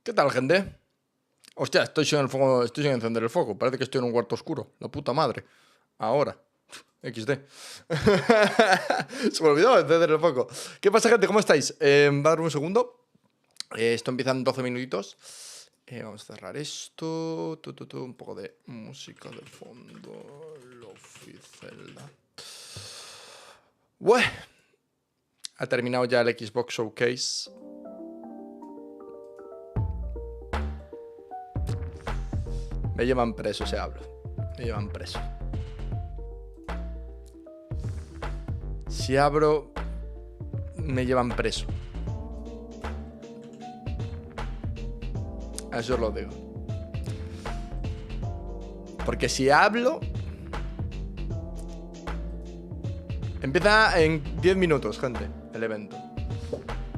¿Qué tal, gente? Hostia, estoy sin el foco, estoy sin encender el foco. Parece que estoy en un cuarto oscuro. La puta madre. Ahora. XD. Se me olvidó encender el foco. ¿Qué pasa, gente? ¿Cómo estáis? Va a dar un segundo. Esto empieza en 12 minutitos. Vamos a cerrar esto. Un poco de música de fondo. Zelda. Bueno. Ha terminado ya el Xbox Showcase. Me llevan preso, se habla. Me llevan preso. Si abro, me llevan preso. Eso os lo digo. Porque si hablo... Empieza en 10 minutos, gente, el evento.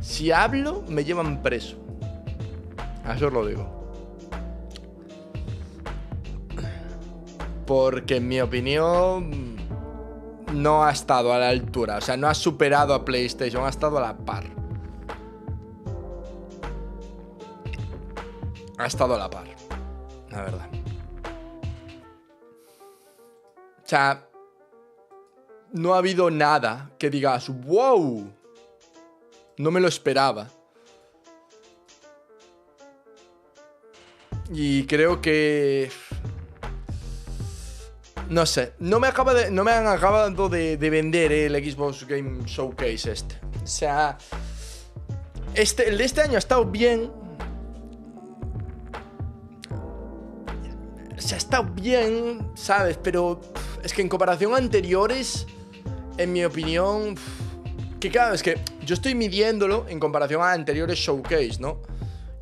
Si hablo, me llevan preso. Eso os lo digo. Porque en mi opinión no ha estado a la altura. O sea, no ha superado a PlayStation, ha estado a la par. Ha estado a la par, la verdad. O sea, no ha habido nada que digas, wow, no me lo esperaba. Y creo que... No sé, no me han acabado de vender el Xbox Game Showcase este. O sea, el de este año ha estado bien. O sea, ha estado bien, ¿sabes? Pero es que en comparación a anteriores, en mi opinión, que claro, es que yo estoy midiéndolo en comparación a anteriores Showcase, ¿no?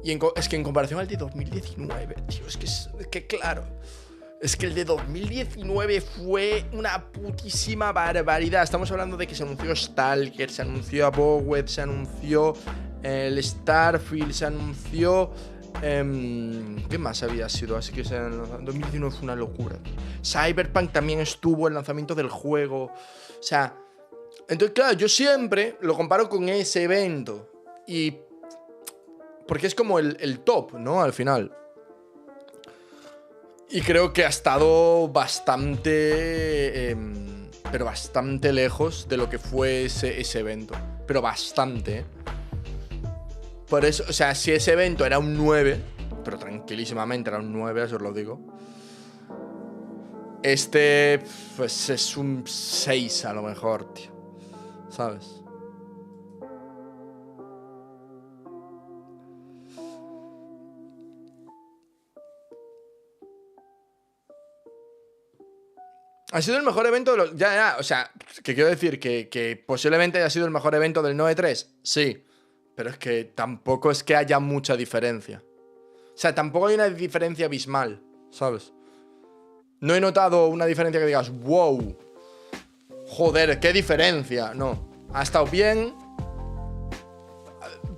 Y es que en comparación al de 2019, tío, es que claro... Es que el de 2019 fue una putísima barbaridad. Estamos hablando de que se anunció Stalker, se anunció Abowed, se anunció el Starfield, se anunció... ¿qué más había sido? Así que en 2019 fue una locura. Cyberpunk también estuvo, el lanzamiento del juego. O sea, entonces claro, yo siempre lo comparo con ese evento. Y... porque es como el top, ¿no? Al final. Y creo que ha estado bastante... pero bastante lejos de lo que fue ese evento. Pero bastante, ¿eh? Por eso, o sea, si ese evento era un 9, pero tranquilísimamente era un 9, eso os lo digo. Este, pues es un 6 a lo mejor, tío. ¿Sabes? Ha sido el mejor evento de los... Ya, o sea, que quiero decir que posiblemente haya sido el mejor evento del 9-3. Sí, pero es que tampoco es que haya mucha diferencia. O sea, tampoco hay una diferencia abismal, ¿sabes? No he notado una diferencia que digas, wow, joder, qué diferencia. No, ha estado bien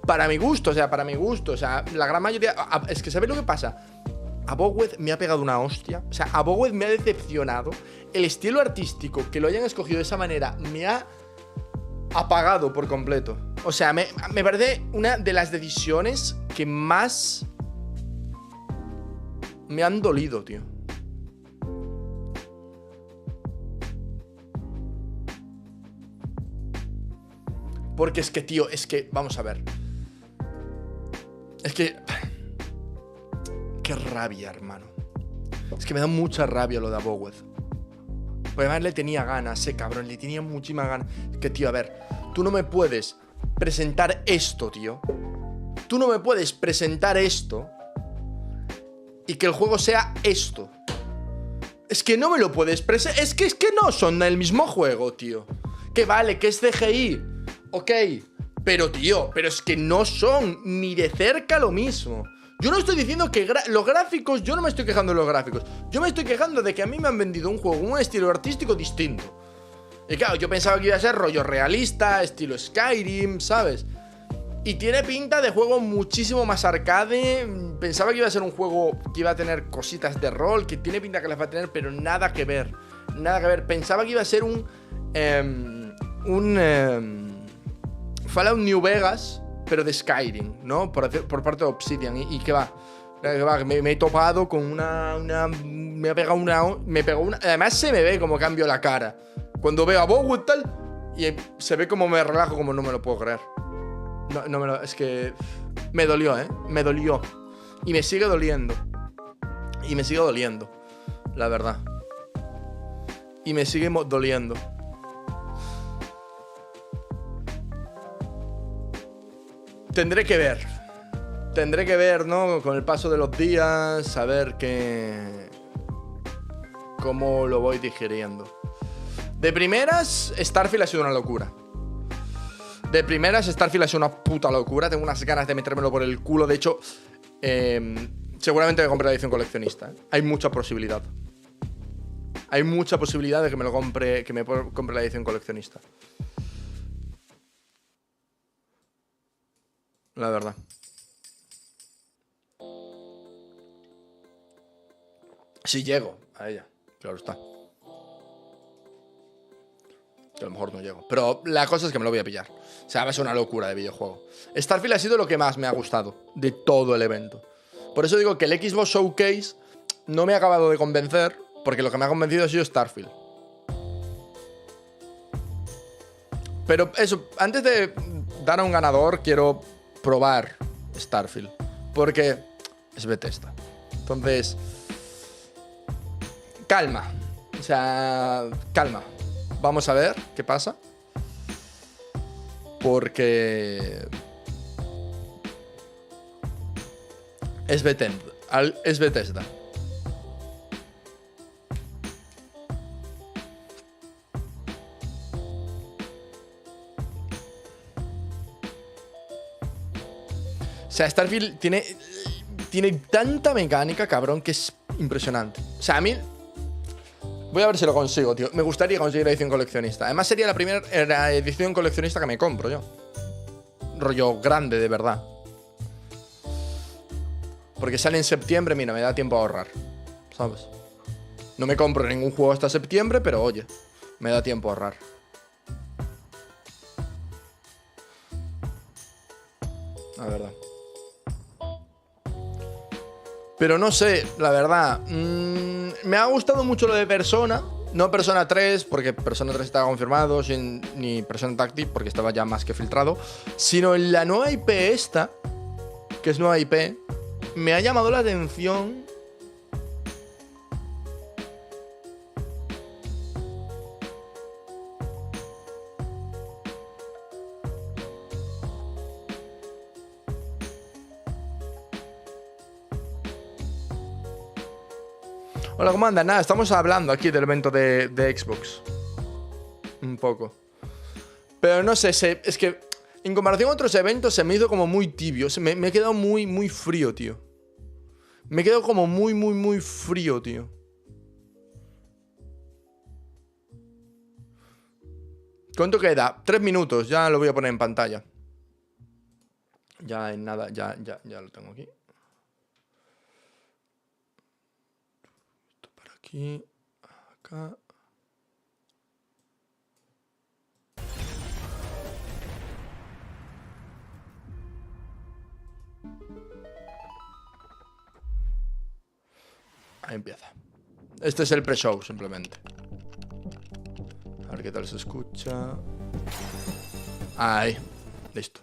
para mi gusto, o sea, la gran mayoría... Es que ¿sabes lo que pasa? Abowed me ha pegado una hostia. O sea, Abowed me ha decepcionado. El estilo artístico, que lo hayan escogido de esa manera, me ha apagado por completo. O sea, me parece una de las decisiones que más me han dolido, tío. Porque es que, tío, vamos a ver. Es que... Qué rabia, hermano. Es que me da mucha rabia lo de Abowed. Porque además le tenía ganas, cabrón. Le tenía muchísimas ganas. Es que, tío, a ver. Tú no me puedes presentar esto, tío. Tú no me puedes presentar esto y que el juego sea esto. Es que no me lo puedes presentar. Es que no son el mismo juego, tío. Que vale, que es CGI. Ok. Pero, tío, pero es que no son ni de cerca lo mismo. Yo no estoy diciendo que los gráficos, yo no me estoy quejando de los gráficos. Yo me estoy quejando de que a mí me han vendido un juego con un estilo artístico distinto. Y claro, yo pensaba que iba a ser rollo realista, estilo Skyrim, ¿sabes? Y tiene pinta de juego muchísimo más arcade. Pensaba que iba a ser un juego que iba a tener cositas de rol, que tiene pinta que las va a tener, pero nada que ver. Nada que ver. Pensaba que iba a ser un Fallout New Vegas, pero de Skyrim, ¿no? Por parte de Obsidian. Y que va. Me he topado con me ha pegado una. Además se me ve como cambio la cara. Cuando veo a Bow y tal, y se ve como me relajo, como no me lo puedo creer. Es que me dolió, ¿eh? Me dolió. Y me sigue doliendo. Y me sigue doliendo, la verdad. Y me sigue doliendo. Tendré que ver, ¿no? Con el paso de los días, saber cómo lo voy digiriendo. De primeras, Starfield ha sido una locura. De primeras, Starfield ha sido una puta locura. Tengo unas ganas de metérmelo por el culo. De hecho, seguramente me compré la edición coleccionista, ¿eh? Hay mucha posibilidad. Hay mucha posibilidad de que me compre la edición coleccionista. La verdad. Si llego a ella, claro está. Que a lo mejor no llego. Pero la cosa es que me lo voy a pillar. O sea, va a ser una locura de videojuego. Starfield ha sido lo que más me ha gustado de todo el evento. Por eso digo que el Xbox Showcase no me ha acabado de convencer, porque lo que me ha convencido ha sido Starfield. Pero eso, antes de dar a un ganador, quiero probar Starfield, porque es Bethesda. Entonces, calma. O sea, calma. Vamos a ver qué pasa. Porque es Bethesda. O sea, Starfield tiene tanta mecánica, cabrón, que es impresionante. O sea, a mí... Voy a ver si lo consigo, tío. Me gustaría conseguir la edición coleccionista. Además, sería la primera edición coleccionista que me compro yo. Rollo grande, de verdad. Porque sale en septiembre, mira, me da tiempo a ahorrar. ¿Sabes? No me compro ningún juego hasta septiembre, pero oye, me da tiempo a ahorrar. La verdad. Pero no sé, la verdad. Me ha gustado mucho lo de Persona. No Persona 3, porque Persona 3 estaba confirmado, ni Persona Tactic, porque estaba ya más que filtrado. Sino en la nueva IP esta, que es nueva IP, me ha llamado la atención. Hola, ¿cómo andan? Nada, estamos hablando aquí del evento de Xbox. Un poco. Pero no sé, es que en comparación a otros eventos se me hizo como muy tibio. Me he quedado muy frío, tío. Me he quedado como muy frío, tío. ¿Cuánto queda? 3 minutos, ya lo voy a poner en pantalla. Ya en nada, ya lo tengo aquí. Aquí, acá. Ahí empieza. Este es el pre-show, simplemente. A ver qué tal se escucha. Ahí, listo.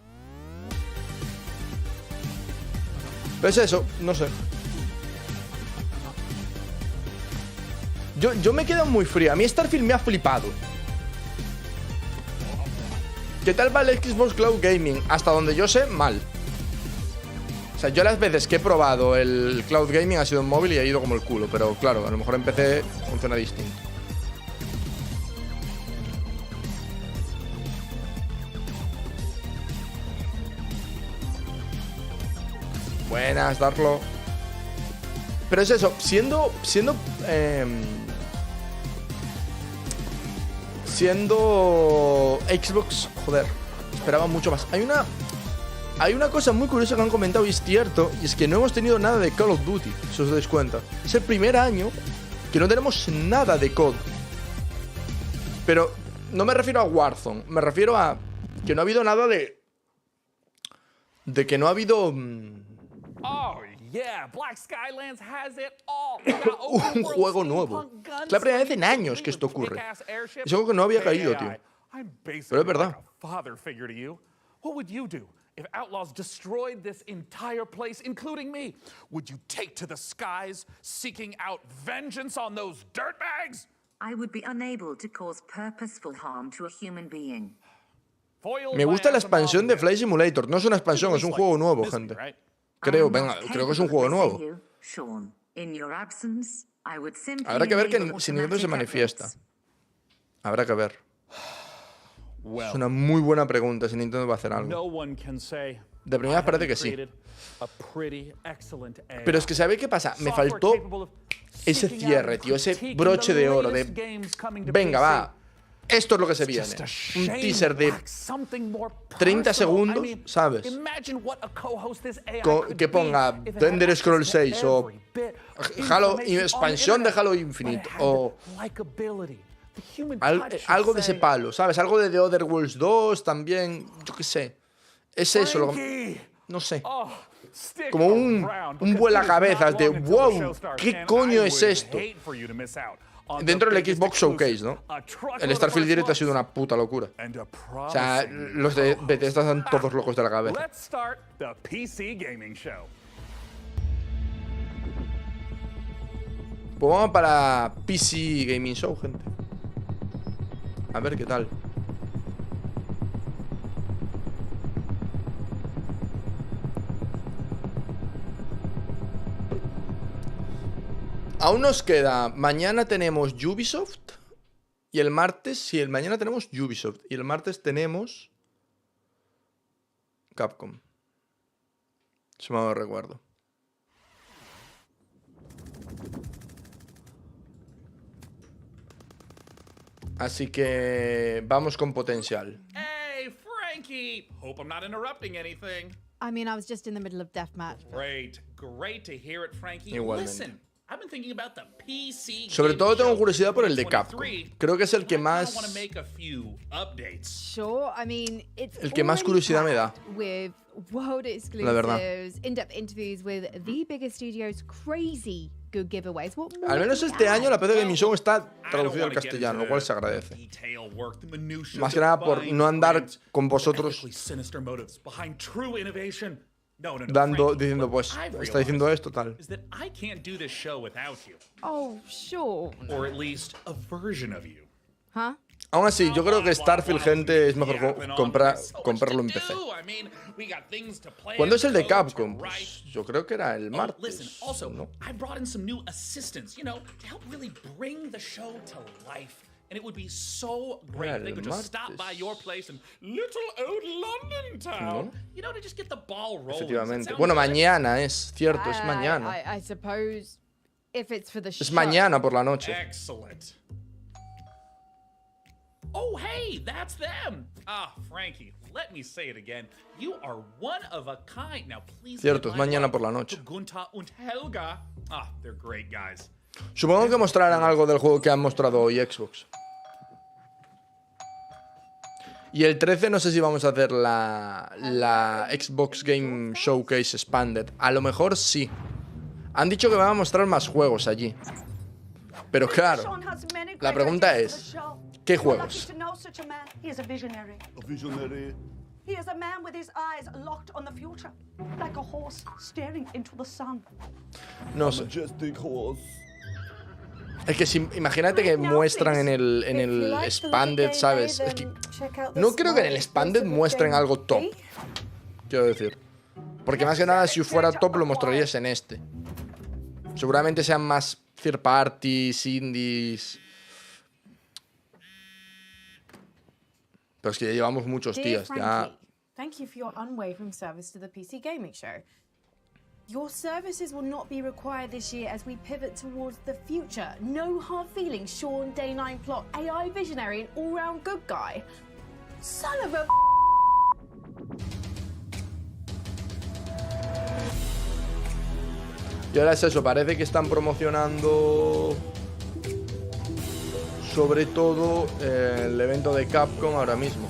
Pues eso, no sé. Yo me he quedado muy frío. A mí Starfield me ha flipado. ¿Qué tal va el Xbox Cloud Gaming? Hasta donde yo sé, mal. O sea, yo las veces que he probado el Cloud Gaming ha sido en móvil y ha ido como el culo. Pero claro, a lo mejor en PC funciona distinto. Buenas, darlo. Pero es eso, siendo Xbox, joder, esperaba mucho más. Hay una cosa muy curiosa que han comentado y es cierto, y es que no hemos tenido nada de Call of Duty, si os dais cuenta. Es el primer año que no tenemos nada de COD. Pero no me refiero a Warzone, me refiero a que no ha habido nada de que no ha habido un juego nuevo. Es la primera vez en años que esto ocurre. Es algo que no había caído, tío. Pero es verdad. If outlaws destroyed this entire place, including me, would you take to the skies, seeking out vengeance on those dirtbags? I would be unable to cause purposeful harm to a human being. Me gusta la expansión de Flight Simulator. No es una expansión, es un juego nuevo, gente. Creo que es un juego nuevo. Habrá que ver si Nintendo se manifiesta. Habrá que ver. Es una muy buena pregunta si Nintendo va a hacer algo. De primeras parece que sí. Pero es que ¿sabéis qué pasa? Me faltó ese cierre, tío. Ese broche de oro de... Venga, va. Esto es lo que se viene. Un teaser de 30 segundos, ¿sabes? Que ponga Elder Scrolls 6 o expansión de Halo Infinite o algo de ese palo, ¿sabes? Algo de The Other Worlds 2 también, yo qué sé. Es eso, no sé. Como un vuelacabezas de wow, ¿qué coño es esto? Dentro del Xbox Showcase, ¿no? El Starfield Direct ha sido una puta locura. O sea, los de Bethesda están todos locos de la cabeza. Pues vamos para PC Gaming Show, gente. A ver qué tal. Aún nos queda. Mañana tenemos Ubisoft. Y el martes, sí, mañana tenemos Ubisoft. Y el martes tenemos Capcom. Si me recuerdo. Así que vamos con potencial. Hey, Frankie. Hope I'm not interrupting anything. I mean, I was just in the middle of deathmatch. Great to hear it, Frankie. Igualmente. Listen, I've been thinking about the PC. Sobre todo tengo curiosidad por el de Capcom. Creo que es el que más... Sure, I mean, it's el que más curiosidad me da. With world La verdad. exclusives, in-depth interviews with the biggest studios, crazy good giveaways. Al menos este año la PC Gaming Show está traducida al castellano, lo cual se agradece. Más que nada por no andar con vosotros diciendo, pues, está diciendo esto, tal. Oh, sure. Huh? Aún así, yo creo que Starfield, gente, es mejor comprarlo en PC. ¿Cuándo es el de Capcom? Pues yo creo que era el martes, ¿no? And it would be so great if they could just stop by your place in little old London town. You know, to just get the ball rolling. Efectivamente. Bueno, mañana es cierto, es mañana. I suppose if it's for the show. Es mañana por la noche. Excellent. Oh, hey, that's them. Ah, Frankie, let me say it again. You are one of a kind. Now, please. Cierto, es mañana por la noche. Gunther und Helga. Ah, they're great guys. Supongo que mostrarán algo del juego que han mostrado hoy Xbox. Y el 13 no sé si vamos a hacer la Xbox Game Showcase Expanded. A lo mejor sí. Han dicho que van a mostrar más juegos allí. Pero claro, la pregunta es, ¿qué juegos? He is a man with his eyes locked on the future, like a horse staring into the sun. No sé. Es que si, imagínate que muestran en el Expanded, ¿sabes? Es que no creo que en el Expanded muestren algo top. Quiero decir. Porque más que nada, si fuera top, lo mostrarías en este. Seguramente sean más third parties, indies. Pero es que ya llevamos muchos días. Ya... Thank you for your unwavering service to the PC Gaming Show. Your services will not be required this year as we pivot towards the future. No hard feelings, Sean, Day 9 plot, AI visionary and all-round good guy. Son of a... Y ahora es eso, parece que están promocionando sobre todo el evento de Capcom ahora mismo.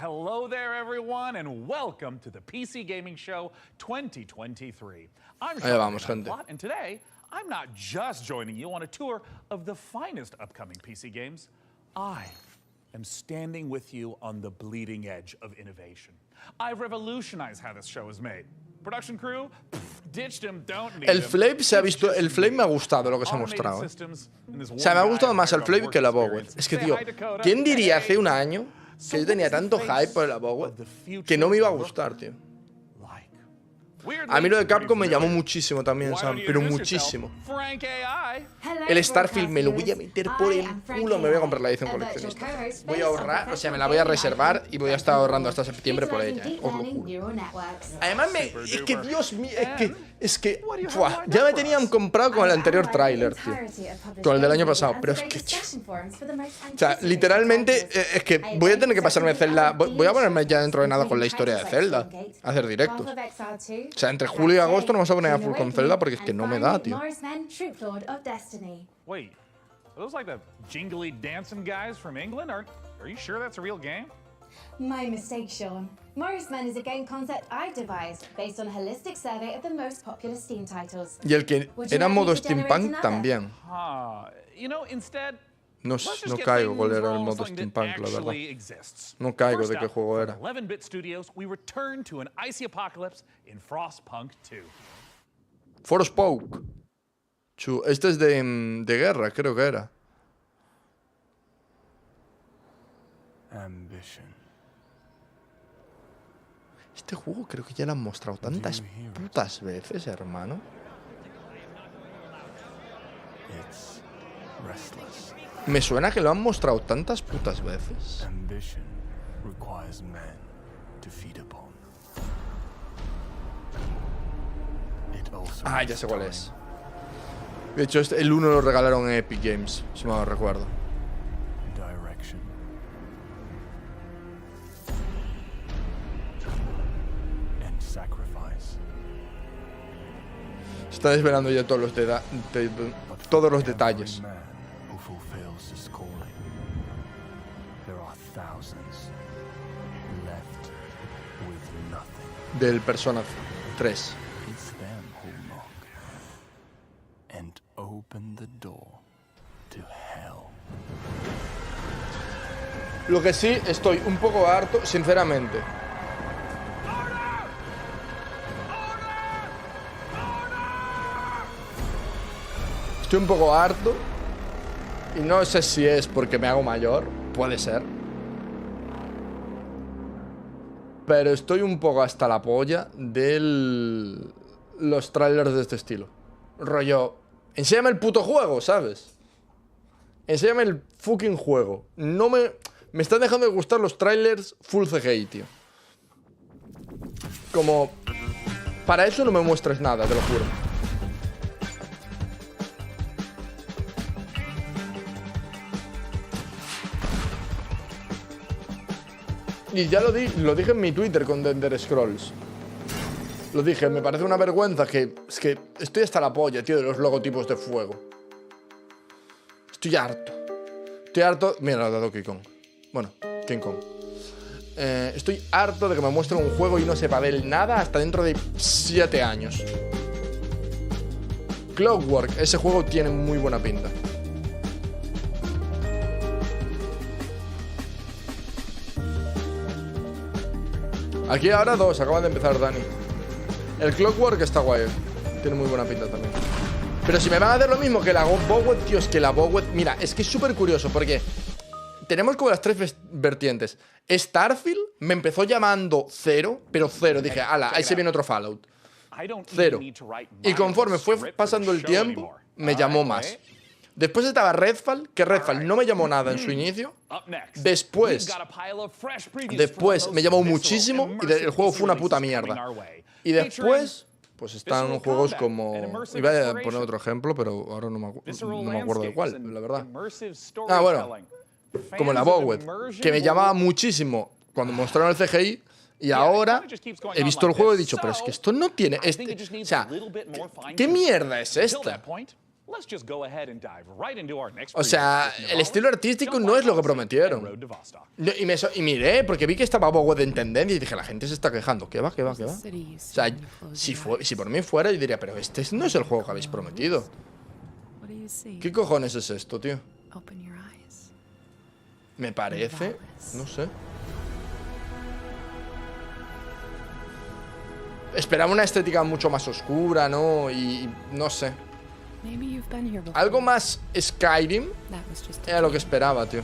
Hello there, everyone, and welcome to the PC Gaming Show 2023. I'm Sean, and today I'm not just joining you on a tour of the finest upcoming PC games. I am standing with you on the bleeding edge of innovation. I've revolutionized how this show is made. Production crew, ditched him, don't need el flame se ha visto, el flame me ha gustado lo que se ha mostrado. O sea, me ha gustado más el flame que la Bowed. Es que, tío, ¿quién diría hace un año que yo tenía tanto hype por la Bowed que no me iba a gustar, tío? A mí lo de Capcom me llamó muchísimo también, Sam, pero muchísimo. El Starfield me lo voy a meter por el culo, me voy a comprar la edición coleccionista. Voy a ahorrar, o sea, me la voy a reservar y voy a estar ahorrando hasta septiembre por ella, os lo juro. Además, es que, Dios mío, ¡buah! Ya me tenían comprado con el anterior tráiler, tío. Con el del año pasado, pero es que, tío, o sea, literalmente, es que voy a tener que pasarme Zelda. Voy a ponerme ya dentro de nada con la historia de Zelda, a hacer directos. O sea, entre julio y agosto no vamos a poner a full con Zelda porque es que no me da, tío. Wait, are those like the jingly dancing guys from England? Are you sure that's a real game? My mistake, Sean. Morrisman is a game concept I devised based on a holistic survey of the most popular Steam titles. Y el que era modo steampunk también. You know, instead, no caigo cuál era el modo steampunk, la verdad. No caigo de qué juego era. 11-bit studios, we return to an icy apocalypse in Frostpunk 2. Forspoke. Este es de guerra, creo que era. Este juego creo que ya lo han mostrado tantas putas veces, hermano. Me suena que lo han mostrado tantas putas veces. Ah, ya sé cuál es. De hecho, el 1 lo regalaron en Epic Games, si me lo recuerdo. Está desvelando ya todos los detalles. Del Persona 3. Lo que sí, estoy un poco harto, sinceramente. Estoy un poco harto. Y no sé si es porque me hago mayor. Puede ser. Pero estoy un poco hasta la polla de los trailers de este estilo. Rollo, enséñame el puto juego, ¿sabes? Enséñame el fucking juego. No me están dejando de gustar los trailers full CGI, tío. Como, para eso no me muestres nada, te lo juro. Y ya lo dije en mi Twitter con Dender Scrolls. Lo dije, me parece una vergüenza que... Es que estoy hasta la polla, tío, de los logotipos de fuego. Estoy harto. Estoy harto... Mira, lo ha dado King Kong. Bueno, King Kong. Estoy harto de que me muestren un juego y no sepa de él nada hasta dentro de 7 años. Clockwork, ese juego tiene muy buena pinta. Aquí ahora 2, acaba de empezar Dani. El Clockwork está guay, tiene muy buena pinta también. Pero si me van a hacer lo mismo que la Bowed, tío, es que la Bowed... Mira, es que es súper curioso porque tenemos como las tres vertientes. Starfield me empezó llamando 0, pero 0. Dije, ala, ahí se viene otro Fallout. Cero. Y conforme fue pasando el tiempo, me llamó más. Después estaba Redfall, que Redfall no me llamó nada en su inicio. Después me llamó muchísimo y el juego fue una puta mierda. Y después, pues están juegos como... Iba a poner otro ejemplo, pero ahora no me acuerdo de cuál, la verdad. Ah, bueno. Como la Bowed, que me llamaba muchísimo cuando mostraron el CGI. Y ahora he visto el juego y he dicho, pero es que esto no tiene... o sea, ¿qué mierda es esta? O sea, el estilo artístico no es lo que prometieron. Y miré, porque vi que estaba Bowed en tendencia y dije, la gente se está quejando. ¿Qué va? O sea, si por mí fuera, yo diría, pero este no es el juego que habéis prometido. ¿Qué cojones es esto, tío? Me parece... No sé. Esperaba una estética mucho más oscura, ¿no? Y no sé. Algo más Skyrim era lo que esperaba, tío.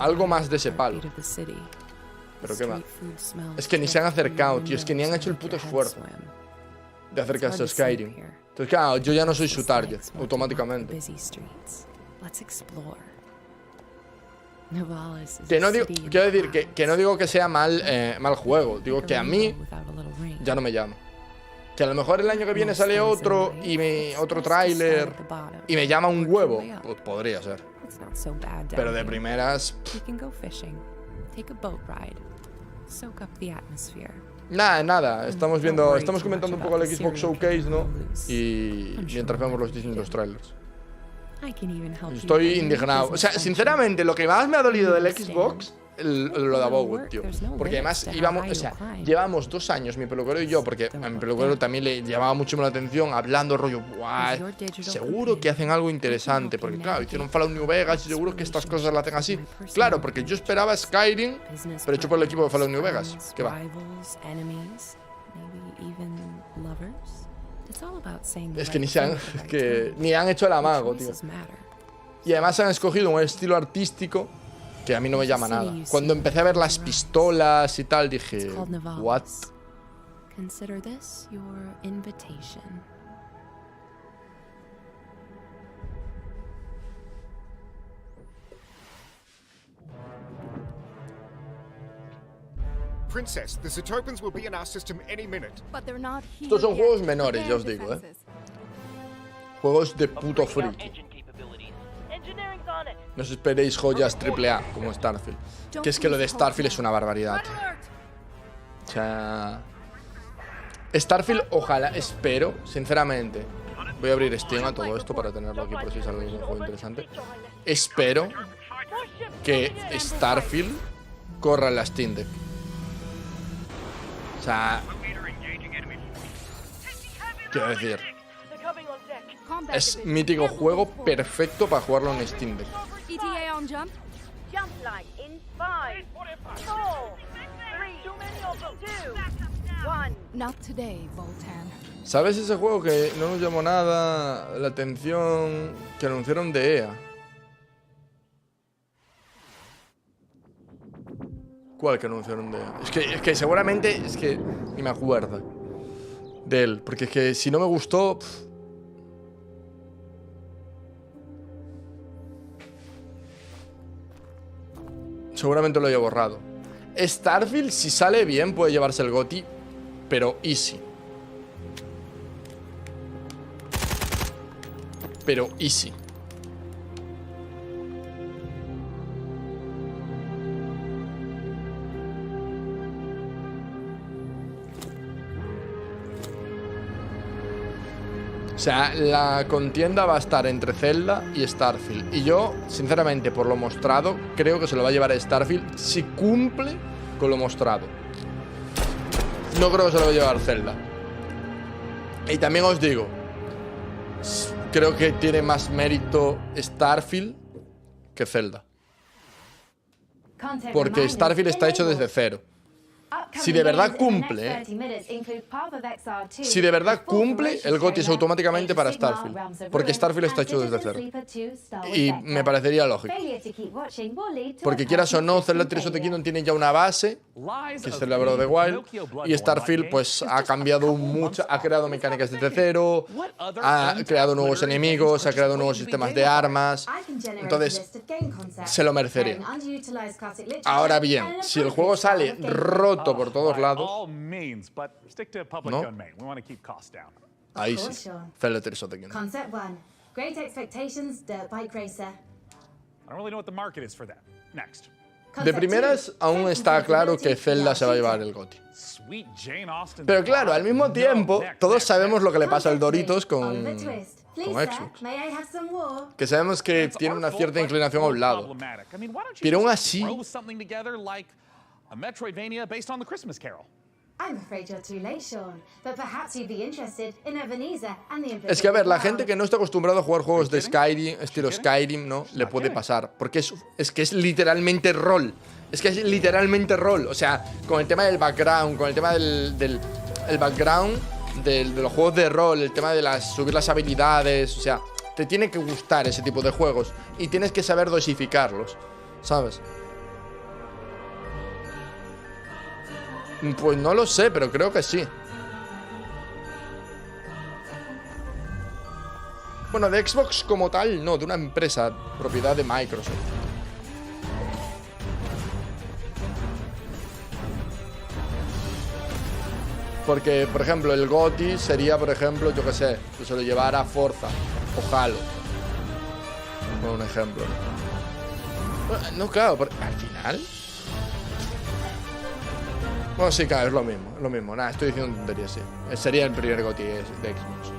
Algo más de ese palo. Pero qué va. Es que ni se han acercado, tío. Es que ni han hecho el puto esfuerzo de acercarse a Skyrim. Entonces, claro, yo ya no soy su target, automáticamente. Que no digo, quiero decir que no digo que sea mal juego. Digo que a mí ya no me llama. Que a lo mejor el año que viene sale otro otro tráiler y me llama un huevo. Pues podría ser. Pero de primeras... Nada. Estamos comentando un poco el Xbox Showcase, ¿no? Y mientras vemos los distintos trailers. Estoy indignado. O sea, sinceramente, lo que más me ha dolido del Xbox, lo de Bowed, tío. Porque además llevamos 2 años, mi peluquero y yo, porque a mi peluquero también le llamaba mucho la atención, hablando rollo, guay, seguro que hacen algo interesante. Porque claro, hicieron Fallout New Vegas y seguro que estas cosas lo hacen así. Claro, porque yo esperaba Skyrim, pero hecho por el equipo de Fallout New Vegas. ¿Qué va? Es que ni han hecho el amago, tío. Y además han escogido un estilo artístico que a mí no me llama nada. Cuando empecé a ver las pistolas y tal, dije, what? Princess, the Zetopans will be in our system any minate. Estos son juegos menores, ya os digo, ¿eh? Juegos de puto friki. No os esperéis joyas AAA como Starfield. Que es que lo de Starfield es una barbaridad. O sea... Starfield, ojalá, espero, sinceramente. Voy a abrir Steam a todo esto para tenerlo aquí por si sale un juego interesante. Espero que Starfield corra en la Steam Deck. O sea, quiero decir, es mítico juego perfecto para jugarlo en Steam Deck. ¿Sabes ese juego que no nos llamó nada la atención que anunciaron de EA? ¿Cuál que anunciaron de él? Es que seguramente ni me acuerdo de él. Porque es que si no me gustó... seguramente lo haya borrado. Starfield, si sale bien, puede llevarse el GOTY, pero easy. Pero easy. O sea, la contienda va a estar entre Zelda y Starfield. Y yo, sinceramente, por lo mostrado, creo que se lo va a llevar a Starfield si cumple con lo mostrado. No creo que se lo va a llevar Zelda. Y también os digo, creo que tiene más mérito Starfield que Zelda. Porque Starfield está hecho desde cero. Si de verdad cumple, si de verdad cumple, el GOTY es automáticamente para Starfield. Porque Starfield está hecho desde cero. Y me parecería lógico. Porque quieras o no, Zelda Tears of the Kingdom tiene ya una base, que es el Breath of the Wild, y Starfield pues ha cambiado mucho, ha creado mecánicas desde cero, ha creado nuevos enemigos, ha creado nuevos sistemas de armas. Entonces, se lo merecería. Ahora bien, si el juego sale roto por todos lados, ¿no? Ahí sí. Zelda Tears of the Kingdom. Concept 1. Great expectations, dirt bike racer. I don't really know what the market is for that. Next. De primeras, aún está claro que Zelda se va a llevar el GOTY. Pero claro, al mismo tiempo, todos sabemos lo que le pasa al Doritos con Xbox. Que sabemos que tiene una cierta inclinación a un lado. Pero aún así, es que a ver, la gente que no está acostumbrada a jugar juegos de Skyrim, estilo Skyrim, ¿no? Le puede pasar. Porque es que es literalmente rol. Es que es literalmente rol. O sea, con el tema del background, con el tema del background de los juegos de rol, el tema de subir las habilidades, o sea, te tiene que gustar ese tipo de juegos. Y tienes que saber dosificarlos, ¿sabes? Pues no lo sé, pero creo que sí. Bueno, de Xbox como tal, no, de una empresa, propiedad de Microsoft. Porque, por ejemplo, el GOTY sería, por ejemplo, yo qué sé, que se lo llevara Forza o Halo. Por un ejemplo. No, claro, al final... Bueno, sí, claro, es lo mismo. Nada, estoy diciendo tonterías, sí. Sería el primer GOTY de Xbox.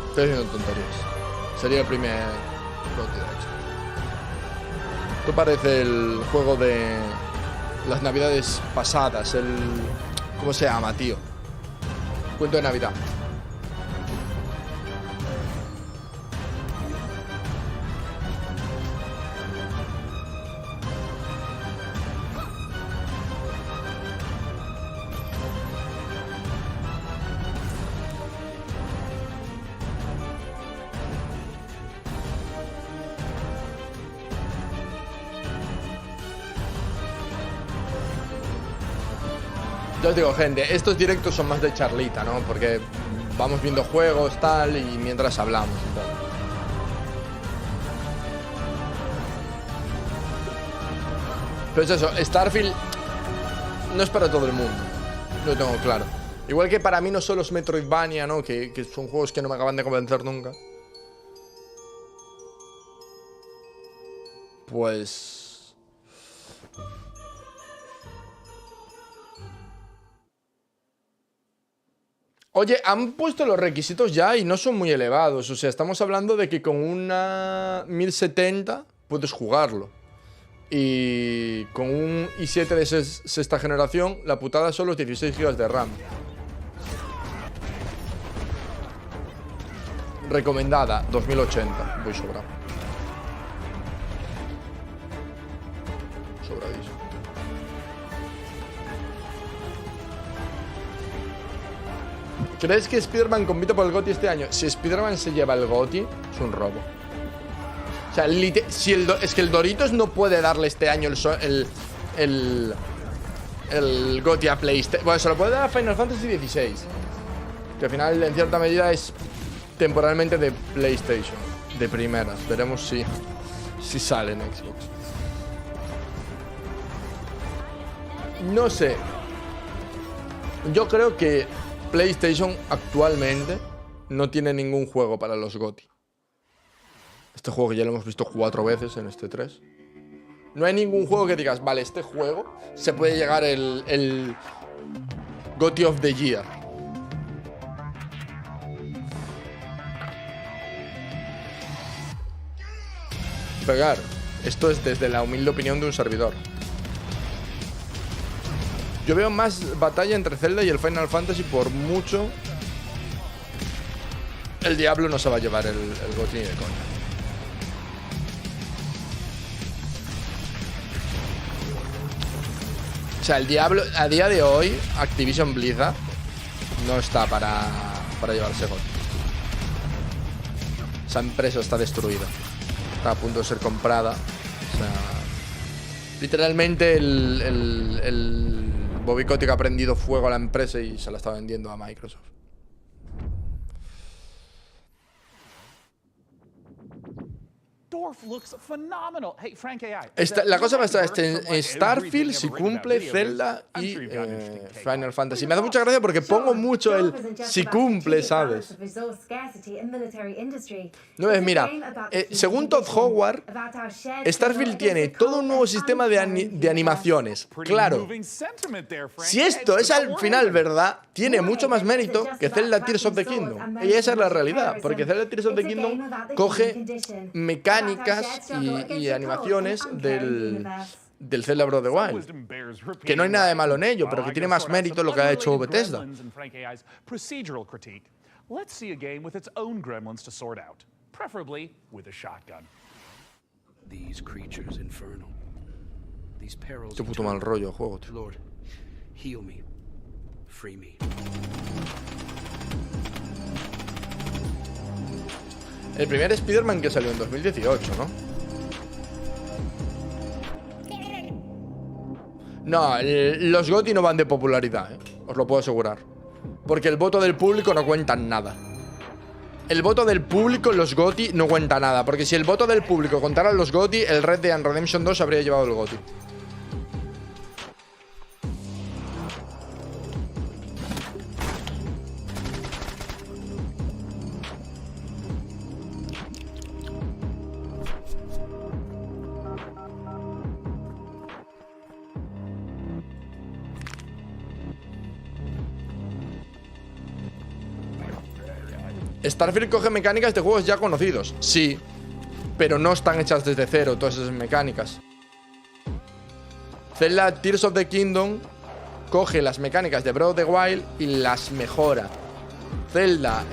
Estoy diciendo tonterías. Sería el primer GOTY de Xbox. Esto parece el juego de las navidades pasadas, ¿cómo se llama, tío? Cuento de Navidad. Yo os digo, gente, estos directos son más de charlita, ¿no? Porque vamos viendo juegos, tal, y mientras hablamos y tal. Pero es eso, Starfield no es para todo el mundo. Lo tengo claro. Igual que para mí no solo es Metroidvania, ¿no? Que son juegos que no me acaban de convencer nunca. Pues... Oye, han puesto los requisitos ya y no son muy elevados. O sea, estamos hablando de que con una 1070 puedes jugarlo. Y con un i7 de sexta generación, la putada son los 16 GB de RAM. Recomendada, 2080. Voy sobrado. Sobradísimo. ¿Crees que Spider-Man compite por el GOTY este año? Si Spider-Man se lleva el GOTY, es un robo. O sea, es que el Doritos no puede darle este año el GOTY a PlayStation. Bueno, se lo puede dar a Final Fantasy XVI. Que al final, en cierta medida, es temporalmente de PlayStation. De primeras. Veremos si sale en Xbox. No sé. Yo creo que PlayStation actualmente no tiene ningún juego para los GOTY. Este juego que ya lo hemos visto 4 veces en este 3. No hay ningún juego que digas, vale, este juego se puede llegar el GOTY of the Year. Pegar. Esto es desde la humilde opinión de un servidor. Yo veo más batalla entre Zelda y el Final Fantasy por mucho el Diablo no se va a llevar el GOTY ni de coña. O sea, el Diablo, a día de hoy, Activision Blizzard no está para llevarse GOTY. Esa empresa está destruida. Está a punto de ser comprada. O sea, literalmente el Bobby Kotick ha prendido fuego a la empresa y se la está vendiendo a Microsoft. La cosa va a estar en Starfield, si cumple, Zelda y Final Fantasy. Me da mucha gracia porque pongo mucho el si cumple, ¿sabes? No es, mira, según Todd Howard, Starfield tiene todo un nuevo sistema de animaciones. Claro, si esto es al final verdad, tiene mucho más mérito que Zelda Tears of the Kingdom. Y esa es la realidad, porque Zelda Tears of the Kingdom coge mecánicas y animaciones del Zelda Breath of the Wild. Que no hay nada de malo en ello, pero que tiene más mérito lo que ha hecho Bethesda. Qué puto mal rollo el juego, tío. El primer Spider-Man que salió en 2018, ¿no? No, los GOTY no van de popularidad, os lo puedo asegurar. Porque el voto del público no cuenta nada. El voto del público en los GOTY no cuenta nada. Porque si el voto del público contara los GOTY, el Red Dead Redemption 2 habría llevado el GOTY. Starfield coge mecánicas de juegos ya conocidos, sí, pero no están hechas desde cero todas esas mecánicas. Zelda Tears of the Kingdom coge las mecánicas de Breath of the Wild y las mejora. Zelda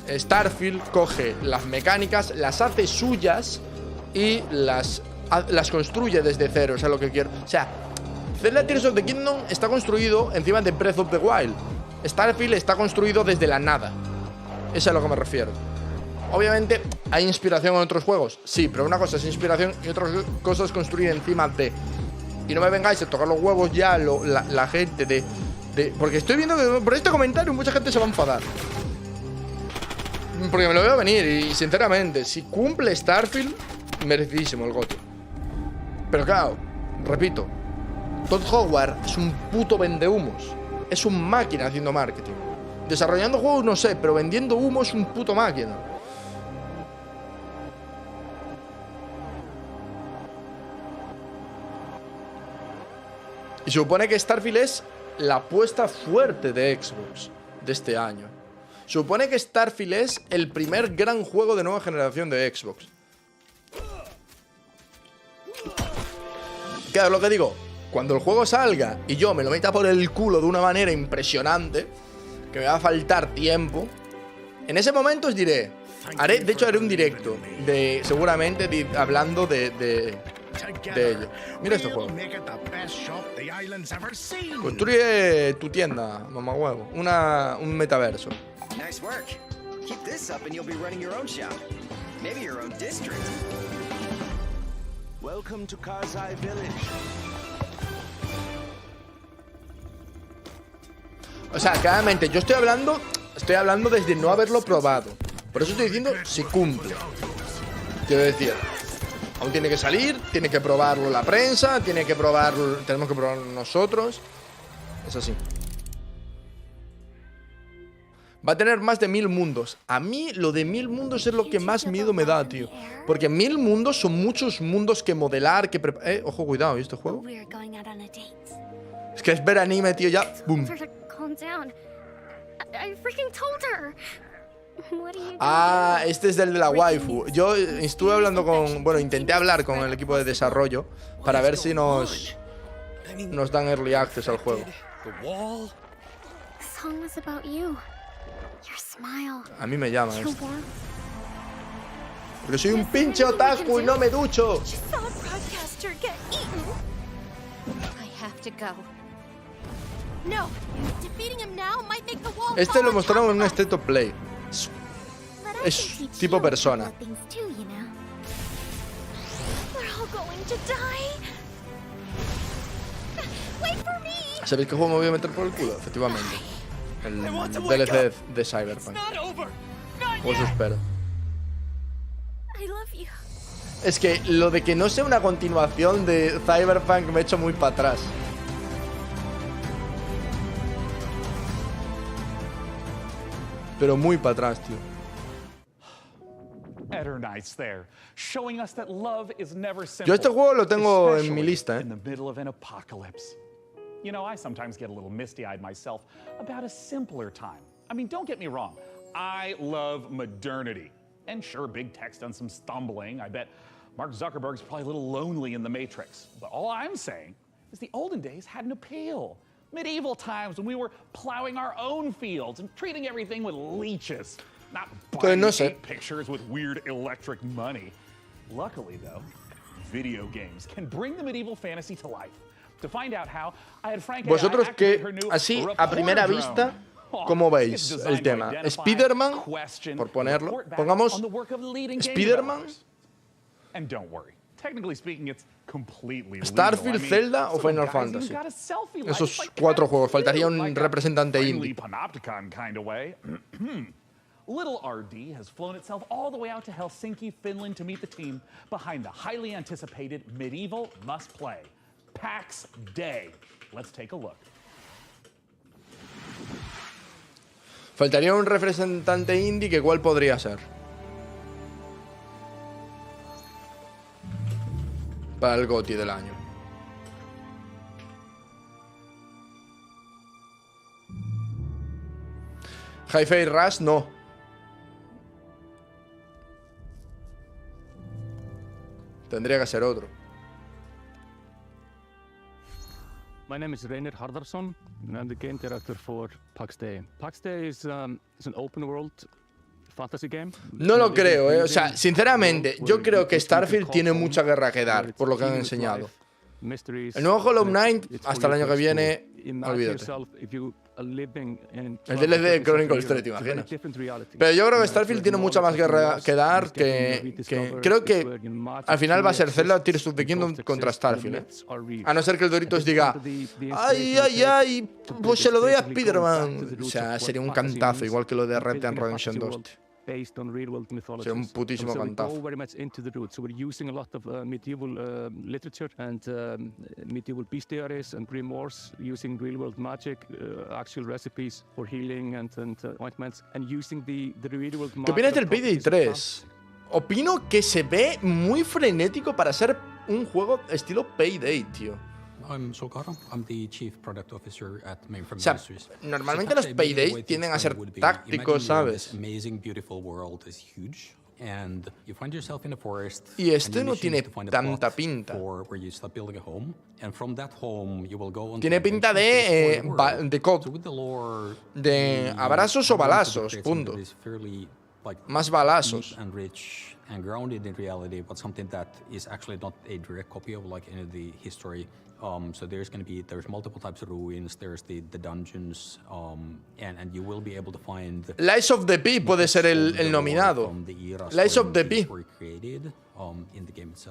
Starfield coge las mecánicas, las hace suyas y las construye desde cero, o sea, lo que quiero. O sea, Zelda Tears of the Kingdom está construido encima de Breath of the Wild. Starfield está construido desde la nada. Eso es a lo que me refiero. Obviamente hay inspiración en otros juegos, sí, pero una cosa es inspiración y otra cosa es construir encima de. Y no me vengáis a tocar los huevos ya la gente de porque estoy viendo que por este comentario mucha gente se va a enfadar. Porque me lo veo venir y sinceramente, si cumple Starfield, merecidísimo el GOTY. Pero claro, repito, Todd Howard es un puto vendehumos. Es un máquina haciendo marketing. Desarrollando juegos no sé, pero vendiendo humo es un puto máquina. Y se supone que Starfield es la apuesta fuerte de Xbox de este año. Se supone que Starfield es el primer gran juego de nueva generación de Xbox. Claro, lo que digo, cuando el juego salga y yo me lo meta por el culo de una manera impresionante, que me va a faltar tiempo, en ese momento os diré, de hecho haré un directo seguramente hablando de ello. Mira este juego. Construye tu tienda, mamahuevo. Un metaverso. O sea, claramente, yo estoy hablando desde no haberlo probado. Por eso estoy diciendo si cumple. Quiero decir, aún tiene que salir, tiene que probarlo la prensa, tenemos que probarlo nosotros. Es así. Va a tener más de 1000 mundos. A mí lo de 1000 mundos es lo que más miedo me da, tío. Porque 1000 mundos son muchos mundos que modelar, que preparar. Ojo, cuidado, ¿y este juego? Es que es ver anime, tío, ya. ¡Bum! Ah, este es el de la waifu. Yo estuve hablando intenté hablar con el equipo de desarrollo para ver si nos dan early access al juego. A mí me llama esto. Porque soy un pinche otaku y no me ducho. Este lo mostraron en un State of Play. Es tipo persona. ¿Sabéis qué juego me voy a meter por el culo? Efectivamente. El DLC de Cyberpunk. Os espero. Es que lo de que no sea una continuación de Cyberpunk me ha hecho muy para atrás. Pero muy para atrás, tío. Yo este juego lo tengo en mi lista, You know, I sometimes get a little misty-eyed myself about a simpler time. I mean, don't get me wrong. I love modernity. And sure, big tech's done some stumbling. I bet Mark Zuckerberg's probably a little lonely in the Matrix. But all I'm saying is the olden days had an appeal. Medieval times when we were plowing our own fields and treating everything with leeches. Not buying pictures with weird electric money. Luckily, though, video games can bring the medieval fantasy to life. Vosotros que, así, a primera vista, ¿cómo veis el tema? ¿Spider-Man? Por ponerlo. Pongamos Spider-Man. ¿Starfield, Zelda o Final Fantasy? Esos 4 juegos. Faltaría un representante indie. Little RD has flown itself all the way out to Helsinki, Finland to meet the team behind the highly anticipated medieval must-play. PAX Day. Let's take a look. Faltaría un representante indie, que ¿cuál podría ser? Para el GOTY del año. Hi-Fi Rush, no. Tendría que ser otro. My name is Reynir Harðarsson, and I'm the game director for PAX Day. PAX Day is an open world fantasy game. No lo creo, O sea, sinceramente, yo creo que Starfield tiene mucha guerra que dar, por lo que han enseñado. El nuevo Hollow Knight, hasta el año que viene, olvídate. El DLC de Chronicles 3, ¿te imaginas? Pero yo creo que Starfield tiene mucha más guerra que dar, que creo que al final va a ser Zelda Tears of the Kingdom contra Starfield, A no ser que el Doritos diga, ay, pues se lo doy a Spider-Man. O sea, sería un cantazo, igual que lo de Red Dead Redemption 2. Sería un putísimo cantazo. So we're using a lot of medieval literature and medieval bestiaries and grimoires, using real-world magic, actual recipes for healing and ointments, and using the real-world magic. ¿Qué opinas del Payday 3? Opino que se ve muy frenético para ser un juego estilo Payday, tío. I'm Sokara. I'm the Chief Product Officer at Mainframe Industries. Normalmente los Paydays tienden a ser tácticos, ¿sabes? Amazing, beautiful world is huge. And you find yourself in a forest, y este no tiene tanta pinta. Tiene pinta de abrazos o balazos, punto. Más balazos. And grounded in reality, but something that is actually not a direct copy of like any of the history. So there's multiple types of ruins. There's the dungeons, and you will be able to find. Lies of the P puede ser el nominado. Lies of the P.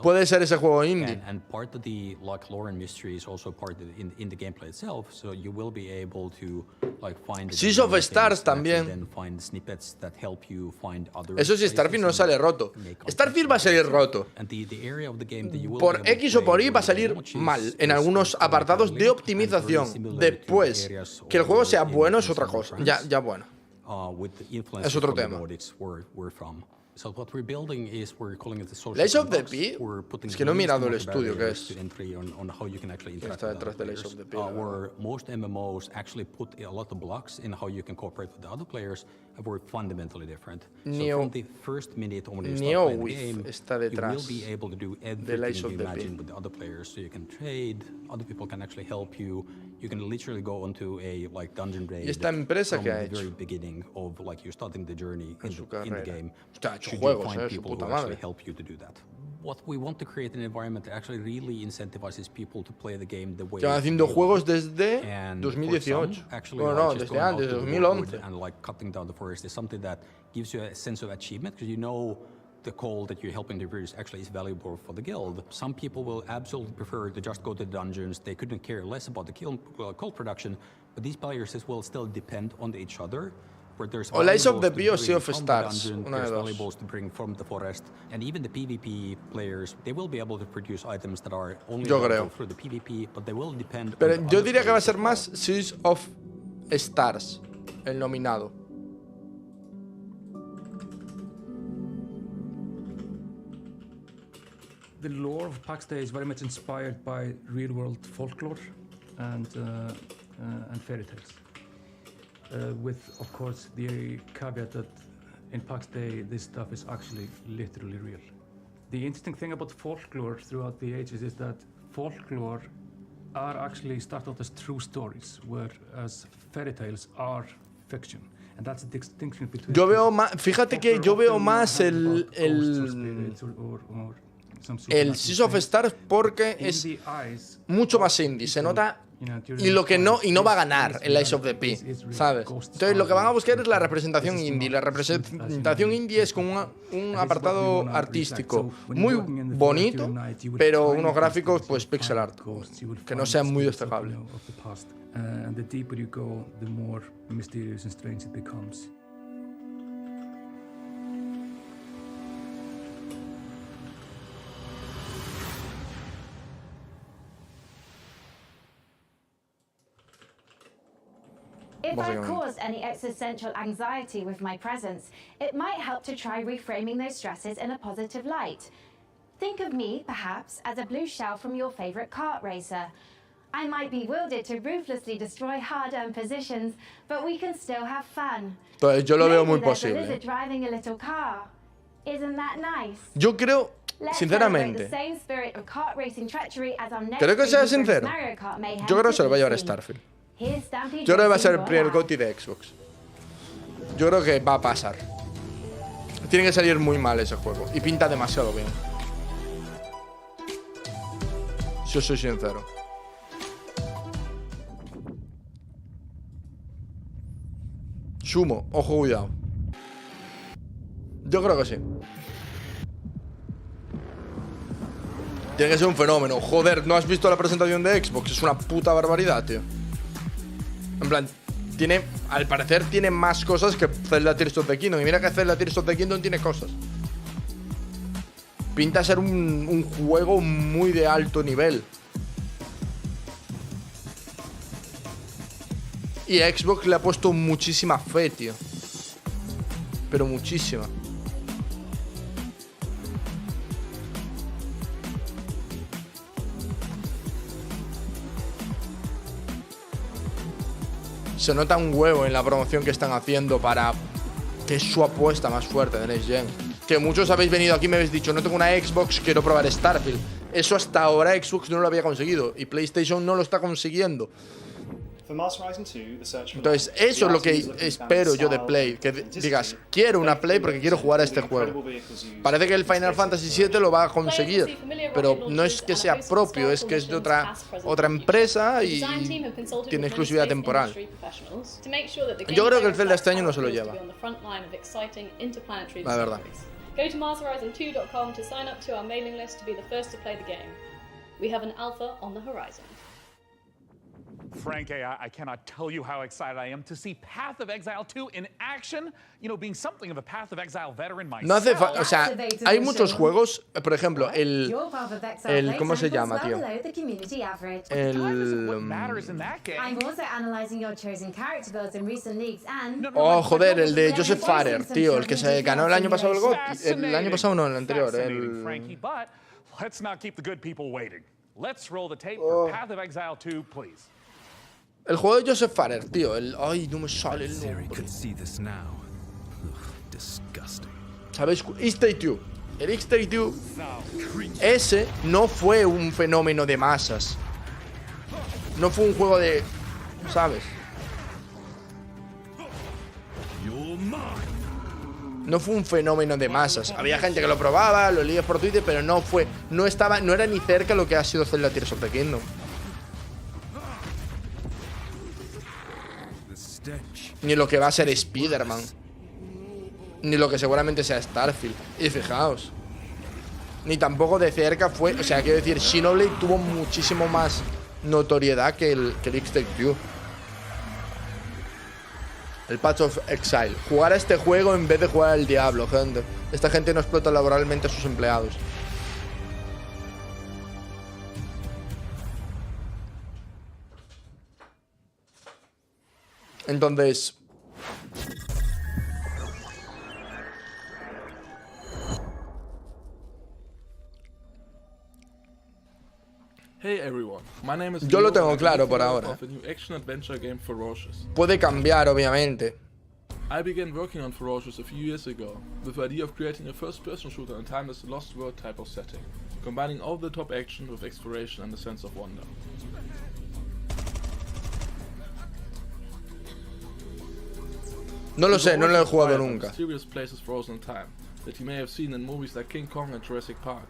Puede ser ese juego indie. And part of the like lore and mystery is also part in the gameplay itself. So you will be able to like find. Seas of Stars también. Eso sí, Starfield no sale roto. Starfield va a salir roto. Por X o por Y va a salir mal en algunos apartados de optimización. Después, que el juego sea bueno es otra cosa. Ya bueno. Es otro tema. So what we're building is we're calling it the social Lace of the sandbox. P. We're putting Es que no he mirado el least estudio que barriers es. to entry on how you can actually interact Está with detrás other de Lace players. of the P, la Where most MMOs actually put a lot of blocks in how you can cooperate with the other players, and we're fundamentally different. So from the first minute when you start playing the game, está you detrás will be able to do everything you imagine with the other players. So you can trade, other people can actually help you. You can literally go onto a like dungeon raid ¿Y esta empresa from que ha the hecho? very beginning of like you're starting the journey in the game. Está hecho Should juegos, you find su people puta who actually madre. help you to do that? What we want to create an environment that actually really incentivizes people to play the game the way. Llevan haciendo juegos desde And 2018. actually, Bueno, no, desde antes, 2011. And like cutting down the forest is something that gives you a sense of achievement because you know the coal that you're helping to produce actually is valuable for the guild. Some people will absolutely prefer to just go to the dungeons. They couldn't care less about the coal production, but these players will still depend on each other. O Lace of the P o Sea of Stars, una de dos. Valuables to bring from the forest, and even the PvP players, they will be able to produce items that are only available through the PvP, but they will depend. Pero on yo diría que va a ser más Sea of Stars, el nominado. The lore of PAX Day is very much inspired by real-world folklore and fairy tales. With, of course, the caveat that in PAX Day, this stuff is actually literally real. The interesting thing about folklore throughout the ages is that folklore are actually start out as true stories, whereas fairy tales are fiction. And that's the distinction between. Yo veo más, fíjate que yo veo más el Sea of Stars porque es mucho más indie, se nota. Y no va a ganar el Lace of the P, ¿sabes? Entonces lo que van a buscar es la representación indie. La representación indie es con un apartado artístico muy bonito, pero unos gráficos pues pixel art, que no sean muy destacables. If I caused any existential anxiety with my presence, it might help to try reframing those stresses in a positive light. Think of me, perhaps, as a blue shell from your favorite kart racer. I might be wielded to ruthlessly destroy hard-earned positions, but we can still have fun. Entonces yo lo veo muy Maybe there's a posible. lizard driving a little car. Isn't that nice? Yo creo, Let's sinceramente, celebrate the same spirit of kart racing treachery as our next creo que sea preview for sincero. Mario Kart Mayhem Yo creo que se lo va a llevar to be seen. Starfield. Here's Stampede Yo creo que va a ser el Racing primer Royale. GOTY de Xbox. Yo creo que va a pasar. Tiene que salir muy mal ese juego. Y pinta demasiado bien. Si os soy sincero. Sumo, ojo, cuidado. Yo creo que sí. Tiene que ser un fenómeno. Joder, ¿no has visto la presentación de Xbox? Es una puta barbaridad, tío. En plan, tiene, al parecer tiene más cosas que Zelda Tears of the Kingdom. Y mira que Zelda Tears of the Kingdom tiene cosas. Pinta ser un juego muy de alto nivel. Y a Xbox le ha puesto muchísima fe, tío. Pero muchísima. Se nota un huevo en la promoción que están haciendo para que es su apuesta más fuerte de Next Gen. Que muchos habéis venido aquí y me habéis dicho, no tengo una Xbox, quiero probar Starfield. Eso hasta ahora Xbox no lo había conseguido y PlayStation no lo está consiguiendo. Entonces eso es lo que espero yo de Play, que digas, quiero una Play porque quiero jugar a este juego. Parece que el Final Fantasy VII lo va a conseguir, pero no es que sea propio, es que es de otra empresa y tiene exclusividad temporal. Yo creo que el Zelda este año no se lo lleva, la verdad. Go to MarsHorizon2.com to sign up to our mailing list to be the first to play the game. We have an alpha on the horizon. Frank, I cannot tell you how excited I am to see Path of Exile 2 in action. You know, being something of a Path of Exile veteran myself. No hace falta, o sea, hay muchos juegos, por ejemplo, ¿cómo se llama, tío? Oh, joder, el de Joseph Farrer, tío, el que se ganó el año pasado el GOT. El año pasado no, el anterior. Let's not keep the good people waiting. Let's roll the tape for Path of Exile 2, please. El juego de Joseph Farrer, tío. Ay, no me sale el nombre. ¿Sabéis? X-32. El X-32. Ese no fue un fenómeno de masas. No fue un juego de... ¿Sabes? No fue un fenómeno de masas. Había gente que lo probaba, lo leía por Twitter, pero no era ni cerca lo que ha sido Zelda Tears of the Kingdom. Ni lo que va a ser Spider-Man. Ni lo que seguramente sea Starfield. Y fijaos, ni tampoco de cerca fue... O sea, quiero decir, Xenoblade tuvo muchísimo más notoriedad que el X-Take-Two. El Path of Exile. Jugar a este juego en vez de jugar al Diablo, gente. Esta gente no explota laboralmente a sus empleados. Entonces... Hey everyone, my name is Yo lo tengo claro por ahora. Puede cambiar, obviamente. I began working on Ferocious a few years ago, with the idea of creating a first-person shooter in timeless Lost World type of setting, combining all the top action with exploration and a sense of wonder. No lo sé, no lo he jugado nunca. Mysterious places frozen in time that you may have seen in movies like King Kong and Jurassic Park.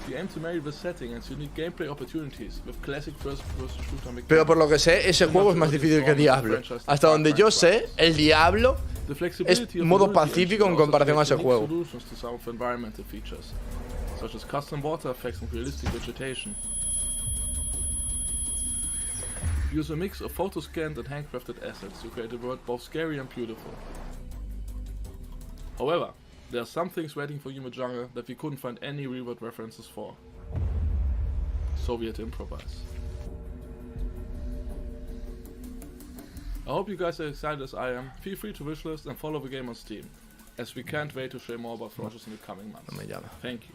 We aim to marry the setting and unique gameplay opportunities with classic first-person shooter mechanics. Pero por lo que sé, ese juego es más difícil que Diablo. Hasta donde yo sé, el Diablo es modo pacífico en comparación a ese juego. Such as custom water effects and realistic vegetation. Use a mix of photo-scanned and handcrafted assets to create a world both scary and beautiful. However, there are some things waiting for you in the jungle that we couldn't find any real-world references for. So we had to improvise. I hope you guys are excited as I am. Feel free to wishlist and follow the game on Steam, as we can't wait to share more about Ferocious in the coming months. Thank you.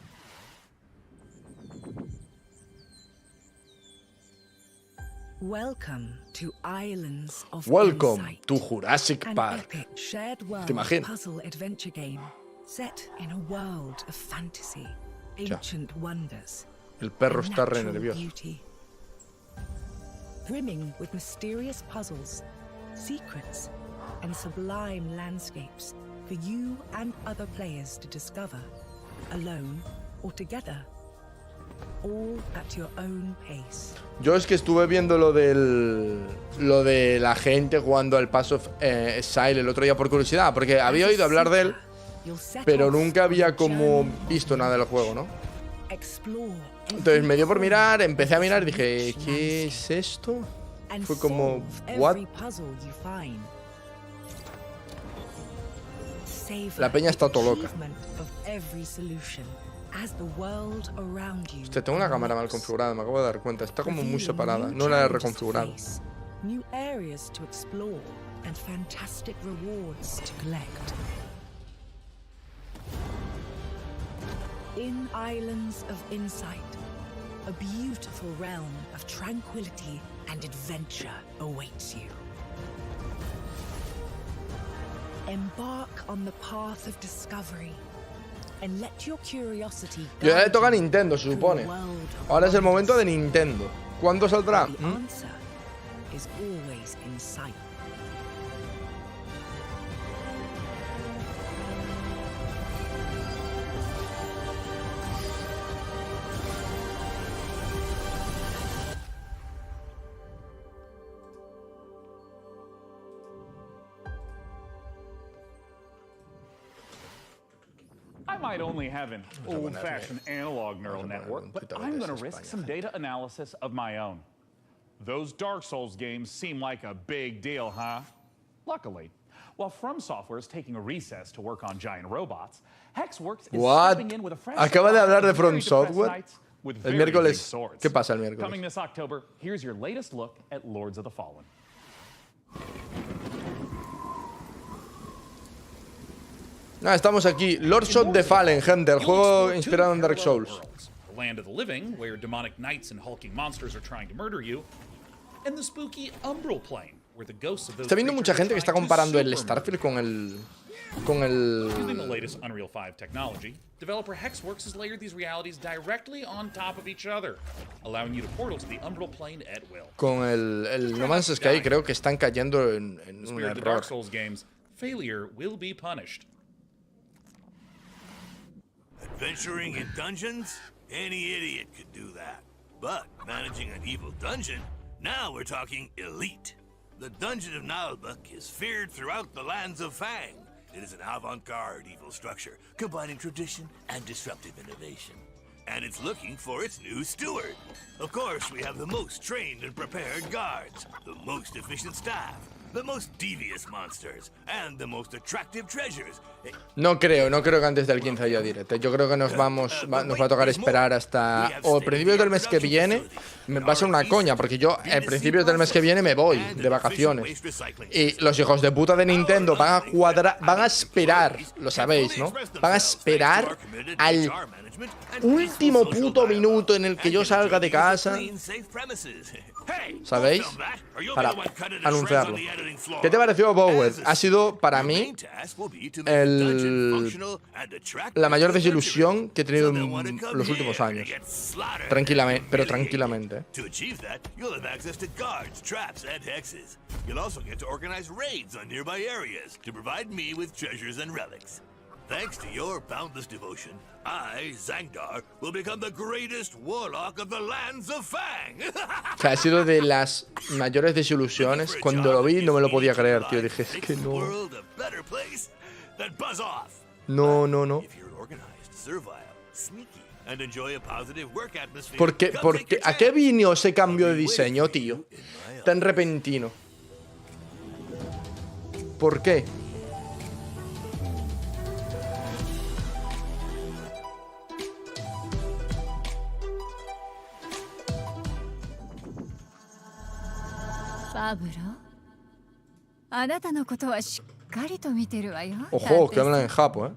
Welcome to Islands of Welcome Insight, to Jurassic Park. An epic shared world ¿Te imaginas? puzzle adventure game set in a world of fantasy, ancient wonders, El perro and está re natural nervioso. beauty. Brimming with mysterious puzzles, secrets, and sublime landscapes for you and other players to discover, alone or together. All at your own pace. Yo es que estuve viendo lo de la gente jugando al Path of Exile el otro día por curiosidad, porque había oído hablar de él, pero nunca había como visto nada del juego, ¿no? Entonces me dio por mirar, empecé a mirar y dije, ¿qué es esto? Fue como, ¿what? La peña está todo loca. Hostia, tengo una cámara mal configurada, me acabo de dar cuenta. Está como muy separada, no la he reconfigurado. New areas to explore and fantastic rewards to collect. In Islands of Insight, a beautiful realm of tranquility and adventure awaits you. Embark on the path of discovery and let your curiosity Y ahora le toca a Nintendo, se supone. Ahora es el momento de Nintendo. ¿Cuándo saldrá? The answer is always in sight. I might only have an old-fashioned analog neural network, but I'm going to risk some data analysis of my own. Those Dark Souls games seem like a big deal, huh? Luckily, while From Software is taking a recess to work on giant robots, Hexworks is stepping in with a fresh Acaba de hablar de From very depressed Software. nights with El very big miércoles. swords. ¿Qué pasa el miércoles? Coming this October, here's your latest look at Lords of the Fallen. Estamos aquí. Lords of the Fallen, gente. El juego inspirado en Dark Souls. The land of the living, where demonic knights and hulking monsters are trying to murder you, and the spooky umbral plane, where the ghosts of those Está viendo mucha gente que está comparando el Starfield con el Using the latest Unreal 5 technology, developer Hexworks has layered these realities directly on top of each other, allowing you to portal to the umbral plane at will. Con el No Man's Sky creo que están cayendo en un error. Dark Souls games, failure will be punished. Adventuring in dungeons? Any idiot could do that. But managing an evil dungeon? Now we're talking elite. The Dungeon of Nalbuck is feared throughout the lands of Fang. It is an avant-garde evil structure, combining tradition and disruptive innovation. And it's looking for its new steward. Of course, we have the most trained and prepared guards, the most efficient staff, the most devious monsters, and the most attractive treasures. No creo que antes del 15 haya directo. Yo creo que nos va a tocar esperar hasta o principios del mes que viene. Me va a ser una coña, porque yo a principios del mes que viene me voy de vacaciones. Y los hijos de puta de Nintendo van a esperar, lo sabéis, ¿no? Van a esperar al último puto minuto en el que yo salga de casa, ¿sabéis? Para anunciarlo. ¿Qué te pareció, Bower? Ha sido, para mí, la mayor desilusión que he tenido en los últimos años. Tranquilamente, pero tranquilamente. Thanks to your boundless devotion, I, Zangdar, will become the greatest warlock of the lands of Fang. O sea, ha sido de las mayores desilusiones. Cuando lo vi no me lo podía creer, tío. Dije, es que no. No. ¿Por qué? ¿A qué vino ese cambio de diseño, tío? Tan repentino. ¿Por qué? Ojo, que hablan en japo, ¿eh?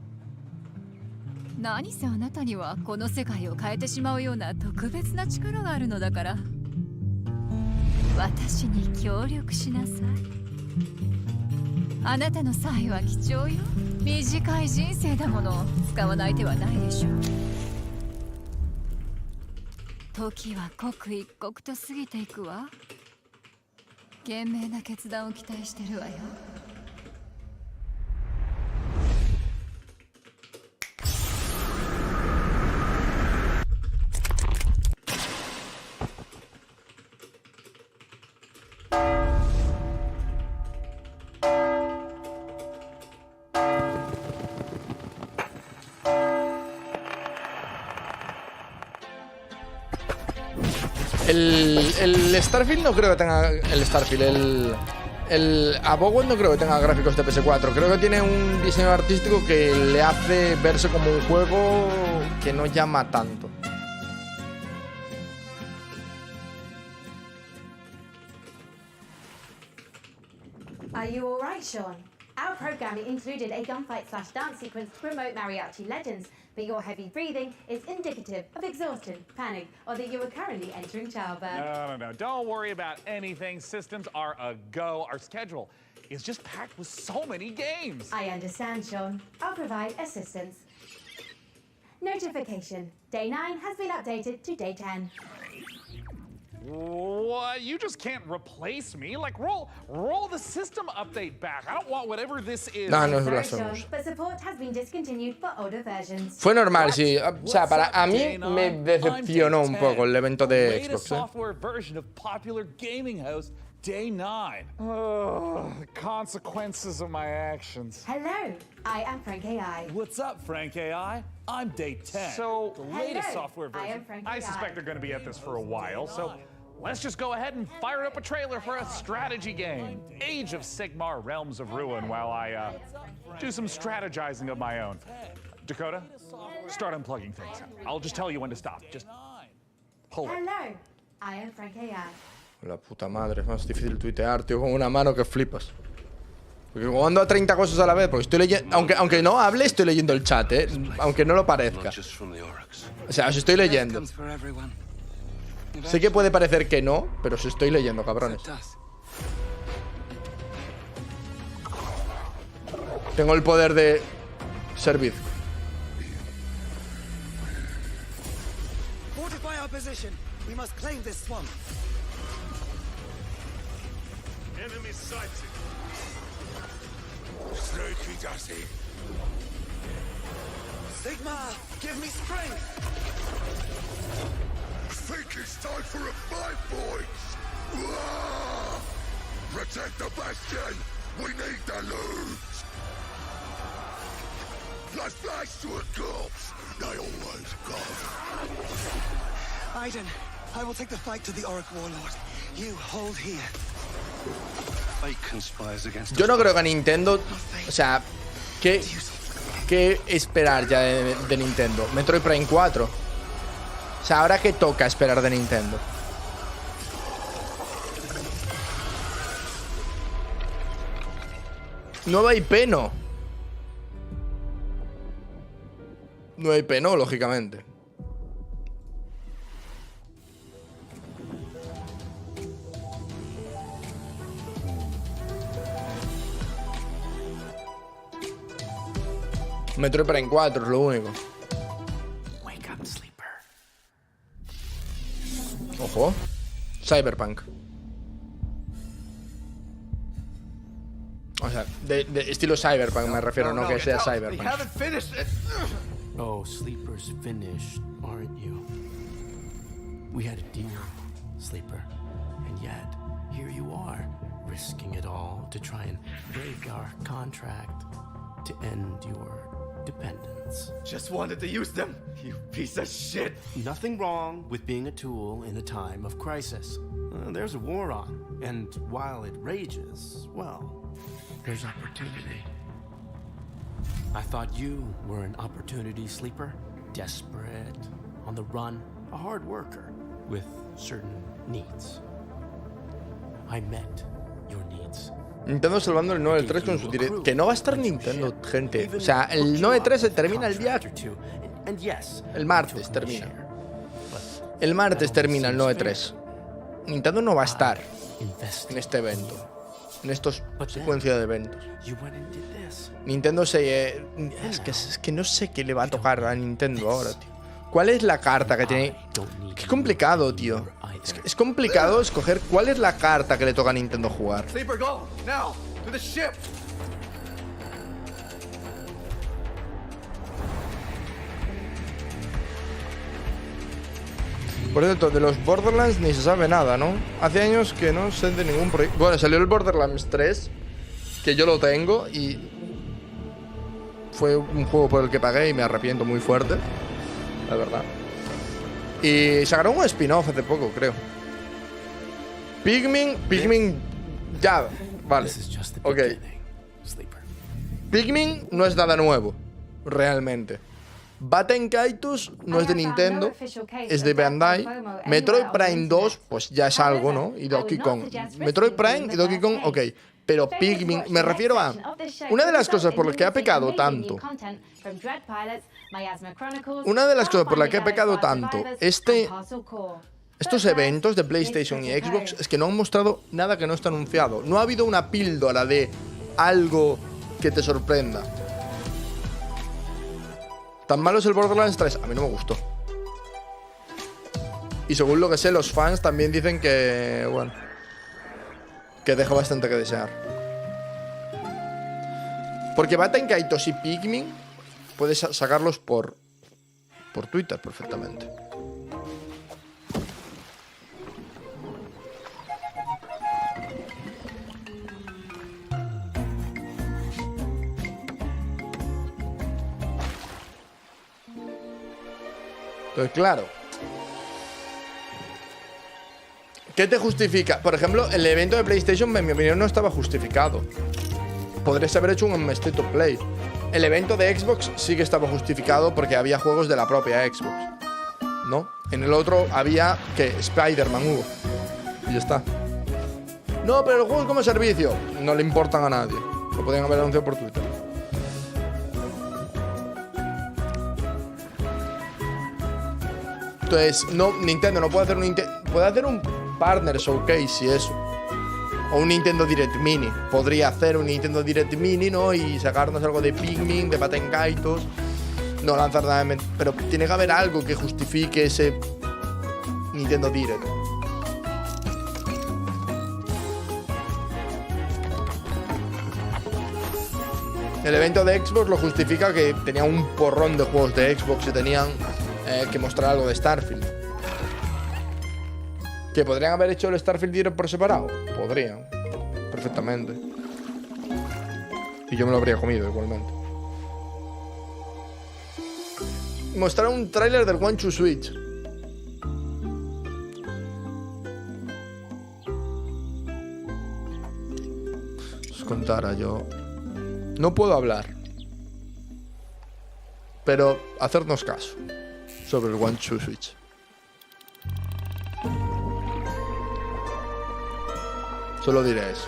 何せあなたにはこの世界を変えてしまうような特別な力があるのだから、私に協力しなさい。あなたの才は貴重よ。短い人生だもの、使わない手はないでしょう。時は刻一刻と過ぎていくわ。賢明な決断を期待してるわよ。El Starfield no creo que tenga... El Starfield, el Abowen no creo que tenga gráficos de PS4. Creo que tiene un diseño artístico que le hace verse como un juego que no llama tanto. Are you alright, Sean? Our programming included a gunfight/dance sequence to promote Mariachi Legends, but your heavy breathing is indicative of exhaustion, panic, or that you are currently entering childbirth. No. Don't worry about anything. Systems are a go. Our schedule is just packed with so many games. I understand, Sean. I'll provide assistance. Notification. Day 9 has been updated to day 10. What? You just can't replace me? Like, roll the system update back. I don't want whatever this is. No Sorry, Sean, but support has been discontinued for older versions. Fue normal, sí. O sea, a mí me decepcionó un poco el evento de Xbox. Software version of popular gaming host Day 9. The consequences of my actions. Hello, I am Frank AI. What's up, Frank AI? I'm Day 10. So, the latest software version. I am Frank I AI. suspect they're going to be at this for a while, so let's just go ahead and fire up a trailer for a strategy game, Age of Sigmar Realms of Ruin, while I do some strategizing of my own. Dakota, start unplugging things. I'll just tell you when to stop. Just pull it. Hello, I am Frank AI. La puta madre, es más difícil tuitear, tío, con una mano que flipas. Porque como ando a 30 cosas a la vez, porque estoy leyendo, aunque no hable, estoy leyendo el chat, aunque no lo parezca. O sea, os estoy leyendo. Sé que puede parecer que no, pero os estoy leyendo, cabrones. Tengo el poder de servir. Sigma, give me strength. I think it's time for a fight, boys. Protect the bastion. We need the loot. Let's flash to a corpse. They always come. Aiden, I will take the fight to the Auric Warlord. You hold here. Yo no creo que a Nintendo, o sea, ¿qué esperar ya de Nintendo? Metroid Prime 4. O sea, ¿ahora qué toca esperar de Nintendo? Nueva IP no. Nueva IP no, lógicamente. Metroid Prime 4 es lo único. Ojo. Cyberpunk. O sea, de estilo Cyberpunk me refiero, no que sea Cyberpunk. Oh, Sleeper's finished, aren't you? We had a deal, Sleeper. And yet, here you are, risking it all to try and break our contract to end your dependence. Just wanted to use them, you piece of shit. Nothing wrong with being a tool in a time of crisis. There's a war on, and while it rages, well, there's opportunity. I thought you were an opportunity sleeper, desperate, on the run, a hard worker with certain needs. I met your needs. Nintendo salvando el 9.3 con su direct. Que no va a estar Nintendo, gente. O sea, el 9.3 se termina el día. El martes termina. El martes termina el 9.3. Nintendo no va a estar en este evento. En estos secuencia de eventos. Nintendo se... Es que no sé qué le va a tocar a Nintendo ahora, tío. ¿Cuál es la carta que tiene? Qué complicado, tío. Es complicado escoger cuál es la carta que le toca a Nintendo jugar. Sleeper, go now to the ship. Por cierto, de los Borderlands ni se sabe nada, ¿no? Hace años que no sé de ningún proyecto. Bueno, salió el Borderlands 3, que yo lo tengo y fue un juego por el que pagué y me arrepiento muy fuerte, la verdad. Y sacaron un spin-off hace poco, creo. Pikmin, ya, vale, ok. Pikmin no es nada nuevo, realmente. Baten Kaitos no es de Nintendo, es de Bandai. Metroid Prime 2, pues ya es algo, ¿no? Y Donkey Kong. Metroid Prime y Donkey Kong, ok. Pero Pikmin, me refiero a... Una de las cosas por las que ha pecado tanto... Una de las cosas por las que ha pecado tanto estos eventos de PlayStation y Xbox es que no han mostrado nada que no está anunciado. No ha habido una píldora de algo que te sorprenda. ¿Tan malo es el Borderlands 3? A mí no me gustó. Y según lo que sé, los fans también dicen que... Bueno, que deja bastante que desear. Porque Baten Kaitos y Pikmin puedes sacarlos por Twitter perfectamente. Entonces, claro, ¿Qué te justifica? Por ejemplo, el evento de PlayStation, en mi opinión, no estaba justificado. Podrías haber hecho un State of Play. El evento de Xbox sí que estaba justificado porque había juegos de la propia Xbox, ¿no? En el otro había, que Spider-Man hubo. Y ya está. No, pero los juegos como servicio no le importan a nadie. Lo podían haber anunciado por Twitter. Entonces, no, Nintendo no puede hacer puede hacer un Partner Showcase y eso. O un Nintendo Direct Mini. Podría hacer un Nintendo Direct Mini, ¿no? Y sacarnos algo de Pikmin, de Patenkaitos. No lanzar nada de... Pero tiene que haber algo que justifique ese Nintendo Direct. El evento de Xbox lo justifica que tenía un porrón de juegos de Xbox y tenían que mostrar algo de Starfield. ¿Que podrían haber hecho el Starfield Direct por separado? Podrían, perfectamente. Y yo me lo habría comido igualmente. Mostrar un tráiler del One to Switch. Os contara yo. No puedo hablar, pero hacernos caso sobre el One to Switch. Solo diré eso.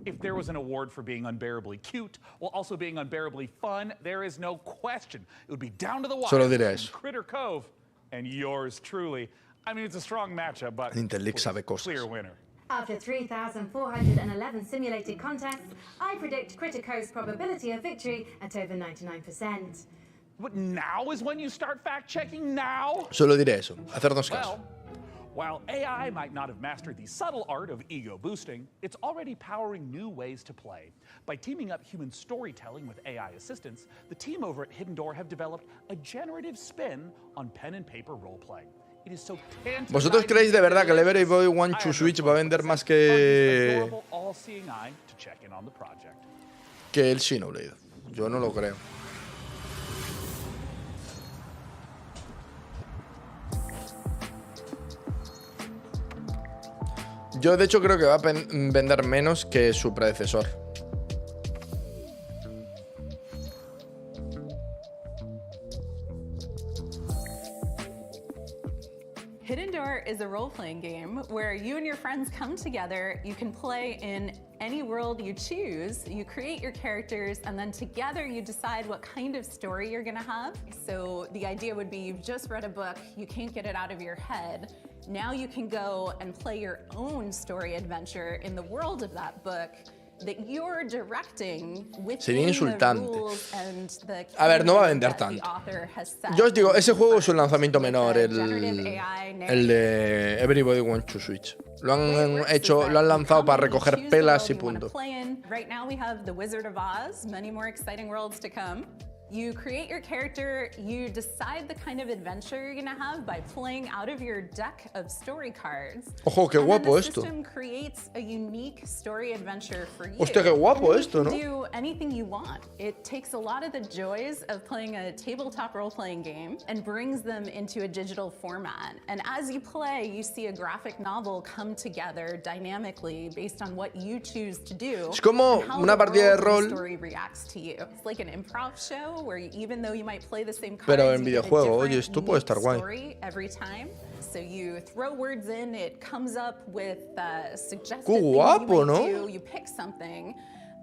If there was an award for being unbearably cute while also being unbearably fun, there is no question. It would be down to the wire. Solo diré eso. Critter Cove and yours truly. I mean, it's a strong matchup, but Nintenleaks sabe cosas. Clear winner. After 3,411 simulated contests, I predict Critter Cove's probability of victory at over 99%. But now is when you start fact-checking now? Solo diré eso, hacernos caso. While AI might not have mastered the subtle art of ego boosting, it's already powering new ways to play. By teaming up human storytelling with AI assistance, the team over at Hidden Door have developed a generative spin on pen and paper role-playing. ¿Vosotros creéis de verdad que el Every Boy One to Switch va a vender más que el Xenoblade? Yo no lo creo. Yo de hecho creo que va a vender menos que su predecesor. Hidden Door is a role-playing game where you and your friends come together. You can play in any world you choose. You create your characters, and then together you decide what kind of story you're gonna have. So the idea would be you've just read a book, you can't get it out of your head. Now you can go and play your own story adventure in the world of that book that you're directing Sería insultante. and the A ver, no va a vender tanto. Yo os digo, ese juego es un lanzamiento menor, el de Everybody Wants to Switch. Lo han lanzado para recoger pelas y punto. Right now we have The Wizard of Oz, many more exciting worlds to come. You create your character, you decide the kind of adventure you're gonna have by playing out of your deck of story cards. Ojo, qué guapo esto. The system creates a unique story adventure for you. Hostia, qué guapo esto, ¿no? You can do anything you want. It takes a lot of the joys of playing a tabletop role-playing game and brings them into a digital format. And as you play, you see a graphic novel come together dynamically based on what you choose to do. Es como una partida de rol. Story reacts to you. It's like an improv show. Where even though you might play the same cards, pero en videojuego, oye, esto puede estar guay. Every time. So you throw words in, it comes up with suggested Qué guapo, things you might ¿no? do. You pick something,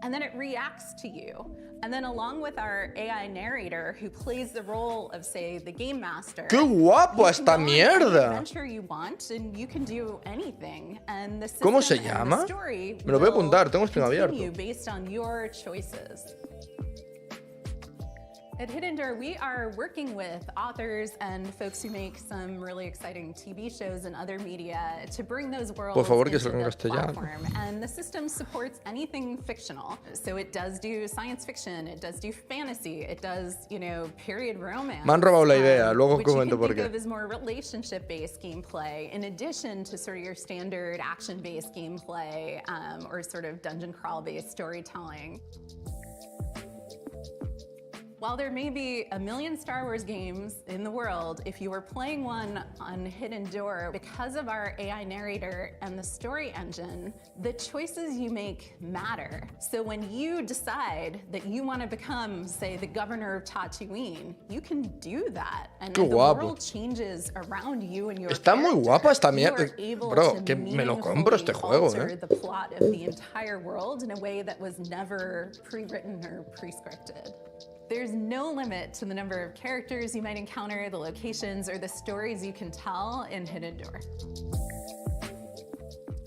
and then it reacts to you. And then along with our AI narrator who plays the role of, say, the game master. ¡Qué guapo esta mierda! Adventure you want, and you can do anything. And the ¿Cómo se llama? Me lo voy a apuntar, tengo Steam abierto. Based on your choices. At Hidden Door, we are working with authors and folks who make some really exciting TV shows and other media to bring those worlds Por favor, que into salga en the castellano. platform. And the system supports anything fictional. So it does do science fiction, it does do fantasy, it does, you know, period romance. Me han robado la idea, luego comento por Which you qué. can think of as more relationship-based gameplay, in addition to sort of your standard action-based gameplay or sort of dungeon crawl-based storytelling. While there may be a million Star Wars games in the world, if you were playing one on Hidden Door, because of our AI narrator and the story engine, the choices you make matter. So when you decide that you want to become, say, the governor of Tatooine, you can do that. And the world changes around you and your Está muy guapa esta mierda. Bro, que me lo compro este juego, the plot of the entire world in a way that was never pre-written or pre-scripted. There's no limit to the number of characters you might encounter, the locations, or the stories you can tell in Hidden Door.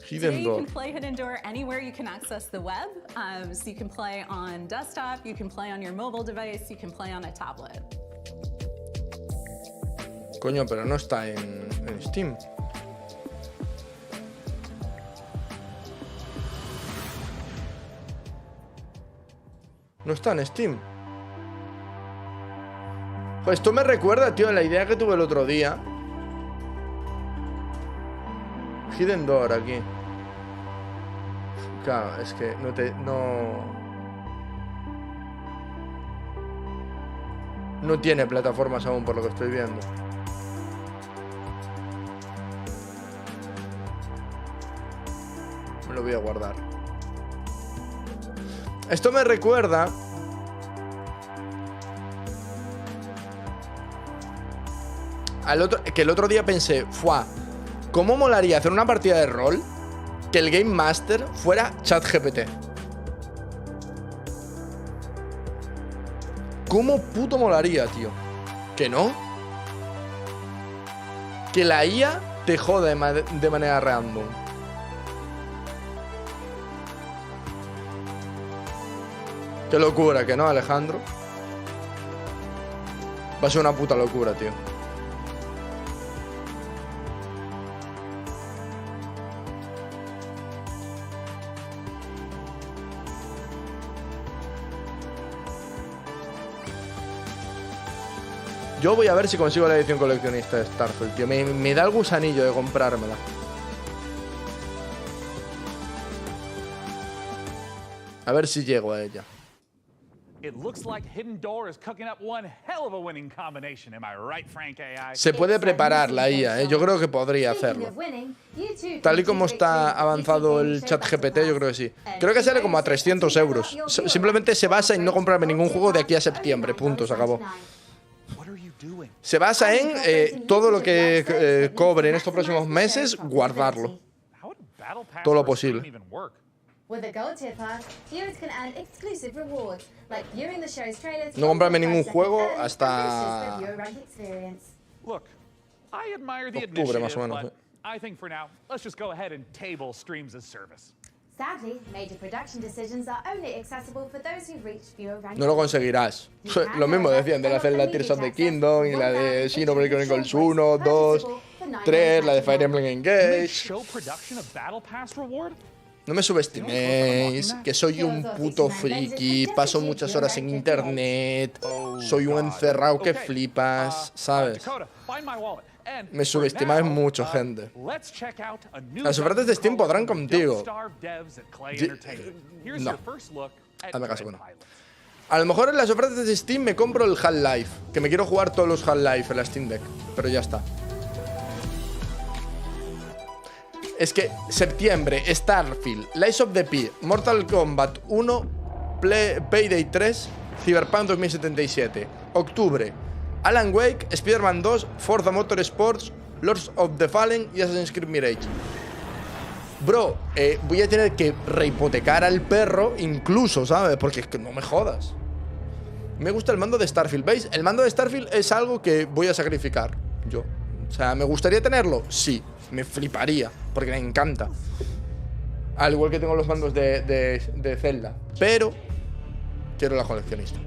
Today you can play Hidden Door anywhere you can access the web. So you can play on desktop, you can play on your mobile device, you can play on a tablet. Coño, pero no está en Steam. No está en Steam. Pues esto me recuerda, tío, la idea que tuve el otro día. Hidden Door aquí. Claro, es que no tiene plataformas aún por lo que estoy viendo. Me lo voy a guardar. Esto me recuerda que el otro día pensé, ¡fua! ¿Cómo molaría hacer una partida de rol que el Game Master fuera ChatGPT? ¿Cómo puto molaría, tío? ¿Que no? Que la IA te jode de manera random. Qué locura, ¿que no, Alejandro? Va a ser una puta locura, tío. Yo voy a ver si consigo la edición coleccionista de Starfield, tío. Me da el gusanillo de comprármela. A ver si llego a ella. Se puede preparar la IA, ¿eh? Yo creo que podría hacerlo. Tal y como está avanzado el chat GPT, yo creo que sí. Creo que sale como a 300 euros. Simplemente se basa en no comprarme ningún juego de aquí a septiembre. Punto, se acabó. Se basa en todo lo que cobre en estos próximos meses, guardarlo. Todo lo posible. No comprarme ningún juego hasta octubre más o menos. No lo conseguirás. Lo mismo decían de la Zelda Tears of the Kingdom y la de Xenoblade Chronicles 1, 2, 3, la de Fire Emblem Engage. No me subestiméis, que soy un puto friki, paso muchas horas en internet, soy un encerrado que flipas, ¿sabes? Me subestimáis mucho, gente. Las ofertas de Steam podrán contigo. No. Hazme caso, bueno. A lo mejor en las ofertas de Steam me compro el Half-Life, que me quiero jugar todos los Half-Life en la Steam Deck, pero ya está. Es que septiembre, Starfield, Lies of the P, Mortal Kombat 1, Payday 3, Cyberpunk 2077. Octubre, Alan Wake, Spider-Man 2, Forza Motorsports, Lords of the Fallen y Assassin's Creed Mirage. Bro, voy a tener que rehipotecar al perro incluso, ¿sabes? Porque es que no me jodas. Me gusta el mando de Starfield, ¿veis? El mando de Starfield es algo que voy a sacrificar yo. O sea, ¿me gustaría tenerlo? Sí, me fliparía, porque me encanta. Al igual que tengo los mandos de Zelda. Pero quiero la coleccionista.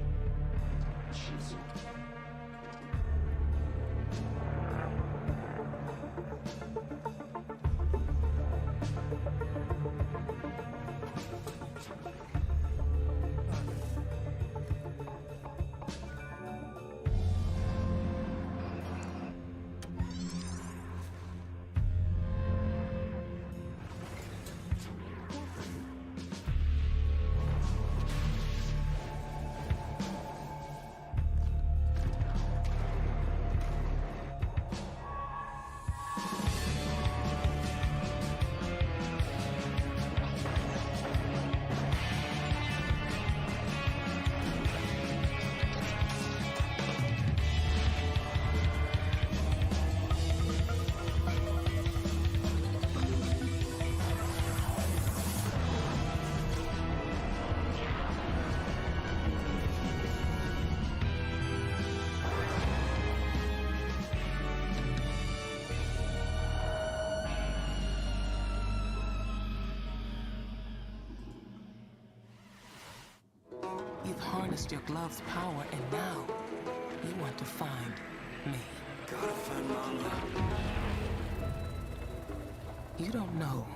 You've harnessed your glove's power, and now you want to find me. Gotta find Mama. You don't know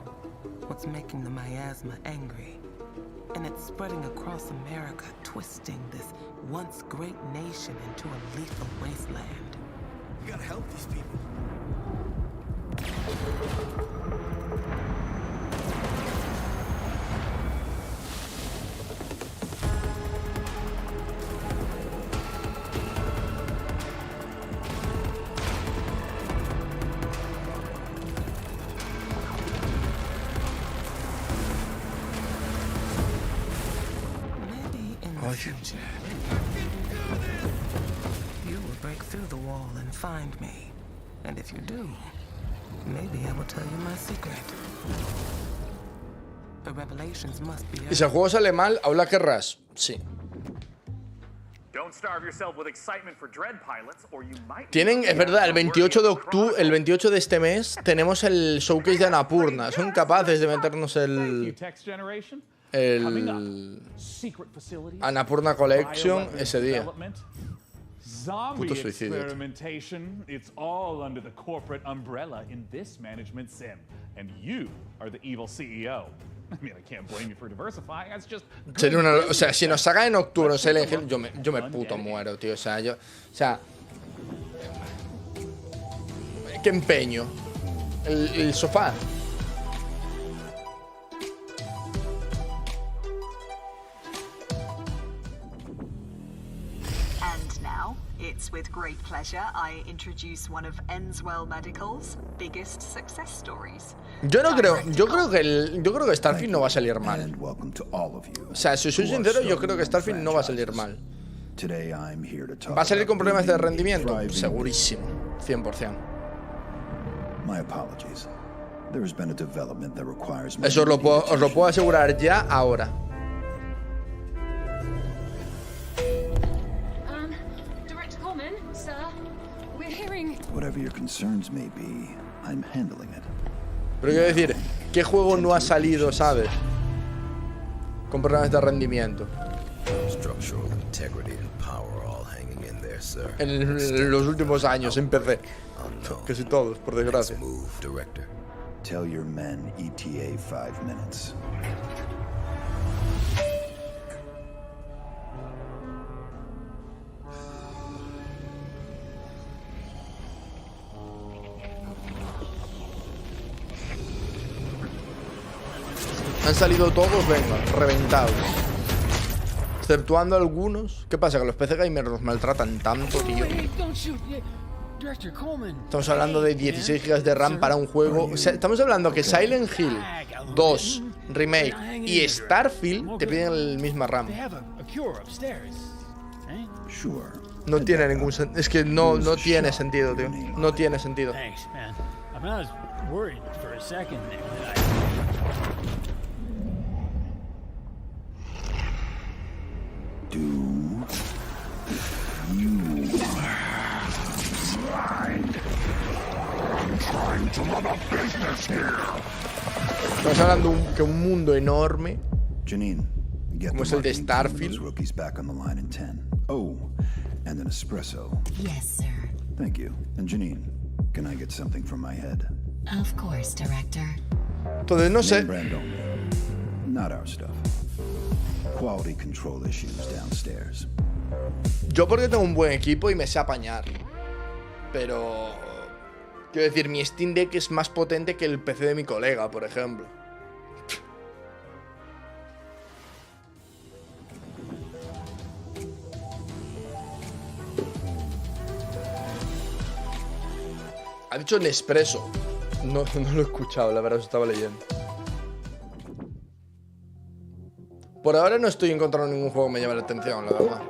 what's making the miasma angry. And it's spreading across America, twisting this once great nation into a lethal wasteland. We gotta help these people. You will break through the wall and find me. And if you do, maybe I will tell you my secret. The revelations must be. Y si el juego sale mal, ¿aún la querrás? Sí. Tienen, es verdad, el 28 de octubre, el 28 de este mes, tenemos el showcase de Annapurna. Son capaces de meternos el Annapurna Collection ese día. Puto suicidio. It's all under the corporate umbrella in this management sim, and you are the evil CEO. I mean, I can't blame you for diversifying. That's just. O sea, si nos sacan en octubre Silent Hill, yo me puto muero, tío. O sea, qué empeño. El sofá. It's with great pleasure I introduce one of Enswell Medical's biggest success stories. Yo creo que Starfield no va a salir mal. O sea, si soy sincero, yo creo que Starfield no va a salir mal. ¿Va a salir con problemas de rendimiento? Segurísimo, 100%. Eso os lo puedo asegurar ya ahora. Whatever your concerns may be, I'm handling it. Pero quiero decir, ¿qué juego no ha salido, sabes? Con problemas de rendimiento. En los últimos años, en PC. Casi todos, por desgracia. Tell your men ETA 5 minutes. Han salido todos, venga, reventados. Exceptuando algunos. ¿Qué pasa? Que los PC gamers los maltratan tanto, tío. Estamos hablando de 16 GB de RAM para un juego. O sea, estamos hablando que Silent Hill 2 Remake y Starfield te piden el misma RAM. No tiene ningún sentido. Es que no tiene sentido, tío. No tiene sentido. Do you mind? I'm trying to run a business here. Estamos hablando de un mundo enorme. Janine, como es el de Starfield. Rookies back on the line in 10. Oh, and an espresso. Yes, sir. Thank you. And Janine, can I get something from my head? Of course, director. Entonces no sé. Brand only. Not our stuff. Quality control issues downstairs. Yo porque tengo un buen equipo y me sé apañar. Pero quiero decir, mi Steam Deck es más potente que el PC de mi colega, por ejemplo. Ha dicho Nespresso. No lo he escuchado, la verdad, os estaba leyendo. Por ahora no estoy encontrando ningún juego que me llame la atención, la verdad.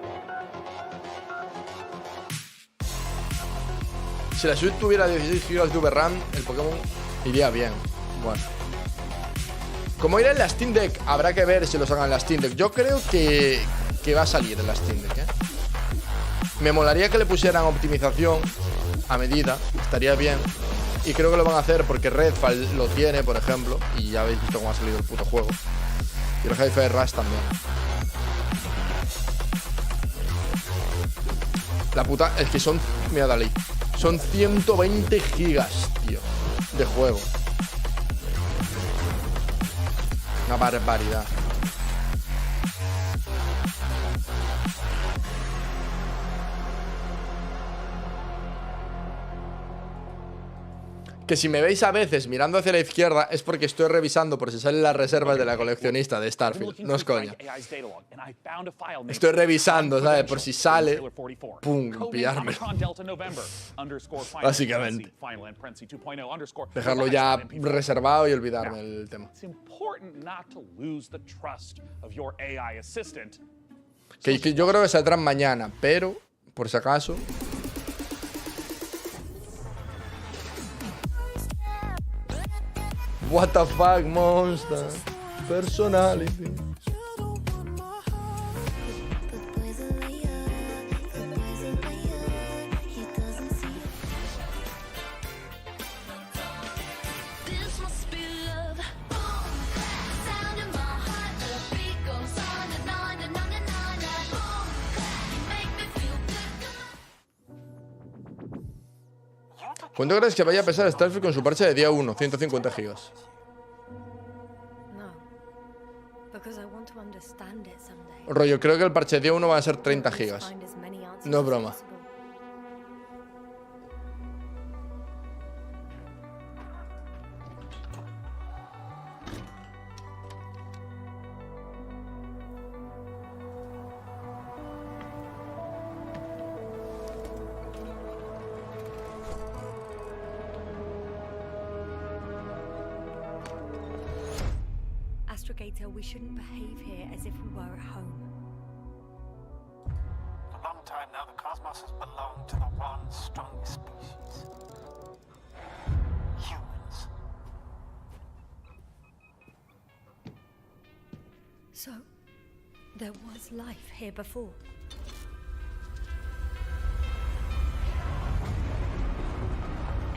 Si la Switch tuviera 16 GB de VRAM, el Pokémon iría bien. Bueno. Como irá en la Steam Deck, habrá que ver si lo sacan en la Steam Deck. Yo creo que va a salir en la Steam Deck, ¿eh? Me molaría que le pusieran optimización a medida, estaría bien. Y creo que lo van a hacer porque Redfall lo tiene, por ejemplo. Y ya habéis visto cómo ha salido el puto juego. Y el Hi-Fi Rush también. La puta, es que son... Mira, dale. Son 120 gigas, tío, de juego. Una barbaridad. Que si me veis a veces mirando hacia la izquierda es porque estoy revisando por si salen las reservas de la coleccionista de Starfield. No es coña. Estoy revisando, ¿sabes? Por si sale, pum, pillármelo. Básicamente. Dejarlo ya reservado y olvidarme del tema. Que yo creo que saldrán mañana, pero, por si acaso... What the fuck, monster. Personality. ¿Cuánto crees que vaya a pesar Starfield con su parche de día 1? 150 gigas. Rollo, creo que el parche de día 1 va a ser 30 gigas. No es broma. We shouldn't behave here as if we were at home. For a long time now, the cosmos has belonged to the one strong species. Humans. So, there was life here before.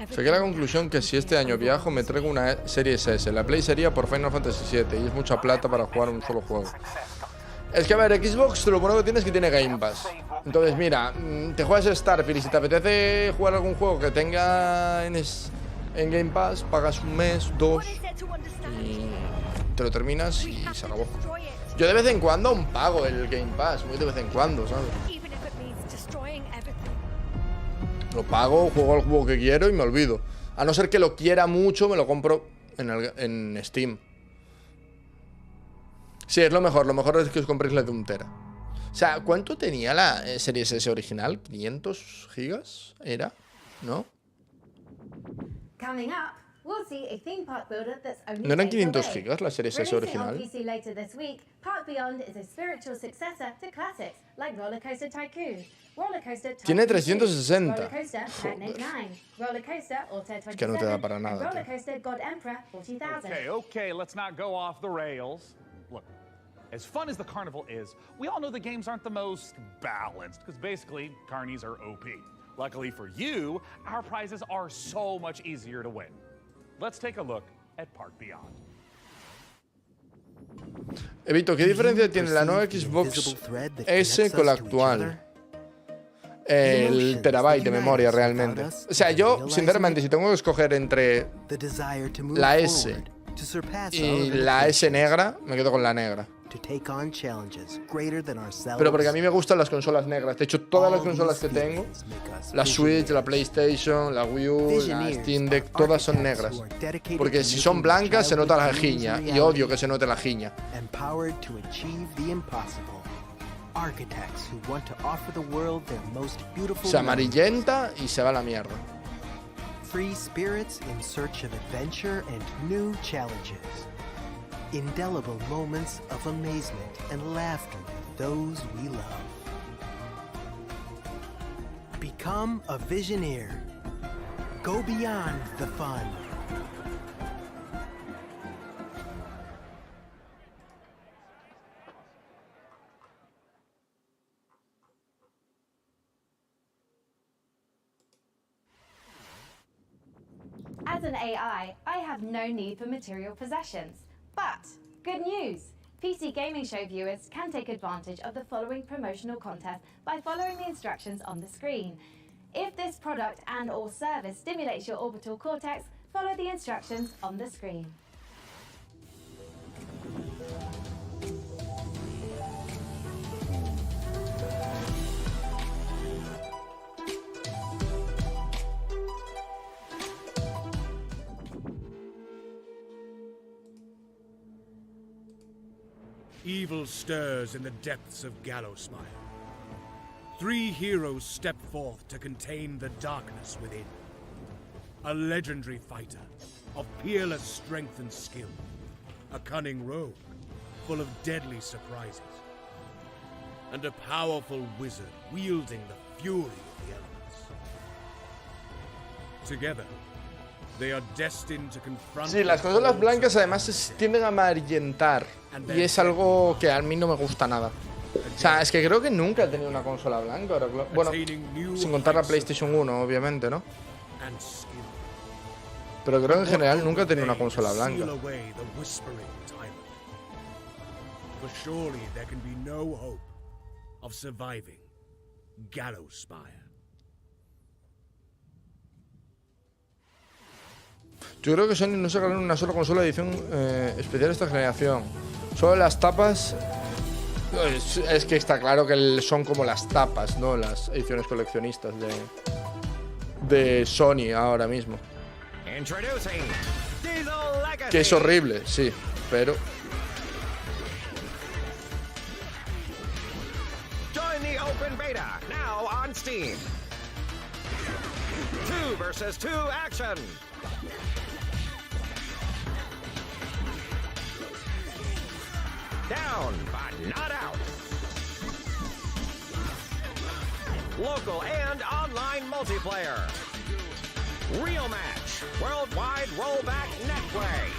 Saqué la conclusión que si este año viajo me traigo una Series S. La Play sería por Final Fantasy VII y es mucha plata para jugar un solo juego. Es que a ver, Xbox lo bueno que tiene es que tiene Game Pass. Entonces mira, te juegas Starfield y si te apetece jugar algún juego que tenga en Game Pass, pagas un mes, 2 y te lo terminas y se acabó. Yo de vez en cuando aún pago el Game Pass, muy de vez en cuando, ¿sabes? Lo pago, juego al juego que quiero y me olvido. A no ser que lo quiera mucho, me lo compro en Steam. Sí, es lo mejor. Lo mejor es que os compréis la de 1 tera. O sea, ¿cuánto tenía la Series S original? ¿500 gigas? ¿Era? ¿No? ¿No eran 500 gigas la Series S original? Tiene 360. Es que no te da para nada. Okay, let's not go off the rails. Look, as fun as the carnival is, we all know the games aren't the most balanced, because basically, carnies are OP. Luckily for you, our prizes are so much easier to win. Let's take a look at Park Beyond. Evito, ¿qué diferencia tiene la nueva Xbox S con la actual? El terabyte de memoria realmente. O sea, yo, sinceramente, si tengo que escoger entre la S y la S negra, me quedo con la negra. Pero porque a mí me gustan las consolas negras. De hecho, todas las consolas que tengo, la Switch, la PlayStation, la Wii U, la Steam Deck, todas son negras. Porque si son blancas se nota la jiña. Y odio que se note la jiña. Se amarillenta y se va a la mierda. Free spirits in search of adventure and new challenges. Indelible moments of amazement and laughter with those we love. Become a Visioneer. Go beyond the fun. As an AI, I have no need for material possessions. But, good news! PC Gaming Show viewers can take advantage of the following promotional contest by following the instructions on the screen. If this product and/or service stimulates your orbital cortex, follow the instructions on the screen. Evil stirs in the depths of Gallowsmire. 3 heroes step forth to contain the darkness within. A legendary fighter of peerless strength and skill. A cunning rogue full of deadly surprises. And a powerful wizard wielding the fury of the elements. Together, they are destined to confront. Sí, las consolas blancas además tienden a amarillentar. Y es algo que a mí no me gusta nada. O sea, es que creo que nunca he tenido una consola blanca. Bueno, sin contar la PlayStation 1, obviamente, ¿no? Pero creo que en general nunca he tenido una consola blanca. Yo creo que Sony no sacaron una sola consola de edición especial esta generación. Solo las tapas. Es que está claro que son como las tapas, ¿no? Las ediciones coleccionistas de Sony ahora mismo. Que es horrible, sí, pero. Join the open beta now on Steam. 2 versus 2 action. Down, but not out. Local and online multiplayer. Real match. Worldwide rollback netplay.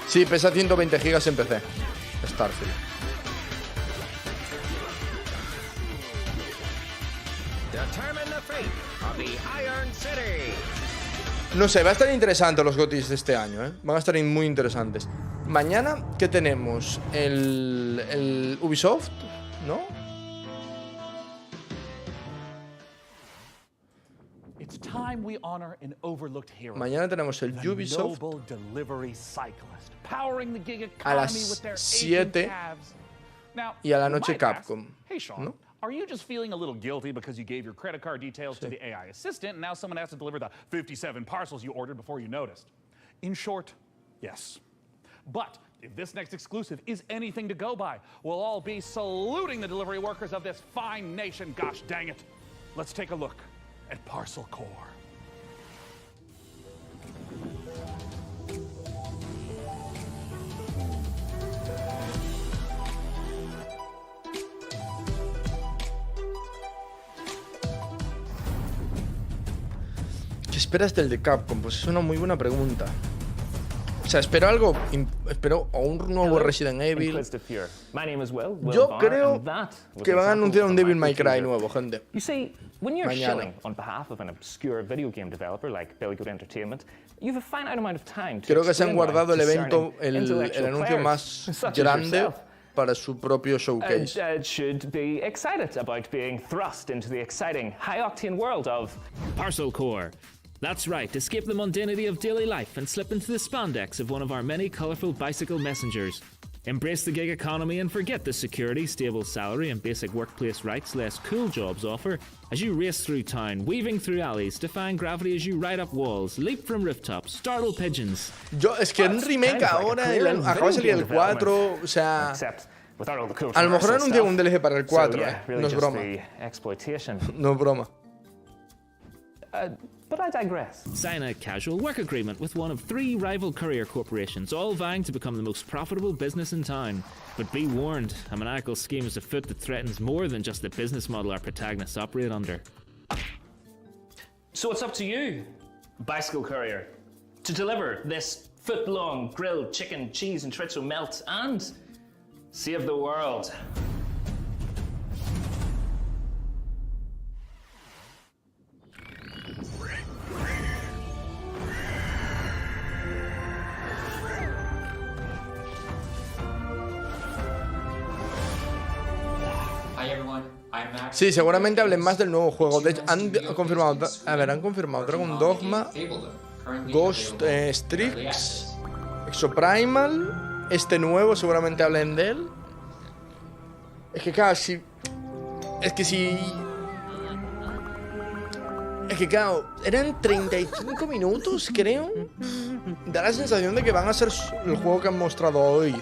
Sí, pesa 120 gigas en PC. Starfield. Determine the fate of the Iron City. No sé, va a estar interesante los GOTYs de este año, ¿eh? Van a estar muy interesantes. Mañana, ¿qué tenemos? El Ubisoft, ¿no? Mañana tenemos el Ubisoft a las 7 y a la noche Capcom, ¿no? Are you just feeling a little guilty because you gave your credit card details to the AI assistant and now someone has to deliver the 57 parcels you ordered before you noticed? In short, yes. But if this next exclusive is anything to go by, we'll all be saluting the delivery workers of this fine nation, gosh dang it. Let's take a look at Parcel Core. ¿Qué esperas del de Capcom? Pues es una muy buena pregunta. O sea, espero algo. Espero un nuevo Resident Evil. Yo creo que van a anunciar un Devil May Cry nuevo, gente. Mañana. Creo que se han guardado el evento, el anuncio más grande para su propio showcase. And should be excited about being thrust into the exciting, high-octane world of Parcel Core. That's right, escape the mundanity of daily life and slip into the spandex of one of our many colorful bicycle messengers. Embrace the gig economy and forget the security, stable salary and basic workplace rights less cool jobs offer as you race through town, weaving through alleys, defying gravity as you ride up walls, leap from rooftops, startle pigeons. Es que un remake ahora, acaba de salir el 4, o sea... A lo mejor anuncian un DLC para el 4, no es broma. No es broma. But I digress. Sign a casual work agreement with one of 3 rival courier corporations, all vying to become the most profitable business in town. But be warned, a maniacal scheme is afoot that threatens more than just the business model our protagonists operate under. So it's up to you, bicycle courier, to deliver this foot-long grilled chicken, cheese and chorizo melt and save the world. Sí, seguramente hablen más del nuevo juego. De hecho, han confirmado... A ver, han confirmado Dragon Dogma, Ghost Strix, Exoprimal, este nuevo, seguramente hablen de él. Es que claro, si... Es que claro, eran 35 minutos, creo. Da la sensación de que van a ser el juego que han mostrado hoy.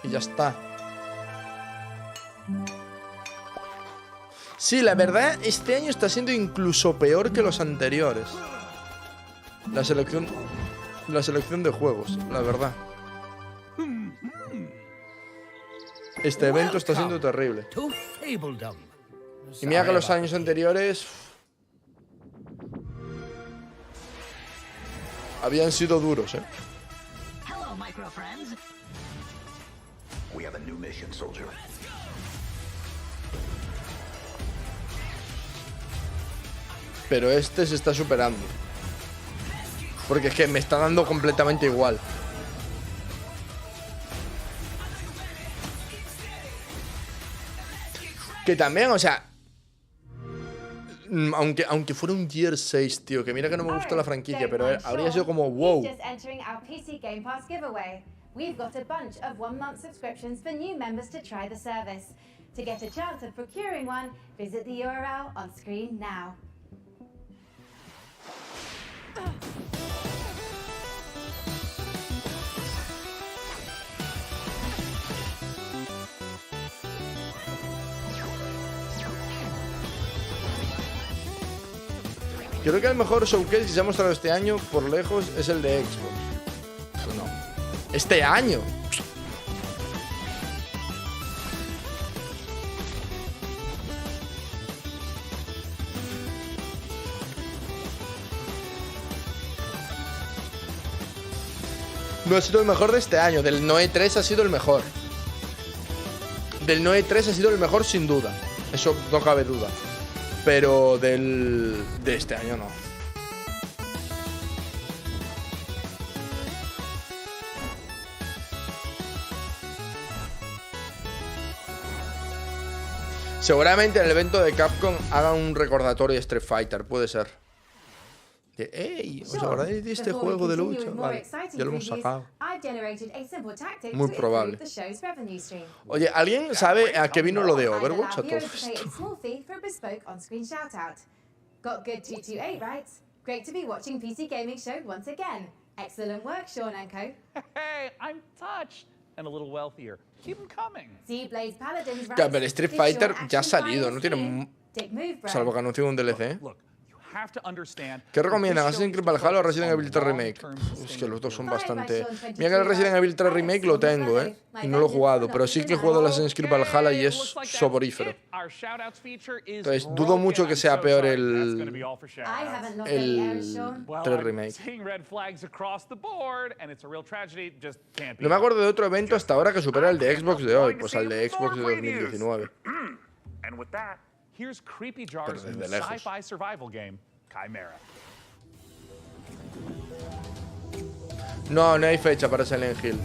Y ya está. Sí, la verdad, este año está siendo incluso peor que los anteriores. La selección de juegos, la verdad. Este evento está siendo terrible. Y mira que los años anteriores habían sido duros, We have a new mission, soldier. Pero este se está superando. Porque es que me está dando completamente igual. Que también, o sea, aunque fuera un Year 6, tío, que mira que no me gusta la franquicia, pero habría sido como wow. We've got a bunch of 1-month subscriptions for new members to try the service. To get a chance of procuring one, visit the URL on screen now. Creo que el mejor showcase que se ha mostrado este año, por lejos, es el de Xbox. No. Este año. No ha sido el mejor de este año. Del NOE 3 ha sido el mejor. Del NOE 3 ha sido el mejor sin duda. Eso no cabe duda. Pero de este año no. Seguramente en el evento de Capcom hagan un recordatorio de Street Fighter, puede ser. De, ¡ey! ¿Os acordáis de este juego de lucha? Vale, ya lo hemos sacado. Muy probable. Oye, ¿alguien sabe a qué vino lo de Overwatch a todo esto? Got good 228, right? Great to be watching PC Gaming Show once again. Excellent work, Sean and Co. Hey, I'm touched and a little wealthier. Keep them coming. Blaze Paladins, Ya, pero Street Fighter ya ha salido, no tiene... Salvo que anuncien un DLC. ¿Qué recomiendan? ¿Assassin's Creed Valhalla o Resident Evil 3 Remake? Es que los dos son bastante... Mira que el Resident Evil 3 Remake lo tengo, y no lo he jugado, pero sí que he jugado el Assassin's Creed Valhalla y es soporífero. Entonces, dudo mucho que sea peor el 3 Remake. No me acuerdo de otro evento hasta ahora que supera el de Xbox de hoy, pues al de Xbox de 2019. Here's Creepy Jar's new sci-fi survival game, Chimera. No hay fecha para Silent Hill.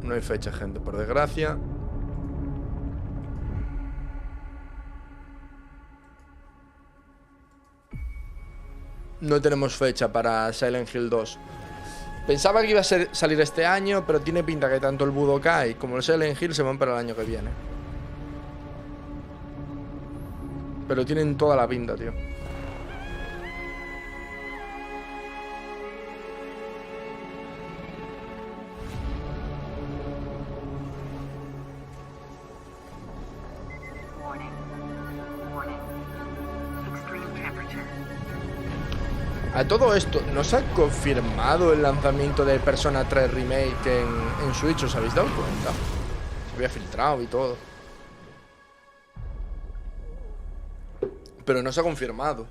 No hay fecha, gente, por desgracia. No tenemos fecha para Silent Hill 2. Pensaba que iba a salir este año, pero tiene pinta que tanto el Budokai como el Silent Hill se van para el año que viene. Pero tienen toda la pinta, tío. A todo esto, ¿no se ha confirmado el lanzamiento de Persona 3 Remake en Switch? ¿Os habéis dado cuenta? Se había filtrado y todo. Pero no se ha confirmado.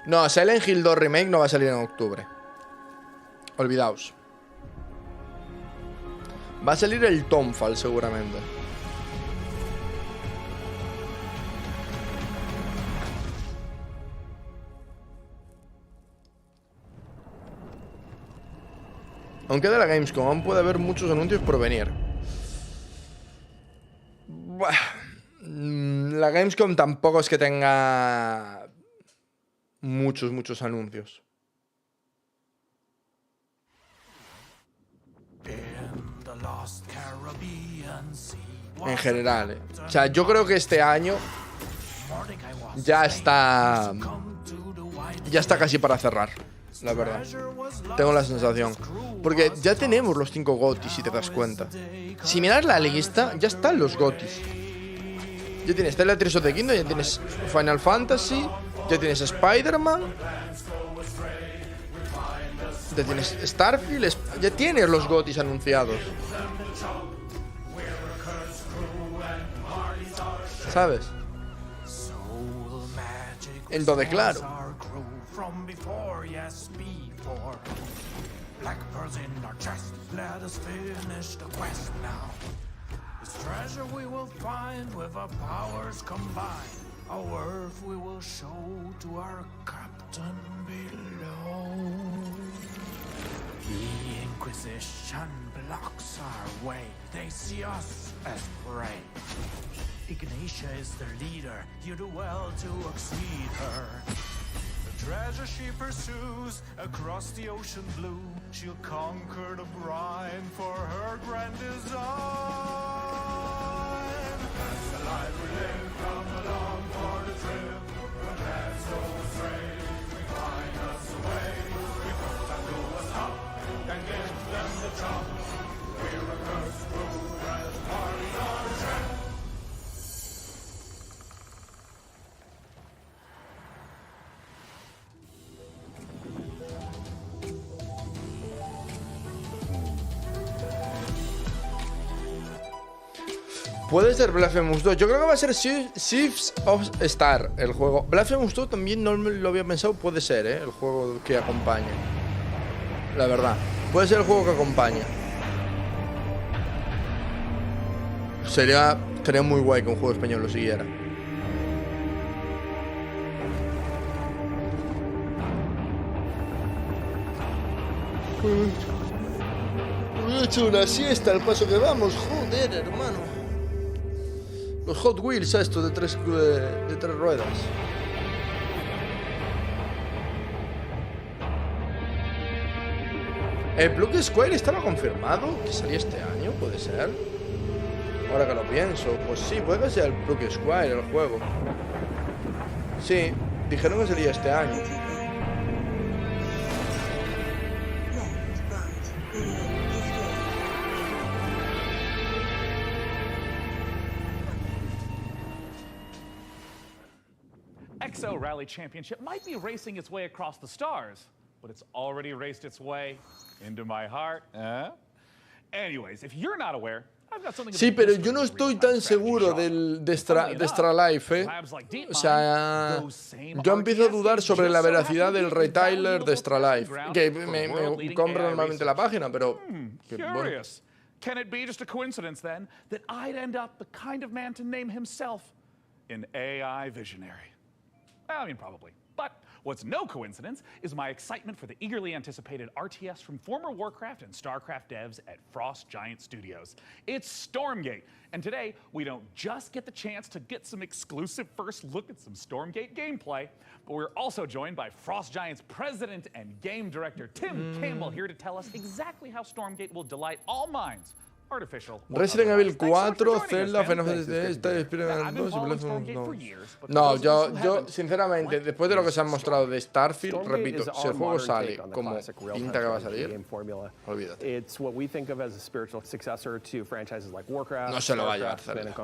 No, Silent Hill 2 Remake no va a salir en octubre. Olvidaos. Va a salir el Tomfall seguramente. Aunque de la Gamescom aún puede haber muchos anuncios por venir. La Gamescom tampoco es que tenga muchos anuncios. En general, O sea, yo creo que este año ya está casi para cerrar, la verdad. Tengo la sensación. Porque ya tenemos los 5 GOTYs, si te das cuenta. Si miras la lista, ya están los GOTYs. Ya tienes Teletris of the Kingdom, ya tienes Final Fantasy, ya tienes Spider-Man, ya tienes Starfield, ya tienes los GOTYs anunciados. ¿Sabes? Entonces, claro. Treasure we will find with our powers combined. Our earth we will show to our captain below. The Inquisition blocks our way. They see us as prey. Ignatia is their leader. You do well to exceed her. The treasure she pursues across the ocean blue. She'll conquer the brine for her grand design. The life we live from along for the trip. From that soul astray, we find us a way. We put them to a stop and give them the chop. We're a cursed crew as party on a trip. Puede ser Blasphemous 2. Yo creo que va a ser Shifts of Star el juego. Blasphemous 2 también no lo había pensado. Puede ser, el juego que acompañe. La verdad. Puede ser el juego que acompañe. Sería muy guay que un juego español lo siguiera. He hecho una siesta al paso que vamos. Joder, hermano. Los Hot Wheels estos de tres ruedas. ¿El Block Square estaba confirmado que salía este año? ¿Puede ser? Ahora que lo pienso, pues sí, puede que sea el Block Square el juego. Sí, dijeron que salía este año. EXO Rally Championship might be racing its way across the stars, but it's already raced its way into my heart. Anyways, if you're not aware, I've got something. Sí, pero yo no estoy tan seguro de Extra Life, O sea, yo empiezo a dudar sobre la veracidad del retailer de Extra Life. Que me compro normalmente la página, pero... bueno. Can it be just a coincidence, then, that I'd end up the kind of man to name himself an AI visionary? I mean, probably. But what's no coincidence is my excitement for the eagerly anticipated RTS from former Warcraft and StarCraft devs at Frost Giant Studios. It's Stormgate, and today we don't just get the chance to get some exclusive first look at some Stormgate gameplay, but we're also joined by Frost Giant's president and game director, Tim Campbell, here to tell us exactly how Stormgate will delight all minds. Resident Evil 4, Zelda, Final Fantasy Spider-Man 2 y Blasphemous 2. No, yo sinceramente, después de lo que se han mostrado de Starfield, repito, si el juego sale como pinta que va a salir, olvídate. No se lo va a llevar Zelda.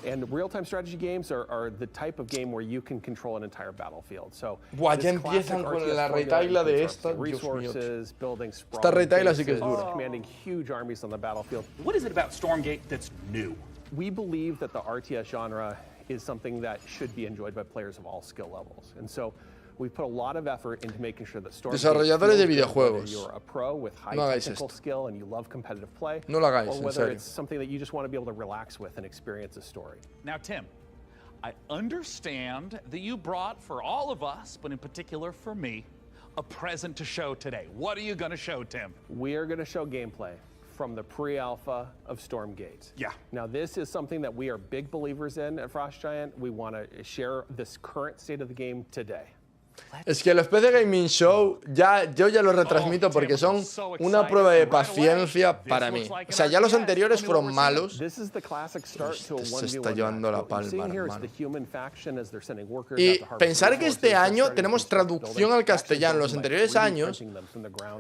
And real-time strategy games are the type of game where you can control an entire battlefield. So, buah, ya empiezan con la retaila de esta, Dios mío. Esta retaila sí que es dura. Commanding huge armies on the battlefield. What is it about Stormgate that's new? We believe that the RTS genre is something that should be enjoyed by players of all skill levels. And so we've put a lot of effort into making sure that Stormgate, desarrolladores de videojuegos, you're a pro with high technical skill and you love competitive play, no lo hagáis, or whether it's something that you just want to be able to relax with and experience a story. Now, Tim, I understand that you brought for all of us, but in particular for me, a present to show today. What are you going to show, Tim? We are going to show gameplay from the pre-alpha of Stormgate. Yeah. Now, this is something that we are big believers in at Frost Giant. We want to share this current state of the game today. Es que los PC Gaming Show yo ya los retransmito porque son una prueba de paciencia para mí. O sea, ya los anteriores fueron malos. Se está llevando la palma, hermano. Y pensar que este año tenemos traducción al castellano. Los anteriores años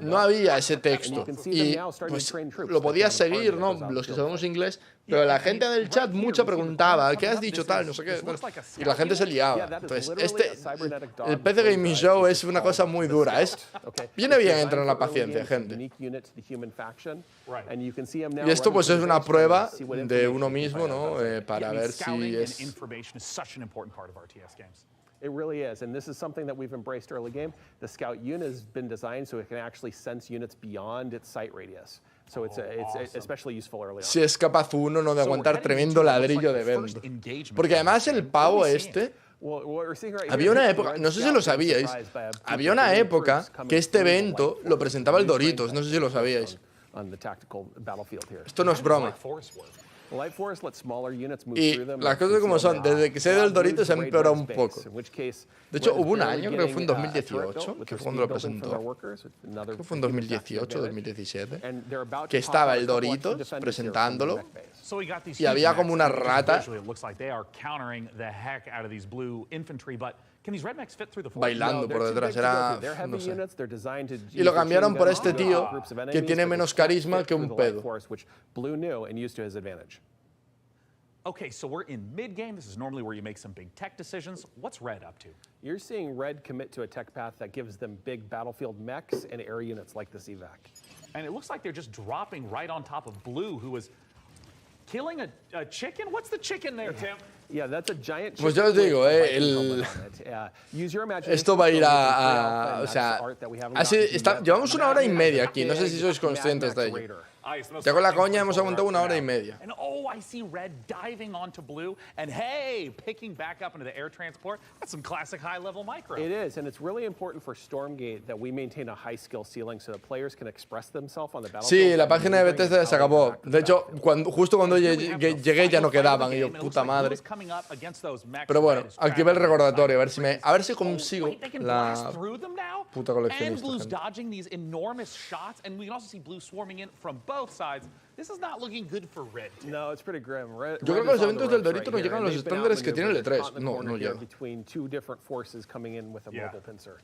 no había ese texto. Y pues lo podías seguir, ¿no? Los que sabemos inglés. Pero la gente del chat mucha preguntaba, ¿qué has dicho tal? No sé qué. Y la gente se liaba. Entonces, el PC Gaming Show es una cosa muy dura. Viene bien entrar en la paciencia, gente. Y esto pues es una prueba de uno mismo, ¿no? Para ver si es... It really is, and this is something that we've embraced early game. The Scout unit has been designed so it can actually sense units beyond its sight radius. So it's especially useful early on. Si es capaz uno, ¿no?, de aguantar tremendo ladrillo de evento. Porque además el pavo este... Había una época, no sé si lo sabíais, había una época que este evento lo presentaba el Doritos, no sé si lo sabíais. Esto no es broma. Y las cosas como son, desde que se dio el Dorito se ha empeorado un poco. De hecho, hubo un año, creo que fue en 2018, que fue cuando lo presentó. Creo que fue en 2018, 2017, que estaba el Doritos presentándolo y había como una rata bailando por detrás, era, no sé. Y lo cambiaron por este tío que tiene menos carisma que un pedo. Okay, so we're in mid-game. This is normally where you make some big tech decisions. What's Red up to? You're seeing Red commit to a tech path that gives them big battlefield mechs and air units like this evac. And it looks like they're just dropping right on top of Blue, who was killing a chicken? What's the chicken there, Tim? Yeah, that's a giant chicken. Pues yo os digo, esto va a ir a o sea, llevamos 1 hora y media aquí, no sé si sois conscientes de ello. Ya con la coña hemos aguantado 1 hora y media. And oh, I see Red diving onto Blue, and hey, picking back up into the air transport. That's some classic high-level micro. It is, and it's really important for Stormgate that we maintain a high skill ceiling so that players can express themselves on the battlefield. Sí, la página de Bethesda se acabó. De hecho, justo cuando llegué ya no quedaban, y yo, puta madre. Pero bueno, activé el recordatorio, a ver si consigo la puta coleccionista. And Blue's dodging these enormous shots, and we can also see Blue swarming in from both sides. This is not looking good for Red. No, it's pretty grim. Yo creo que los eventos del Dorito no llegan a los estándares que tiene el E3. No llegan. Between two different forces coming in with a mobile pincer.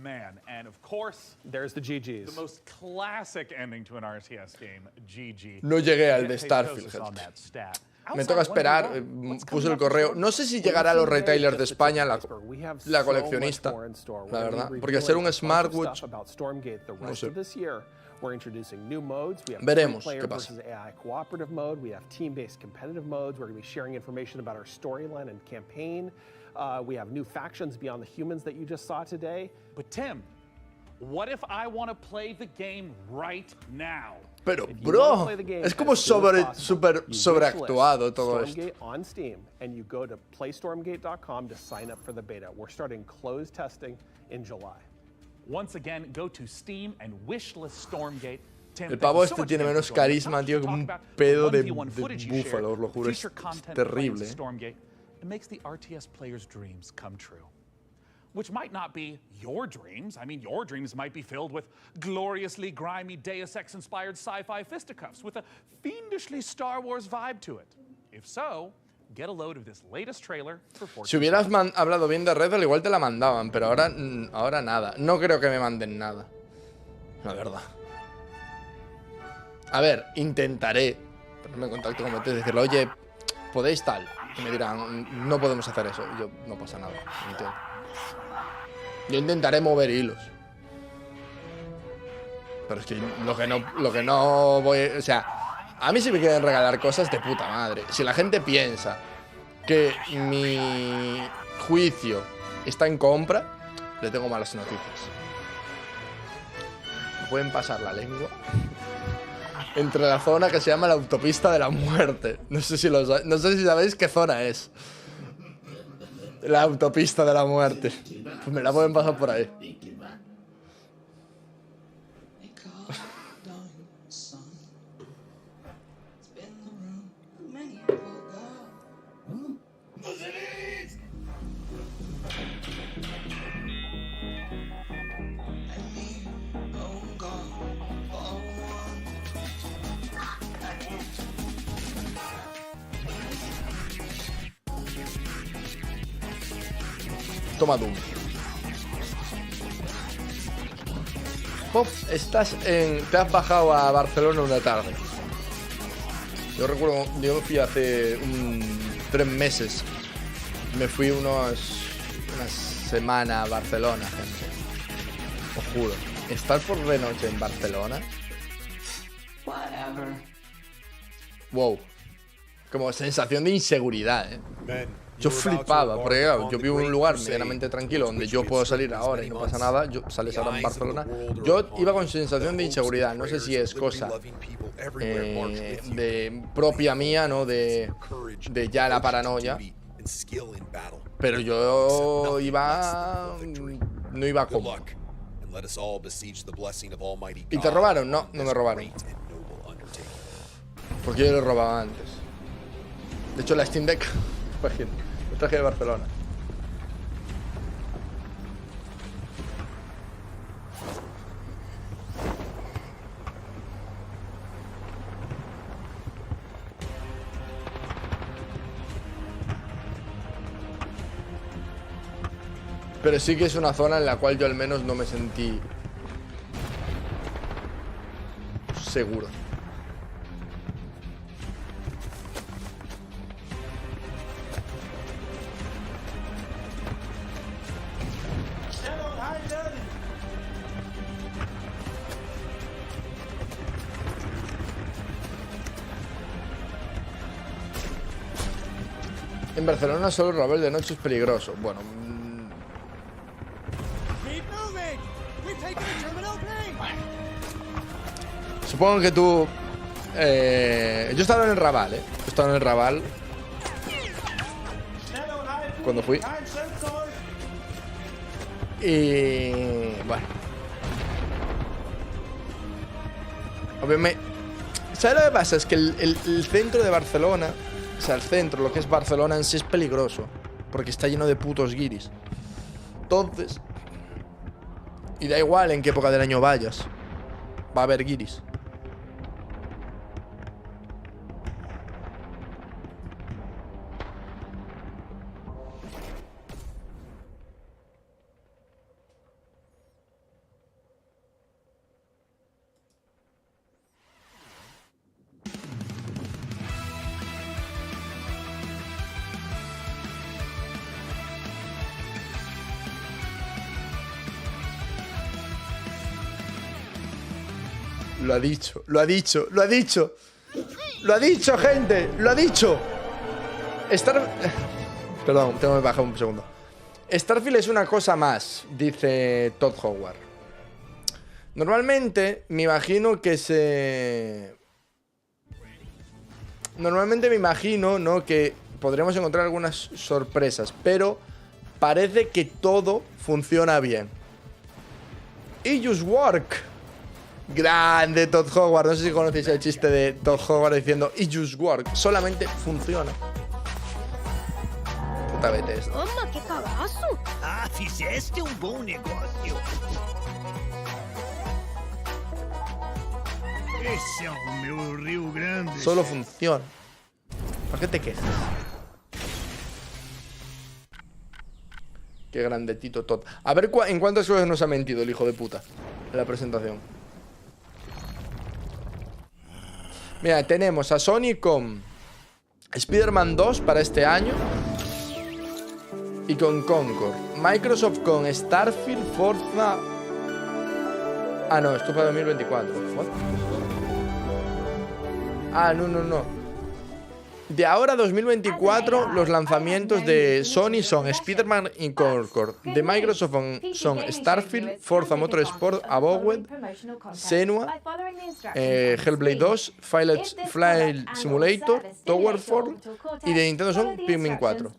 Man, and of course, there's the GGs. The most classic ending to an RTS game, GG. No llegué al de Starfield, gente. Me toca esperar, puse el correo. No sé si llegará a los retailers de España la coleccionista, la verdad. Porque hacer un smartwatch, no sé. We're introducing new modes. We have veremos player qué pasa. versus AI cooperative mode. We have team-based competitive modes. We're going to be sharing information about our storyline and campaign. We have new factions beyond the humans that you just saw today. But Tim, what if I want to play the game right now? Pero, bro, es como súper sobreactuado todo esto. Stormgate on Steam, and you go to playstormgate.com to sign up for the beta. We're starting closed testing in July. Once again, go to Steam and wishlist Stormgate. Tim, el pavo este tiene menos carisma, tío, que un pedo de búfalo, os lo juro, es terrible. It makes the RTS player's dreams come true. Which might not be your dreams. I mean, your dreams might be filled with gloriously grimy Deus Ex-inspired sci-fi fisticuffs with a fiendishly Star Wars vibe to it. If so, get a load of this latest trailer for Fortnite. Si hubieras hablado bien de Red, al igual te la mandaban, pero ahora nada. No creo que me manden nada, la verdad. A ver, intentaré ponerme en contacto con ustedes y decirle, oye, ¿podéis tal? Y me dirán, no podemos hacer eso. Y yo, no pasa nada, entiendo. Yo intentaré mover hilos. Pero es que lo que no voy... O sea, a mí si me quieren regalar cosas de puta madre. Si la gente piensa que mi juicio está en compra, le tengo malas noticias. Me pueden pasar la lengua entre la zona que se llama la autopista de la muerte. No sé si sabéis qué zona es. La autopista de la muerte. Pues me la pueden pasar por ahí. Toma Doom. Pop, te has bajado a Barcelona una tarde. Yo recuerdo, yo me fui hace 3 meses. Me fui una semana a Barcelona, gente. Os juro. Estar por de noche en Barcelona. Wow. Como sensación de inseguridad, Yo flipaba, porque claro, yo vivo en un lugar medianamente tranquilo donde yo puedo salir ahora y no pasa nada. Sales ahora en Barcelona. Yo iba con sensación de inseguridad. No sé si es cosa de propia mía, ¿no? De ya la paranoia. Pero yo iba... no iba cómodo. ¿Y te robaron? No, no me robaron. Porque yo lo robaba antes. De hecho, la Steam Deck, imagínate, lo traje de Barcelona. Pero sí que es una zona en la cual yo al menos no me sentí seguro. En Barcelona solo robar de noche es peligroso. Bueno, supongo que tú... yo he estado en el Raval, He estado en el Raval cuando fui. Y... bueno. Obviamente... ¿Sabes lo que pasa? Es que el centro de Barcelona... O sea, el centro, lo que es Barcelona en sí es peligroso. Porque está lleno de putos guiris. Entonces... y da igual en qué época del año vayas. Va a haber guiris. Lo ha dicho, lo ha dicho, lo ha dicho. Lo ha dicho, gente, lo ha dicho. Perdón, tengo que bajar un segundo. Starfield es una cosa más, dice Todd Howard. Normalmente me imagino que Normalmente me imagino, ¿no? Que podremos encontrar algunas sorpresas, pero parece que todo funciona bien. It just work. Grande Todd Howard. No sé si conocéis el chiste de Todd Howard diciendo It just work. Solamente funciona. Puta vete esto. Ah, fizeste bom negócio. Esse é o meu Rio Grande. Solo funciona. ¿Para qué te quejas? Qué grandetito Todd. A ver en cuántas cosas nos ha mentido el hijo de puta en la presentación. Mira, tenemos a Sony con Spider-Man 2 para este año y con Concord. Microsoft con Starfield, Forza... Ah, no, esto es para 2024. ¿What? Ah, no. De ahora a 2024, los lanzamientos de Sony son Spider-Man y Concord. De Microsoft son Starfield, Forza Motorsport, Abowed, Senua, Hellblade 2, Flight Simulator, Towerfall y de Nintendo son Pikmin 4.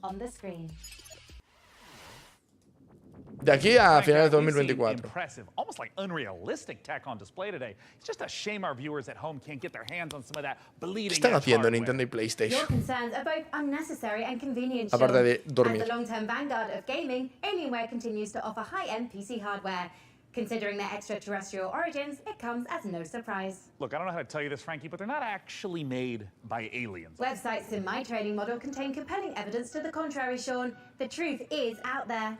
De aquí a finales de 2024. Almost like unrealistic tech on display today. It's just a shame our viewers at home can't get their hands on some of that bleeding. ¿Qué están haciendo Nintendo y PlayStation? Your concerns are both unnecessary and convenient. Aparte de dormir. As the long-term vanguard of gaming, Alienware continues to offer high-end PC hardware. Considering their extraterrestrial origins, it comes as no surprise. Look, I don't know how to tell you this, Frankie, but they're not actually made by aliens. Websites in my trading model contain compelling evidence to the contrary, Sean. The truth is out there.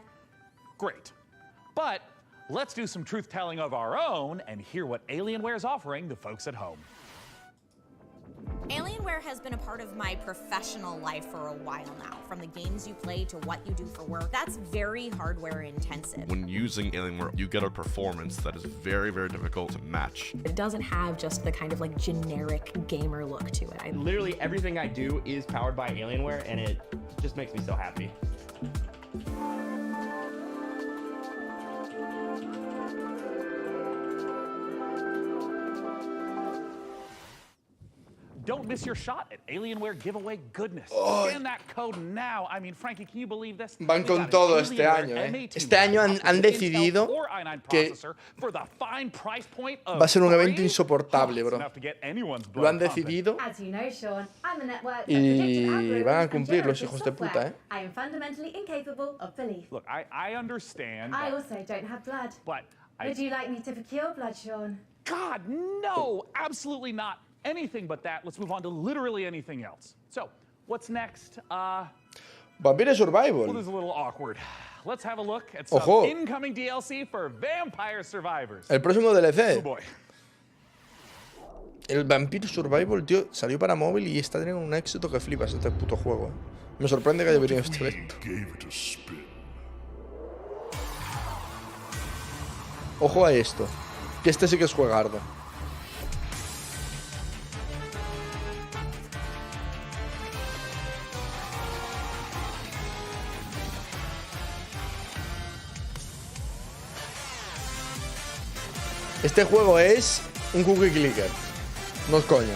Great. But let's do some truth-telling of our own and hear what Alienware is offering the folks at home. Alienware has been a part of my professional life for a while now. From the games you play to what you do for work, that's very hardware intensive. When using Alienware, you get a performance that is very, very difficult to match. It doesn't have just the kind of like generic gamer look to it. Literally everything I do is powered by Alienware, and it just makes me so happy. Don't miss your shot at Alienware giveaway goodness. Scan that code now. I mean, Frankie, can you believe this? Van con todo este año, ¿eh? Este año han decidido que va a ser un evento insoportable, bro. Lo han decidido y van a cumplir los hijos de puta, ¿eh? Look, I understand. I also don't have blood. But Would you like me to procure blood, Sean? God, no, absolutely not. Anything but that. Let's move on to literally anything else. So, what's next? Vampire Survival. Well, this is a little awkward. Let's have a look at some incoming DLC for Vampire Survivors. El próximo DLC. Oh boy. El Vampire Survival, tío, salió para móvil y está teniendo un éxito que flipas este puto juego. Me sorprende que haya venido este evento. Ojo a esto, que este sí que es juegardo. Este juego es un cookie clicker. No es coño.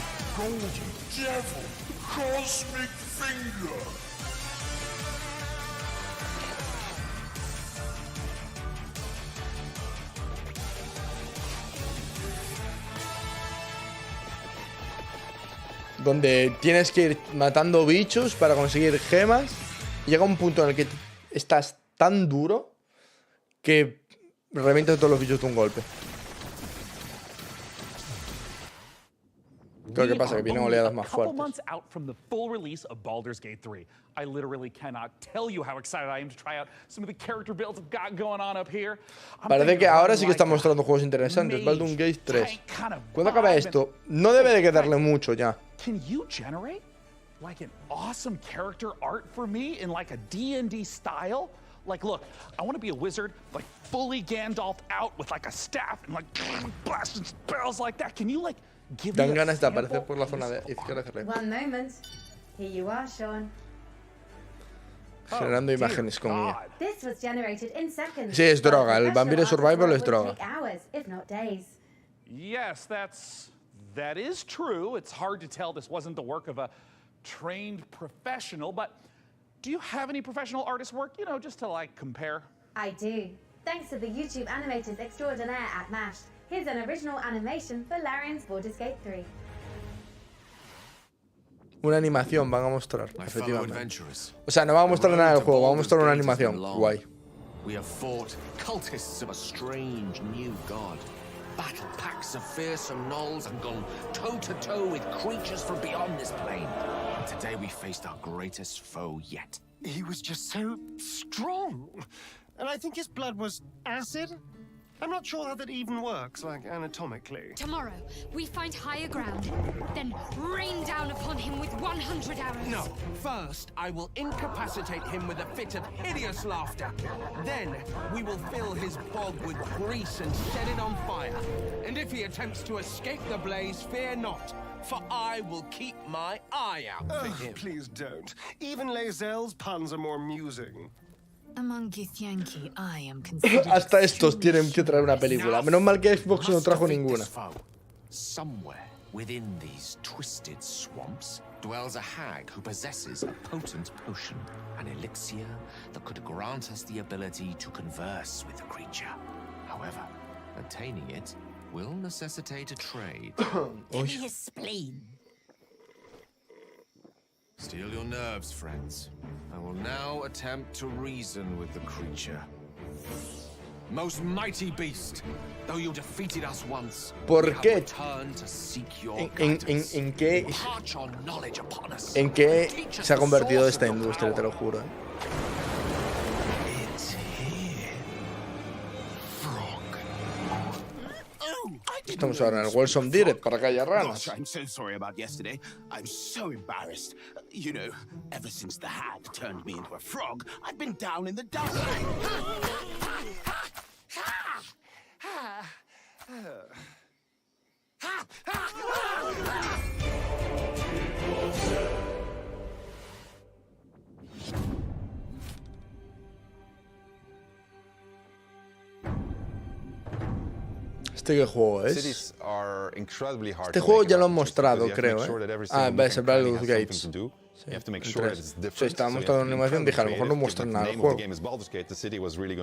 Donde tienes que ir matando bichos para conseguir gemas. Y llega un punto en el que estás tan duro que revientas todos los bichos de un golpe. Creo que pasa que vienen oleadas más fuertes. I literally cannot tell you how excited I am to try out some of the character builds I've got going on up here. Parece que ahora sí que está mostrando juegos interesantes. Baldur's Gate 3. Cuando acabe esto, no debe de quedarle mucho ya. Can you generate like an awesome character art for me in like a D&D style? Like, look, I want to be a wizard, like fully Gandalf out with like a staff and like blasting spells like that. Can you like give me Dan ganas de aparecer por la zona de izquierda. One moment. Here you are, Sean. Generando imágenes con ella. This was generated in seconds. Sí, es droga. El Vampire Survival es droga. Hours, if not days. Yes, that is true. It's hard to tell this wasn't the work of a trained professional, but do you have any professional artist work, you know, just to like compare? I do. Thanks to the YouTube animators extraordinaire at MASH. Here's an original animation for Larian's Baldur's Gate 3. Una animación van a mostrar, efectivamente. O sea, no van a mostrar nada del juego, van a mostrar una animación. Guay. We have fought cultists of a strange new god, battled packs of fearsome gnolls, and gone toe-to-toe with creatures from beyond this plane. And today we faced our greatest foe yet. He was just so strong. And I think his blood was acid? I'm not sure how that even works, like anatomically. Tomorrow, we find higher ground, then rain down upon him with 100 arrows. No. First, I will incapacitate him with a fit of hideous laughter. Then, we will fill his bog with grease and set it on fire. And if he attempts to escape the blaze, fear not, for I will keep my eye out for him. Please don't. Even Lae'zel's puns are more amusing. Among Githyanki, I am considered. Hasta estos tienen que traer una película. Menos mal que Xbox no trajo ninguna. Somewhere within these twisted swamps dwells a hag who possesses a potent potion, an elixir that could grant us the ability to converse with the creature. However, attaining it will necessitate a trade. Give me his spleen. Steel your nerves, friends. I will now attempt to reason with the creature. Most mighty beast, though you defeated us once, ¿Por qué? return to seek your guidance. ¿En qué? Impart your knowledge upon us. ¿En qué se ha convertido esta industria, te lo juro? It's here. estamos ahora en el Welcome Direct para que haya ranas. I'm so sorry about yesterday. I'm so embarrassed. You know, ever since the hag turned me into a frog, I've been down in the dumps. ¿Este qué juego es? Este juego ya lo han mostrado, creo, ¿eh? Ah, ves, el Baldur's Gates. Sí, estaba mostrando una animación, dije, a lo mejor no muestran nada del juego.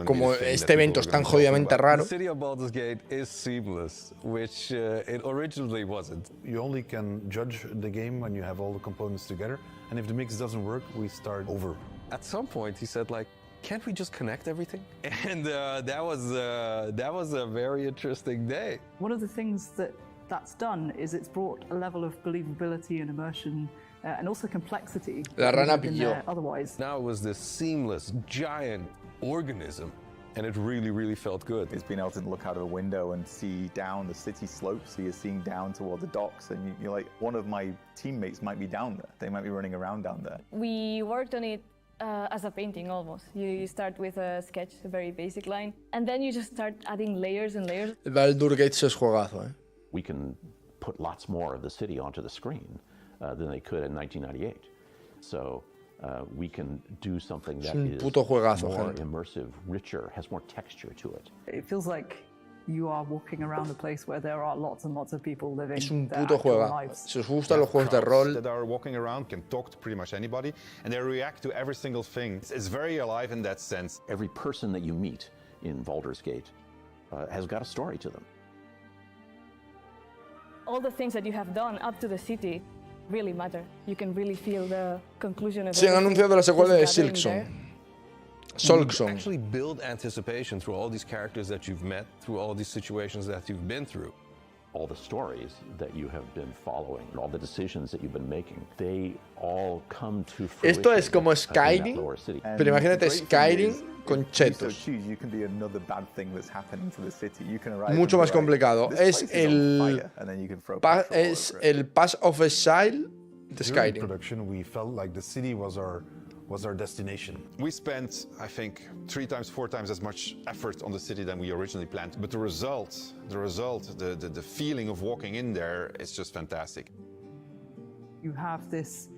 Como este evento es tan jodidamente raro. The city of Baldur's Gate is seamless, which it originally wasn't. You only can judge the game when you have all the components together, and if the mix doesn't work, we start over. At some point, he said, like, can't we just connect everything? And that was a very interesting day. One of the things that's done is it's brought a level of believability and immersion and also complexity. La rana pilló. Otherwise. Now it was this seamless, giant organism, and it really, really felt good. It's being able to look out of the window and see down the city slope, so you're seeing down toward the docks, and you're like, one of my teammates might be down there. They might be running around down there. We worked on it as a painting almost. You start with a sketch, a very basic line, and then you just start adding layers and layers. El Baldur's Gates es juegazo, ¿eh? We can put lots more of the city onto the screen than they could in 1998. So we can do something that is more immersive, richer, has more texture to it. It feels like you are walking around a place where there are lots and lots of people living Es un their puto actual juego. lives. Si os gustan los juegos de rol, that are walking around can talk to pretty much anybody, and they react to every single thing. It's very alive in that sense. Every person that you meet in Baldur's Gate has got a story to them. All the things that you have done up to the city really matter. You can really feel the conclusion of sí, han anunciado la secuela de Silksong. You actually build anticipation through all these characters that you've met, through all these situations that you've been through. All the stories that you have been following, all the decisions that you've been making, they all come to fruition. Esto es como Skyrim, pero imagínate Skyrim con chetos. You can be another bad thing that's happening to the city. You can arrive Mucho más complicado. Es el Pass of Exile de Skyrim. During production, we felt like the city was our destination. We spent, I think, 3 times, 4 times as much effort on the city than we originally planned. But the result, the feeling of walking in there, it's just fantastic. You have this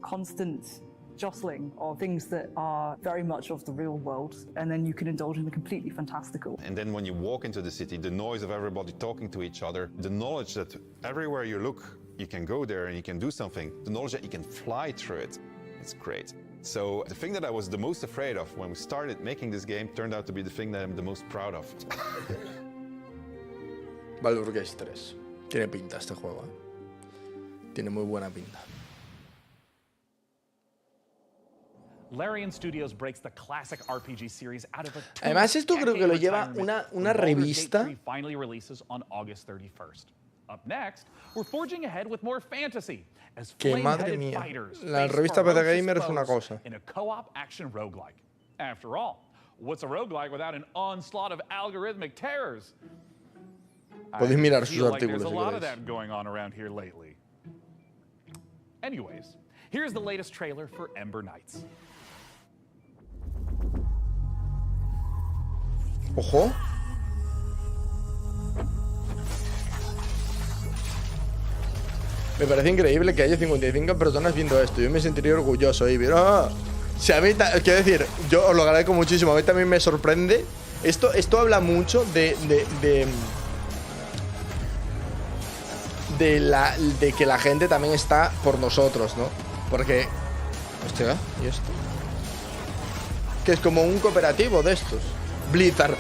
constant jostling of things that are very much of the real world, and then you can indulge in the completely fantastical. And then when you walk into the city, the noise of everybody talking to each other, the knowledge that everywhere you look, you can go there and you can do something, the knowledge that you can fly through it, it's great. So the thing that I was the most afraid of when we started making this game turned out to be the thing that I'm the most proud of. Baldur's Gate 3. Tiene pinta este juego, ¿eh? Tiene muy buena pinta. Larian Studios breaks the classic RPG series out of a Además, esto creo que lo lleva una revista. Finally releases on August 31st. Up next, we're forging ahead with more fantasy as Que madre flame-headed mía, fighters la face revista PC ferocious Gamer es una foes cosa. in a co-op action roguelike. After all, what's a roguelike without an onslaught of algorithmic terrors? Podéis mirar sus feel like artículos there's a si lot of queréis. that going on around here lately. Anyways, here's the latest trailer for Ember Knights. Ojo. Me parece increíble que haya 55 personas viendo esto. Yo me sentiría orgulloso y ¡ah! Si a mí, quiero decir, yo os lo agradezco muchísimo. A mí también me sorprende. Esto habla mucho de que la gente también está por nosotros, ¿no? Porque... Hostia, ¿y esto? Que es como un cooperativo de estos. Blizzard.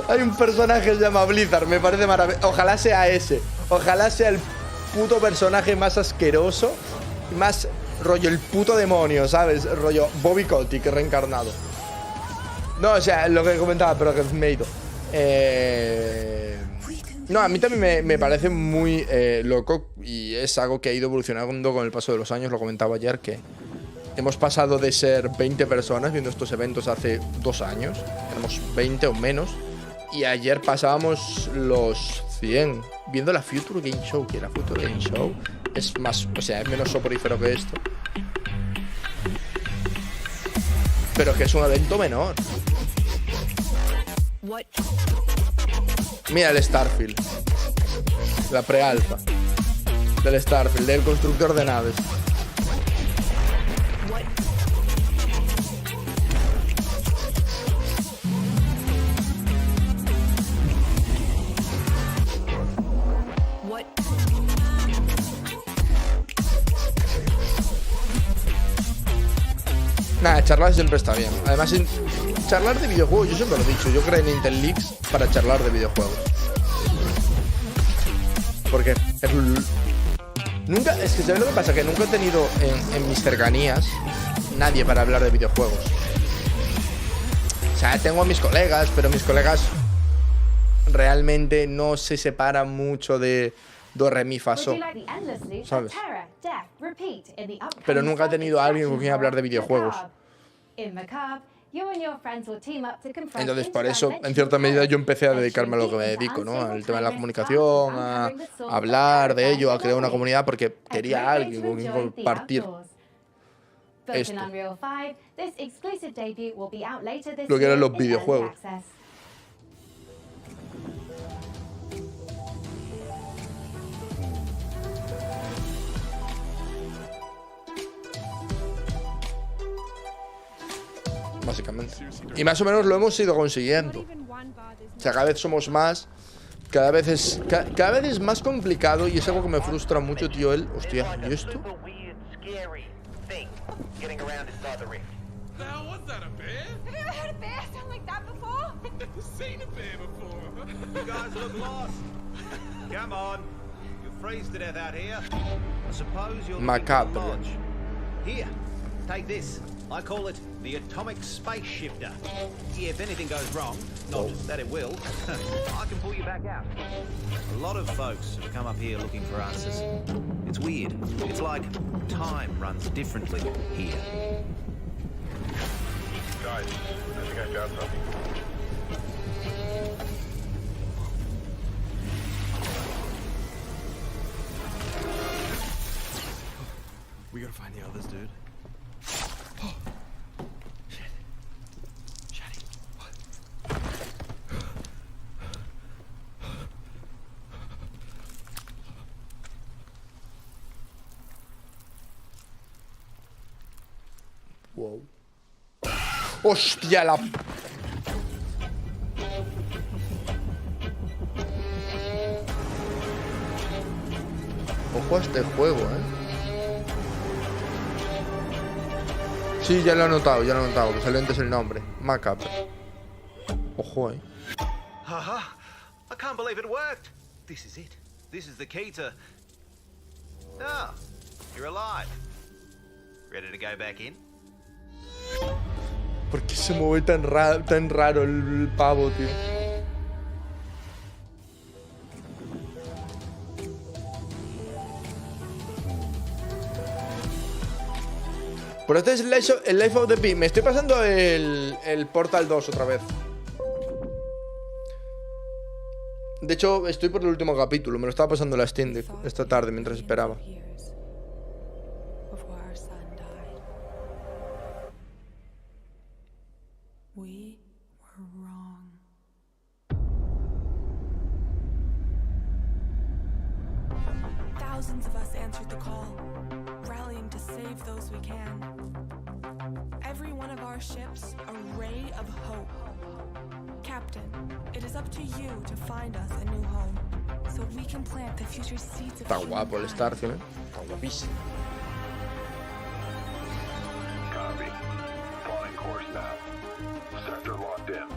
Hay un personaje que se llama Blizzard. Me parece maravilloso. Ojalá sea ese. Ojalá sea el puto personaje más asqueroso. Más rollo el puto demonio, ¿sabes? Rollo Bobby Kotick reencarnado. No, o sea, lo que comentaba, pero que me he ido. No, a mí también me parece muy loco. Y es algo que ha ido evolucionando con el paso de los años. Lo comentaba ayer que hemos pasado de ser 20 personas viendo estos eventos hace 2 años. Éramos 20 o menos. Y ayer pasábamos los 100 viendo la Future Game Show, que la Future Game Show es más, o sea, es menos soporífero que esto, pero que es un evento menor. Mira el Starfield, la pre-alfa del Starfield, del constructor de naves. Nada, charlar siempre está bien. Además, charlar de videojuegos, yo siempre lo he dicho, yo creé Nintenleaks para charlar de videojuegos. Porque nunca, es que ¿sabes lo que pasa? Que nunca he tenido en mis cercanías nadie para hablar de videojuegos. O sea, tengo a mis colegas, pero mis colegas realmente no se separan mucho de do, re, mi, fa, so, ¿sabes? Pero nunca he tenido a alguien con quien hablar de videojuegos. Entonces, por eso, en cierta medida, yo empecé a dedicarme a lo que me dedico, ¿no? Al tema de la comunicación, a hablar de ello, a crear una comunidad, porque quería a alguien con quien compartir esto. Lo que eran los videojuegos. Básicamente. Y más o menos lo hemos ido consiguiendo. O sea, cada vez somos más. Cada vez es más complicado. Y es algo que me frustra mucho, tío. Hostia, ¿y esto? Macabro. Take this. I call it the atomic space shifter. If anything goes wrong, not that it will, I can pull you back out. A lot of folks have come up here looking for answers. It's weird. It's like time runs differently here. Guys, I think I found something. We gotta find the others, dude. Wow. ¡Hostia, la... Ojo a este juego, Sí, ya lo he notado, que salió antes el nombre. Macabro. Ojo, Haha! I can't believe it worked. This is it. This is the key to... Ah, you're alive. Ready to go back in? ¿Por qué se mueve tan raro el pavo, tío? Por este es el Life of the Pi. Me estoy pasando el Portal 2 otra vez. De hecho, estoy por el último capítulo. Me lo estaba pasando la Steam Deck esta tarde mientras esperaba. Thousands of us answered the call, rallying to save those we can. Every one of our ships a ray of hope. Captain, it is up to you to find us a new home, so we can plant the future seeds of Está guapo el Starfield, Está guapísimo. Copy. Plotting course now. Sector locked in.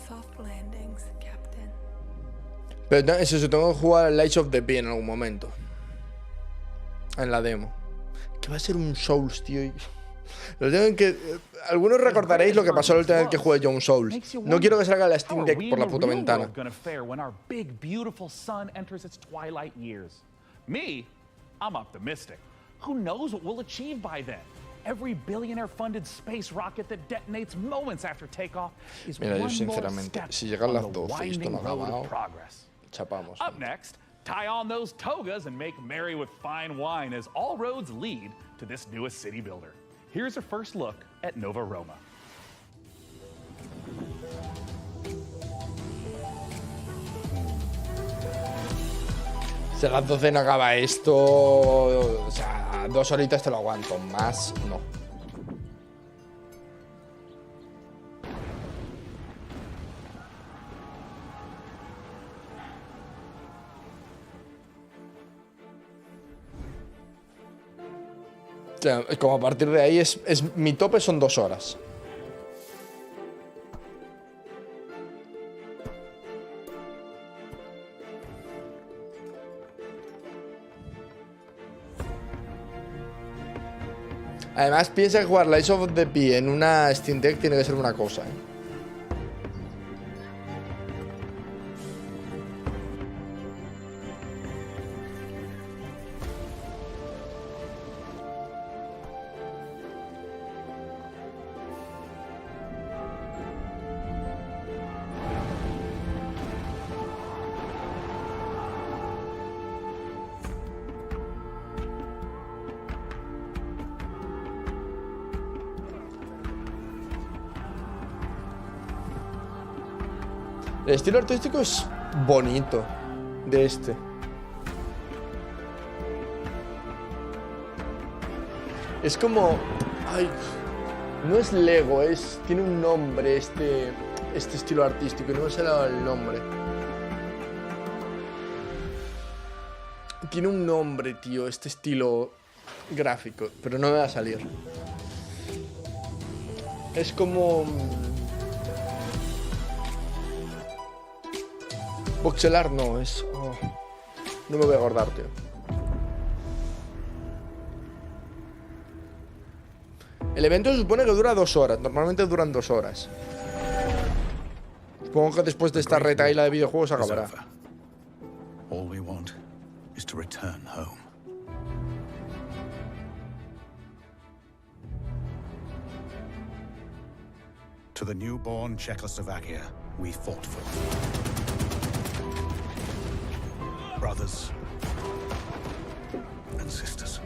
Soft landings, Captain. Pero eso se tengo que jugar Lights of the P en algún momento. En la demo. Que va a ser un Souls, tío. Lo tengo que... Algunos recordaréis lo que pasó la última vez que jugué yo un Souls. No quiero que salga la Steam Deck por la puta ventana. Me, I'm optimistic. Who knows what we'll achieve by then? Every billionaire-funded space rocket that detonates moments after takeoff is Mira, yo one more sinceramente, step si llegan las on the 12 y esto no ha winding road acabado, of progress. chapamos. Up next, tie on those togas and make merry with fine wine as all roads lead to this newest city builder. Here's a first look at Nova Roma. Si a las 12 no acaba esto, o sea, 2 horitas te lo aguanto, más no. O sea, como a partir de ahí mi tope son 2 horas. Además, piensa que jugar Lights of the P en una Steam Deck tiene que ser una cosa, ¿eh? El estilo artístico es bonito de este. Es como... Ay, no es Lego, tiene un nombre este estilo artístico y no me sé el nombre. Tiene un nombre, tío, este estilo gráfico, pero no me va a salir. Es como... Voxelar no, es... Oh, no me voy a acordar, tío. El evento se supone que dura 2 horas. Normalmente duran 2 horas. Supongo que después de esta retaila de videojuegos acabará. All we want is to return home. To the newborn Czechoslovakia we fought for. Brothers and sisters.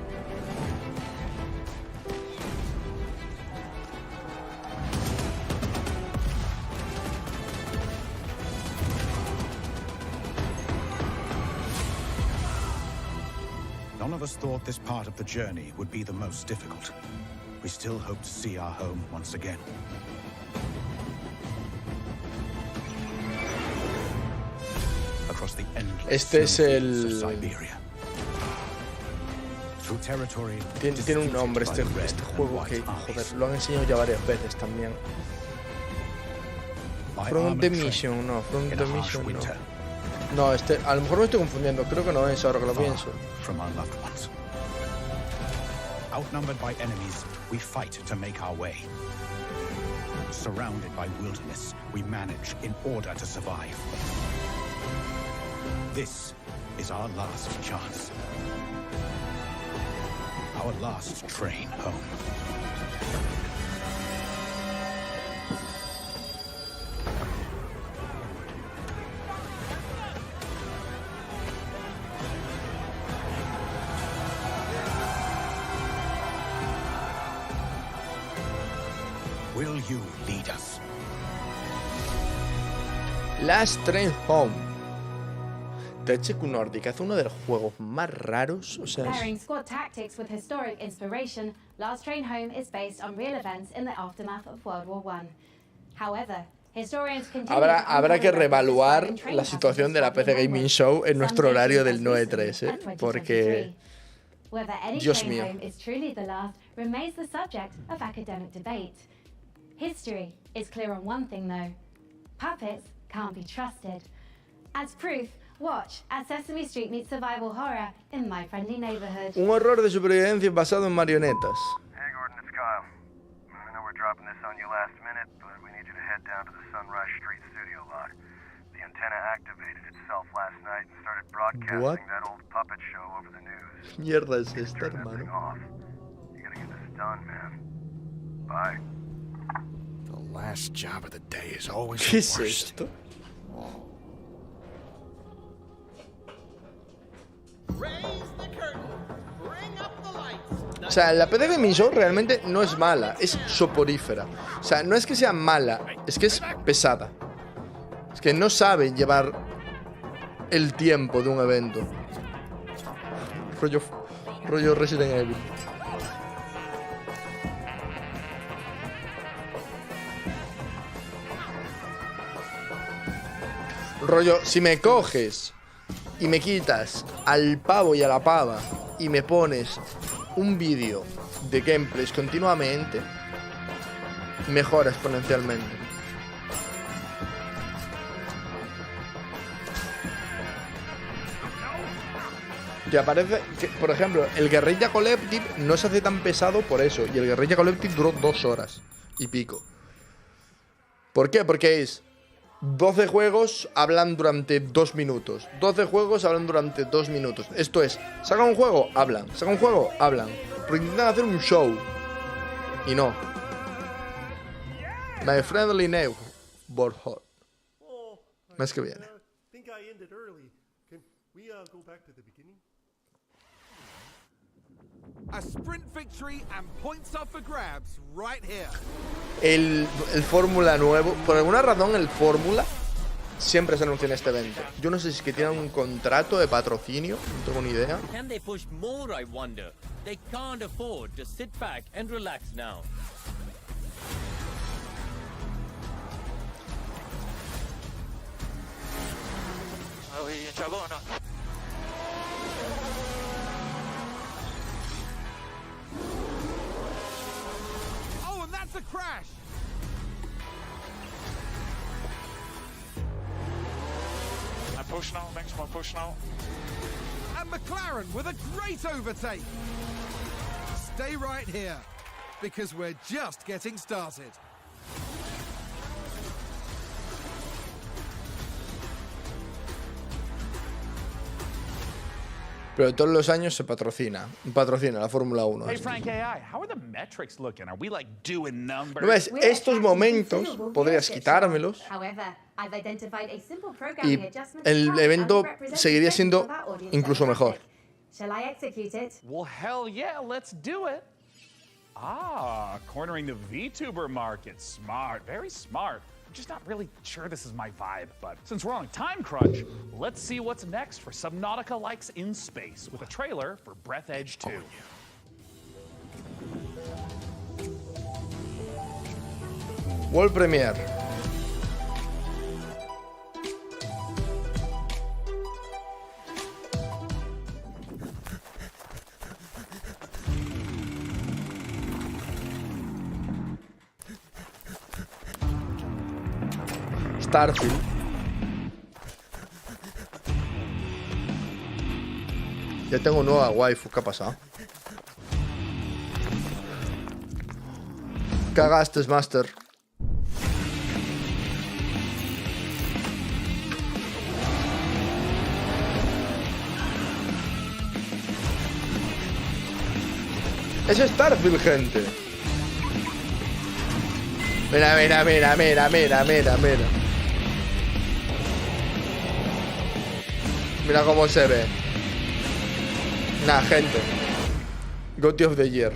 None of us thought this part of the journey would be the most difficult. We still hope to see our home once again. Este es el... Tiene un nombre este juego que, joder, lo han enseñado ya varias veces también. Front the Mission, no, Front the Mission no. No, a lo mejor me estoy confundiendo, creo que no es ahora que lo pienso. Outnumbered by enemies, we fight to make our way. Surrounded by wilderness, we manage in order to survive. This is our last chance. Our last train home. Will you lead us? Last Train Home. THQ Nordic hace uno de los juegos más raros, o sea... Pairing squad tactics with historic inspiration, Last Train Home is based on real events in the aftermath of World War I. However, historians continue Habrá que reevaluar la situación de la PC Gaming Show en nuestro horario del 9-3, ¿eh? Porque... Dios mío. Remains the subject of academic debate. History is clear on one thing though. puppets can't be trusted. As proof, watch as Sesame Street meets survival horror in my friendly neighborhood. Un horror de supervivencia basado en marionetas. Hey Gordon, it's Kyle. I know we're dropping this on you last minute, but we need you to head down to the Sunrise Street studio lot. The antenna activated itself last night and started broadcasting that old puppet show over the news. Mierda es esta, hermano. You gotta get this done, man. Bye. The last job of the day is always ¿Qué the es worst. esto? O sea, la PC Gaming Show realmente no es mala, es soporífera. O sea, no es que sea mala, es que es pesada. Es que no sabe llevar el tiempo de un evento. Rollo Resident Evil. Rollo, si me coges y me quitas al pavo y a la pava y me pones un vídeo de gameplays continuamente, mejora exponencialmente. Que aparece, que, por ejemplo, el Guerrilla Collective no se hace tan pesado por eso. Y el Guerrilla Collective duró 2 horas y pico. ¿Por qué? Porque es 12 juegos hablan durante 2 minutos. 12 juegos hablan durante 2 minutos. Esto es, sacan un juego, hablan. Sacan un juego, hablan. Pero intentan hacer un show. Y no. My friendly neighborhood. Mes que viene. A sprint victory and points up for grabs right here. El Fórmula nuevo, por alguna razón el Fórmula siempre se anuncia en este evento. Yo no sé si es que tienen un contrato de patrocinio, no tengo ni idea. Can they push more, I wonder? They can't afford to sit back and relax now. Oh, and that's a crash. I push now, next one push now. And McLaren with a great overtake. Stay right here, because we're just getting started. Pero todos los años se patrocina la Fórmula 1. Hey Frank AI, how are the metrics looking? Are we like doing numbers? ¿No ves? Estos momentos podrías quitármelos y el evento seguiría siendo incluso mejor. Well, hell yeah, let's do it. Ah, cornering the VTuber market. Smart, very smart. I'm just not really sure this is my vibe, but since we're on a time crunch, let's see what's next for Subnautica Likes in Space with a trailer for Breath Edge 2. World Premiere. Starfield. Ya tengo nueva waifu, ¿qué ha pasado? Cagaste, Master. Es Starfield, gente. Mira, mira, mira, mira, mira, mira, mira. Mira cómo se ve. Nah, gente. GOTY of the Year.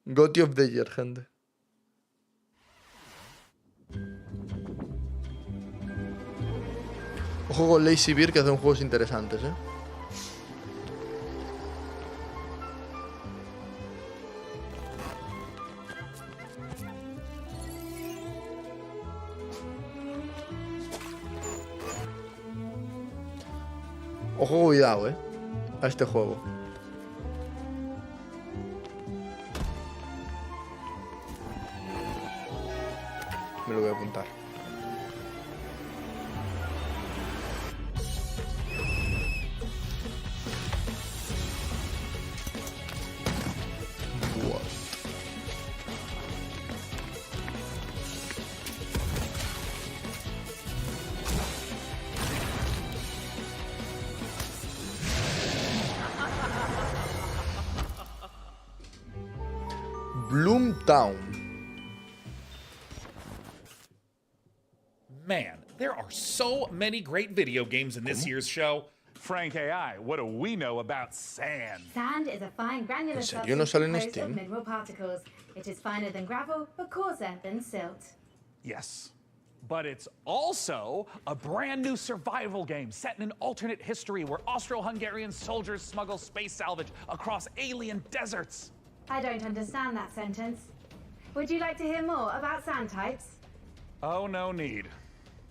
GOTY of the Year, gente. Ojo con Lazy Bear, que hacen juegos interesantes, ¿eh? Ojo, cuidado, a este juego. lo voy a apuntar. Bloomtown. Man, there are so many great video games in this year's show. Frank AI, what do we know about sand? Sand is a fine granular serio no substance sale en composed Steam? of mineral particles. It is finer than gravel, but coarser than silt. Yes. But it's also a brand new survival game set in an alternate history where Austro-Hungarian soldiers smuggle space salvage across alien deserts. I don't understand that sentence. Would you like to hear more about sand types? Oh, no need.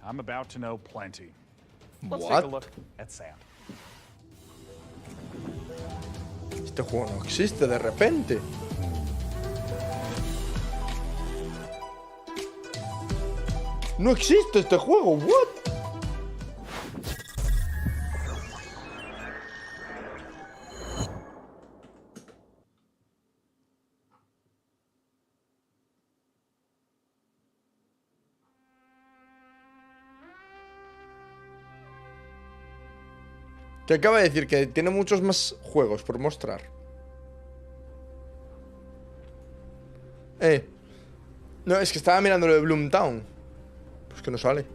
I'm about to know plenty. Let's What? take a look at sand. Este juego no existe de repente. No existe este juego, what? Que acaba de decir que tiene muchos más juegos por mostrar. No, es que estaba mirando lo de Bloomtown. Pues que no sale.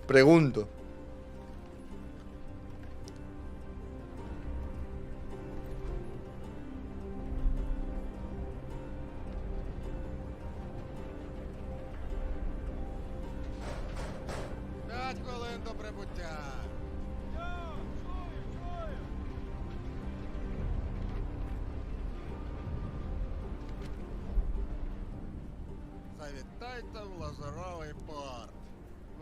Pregunto. Завітайте в Лазуровий порт.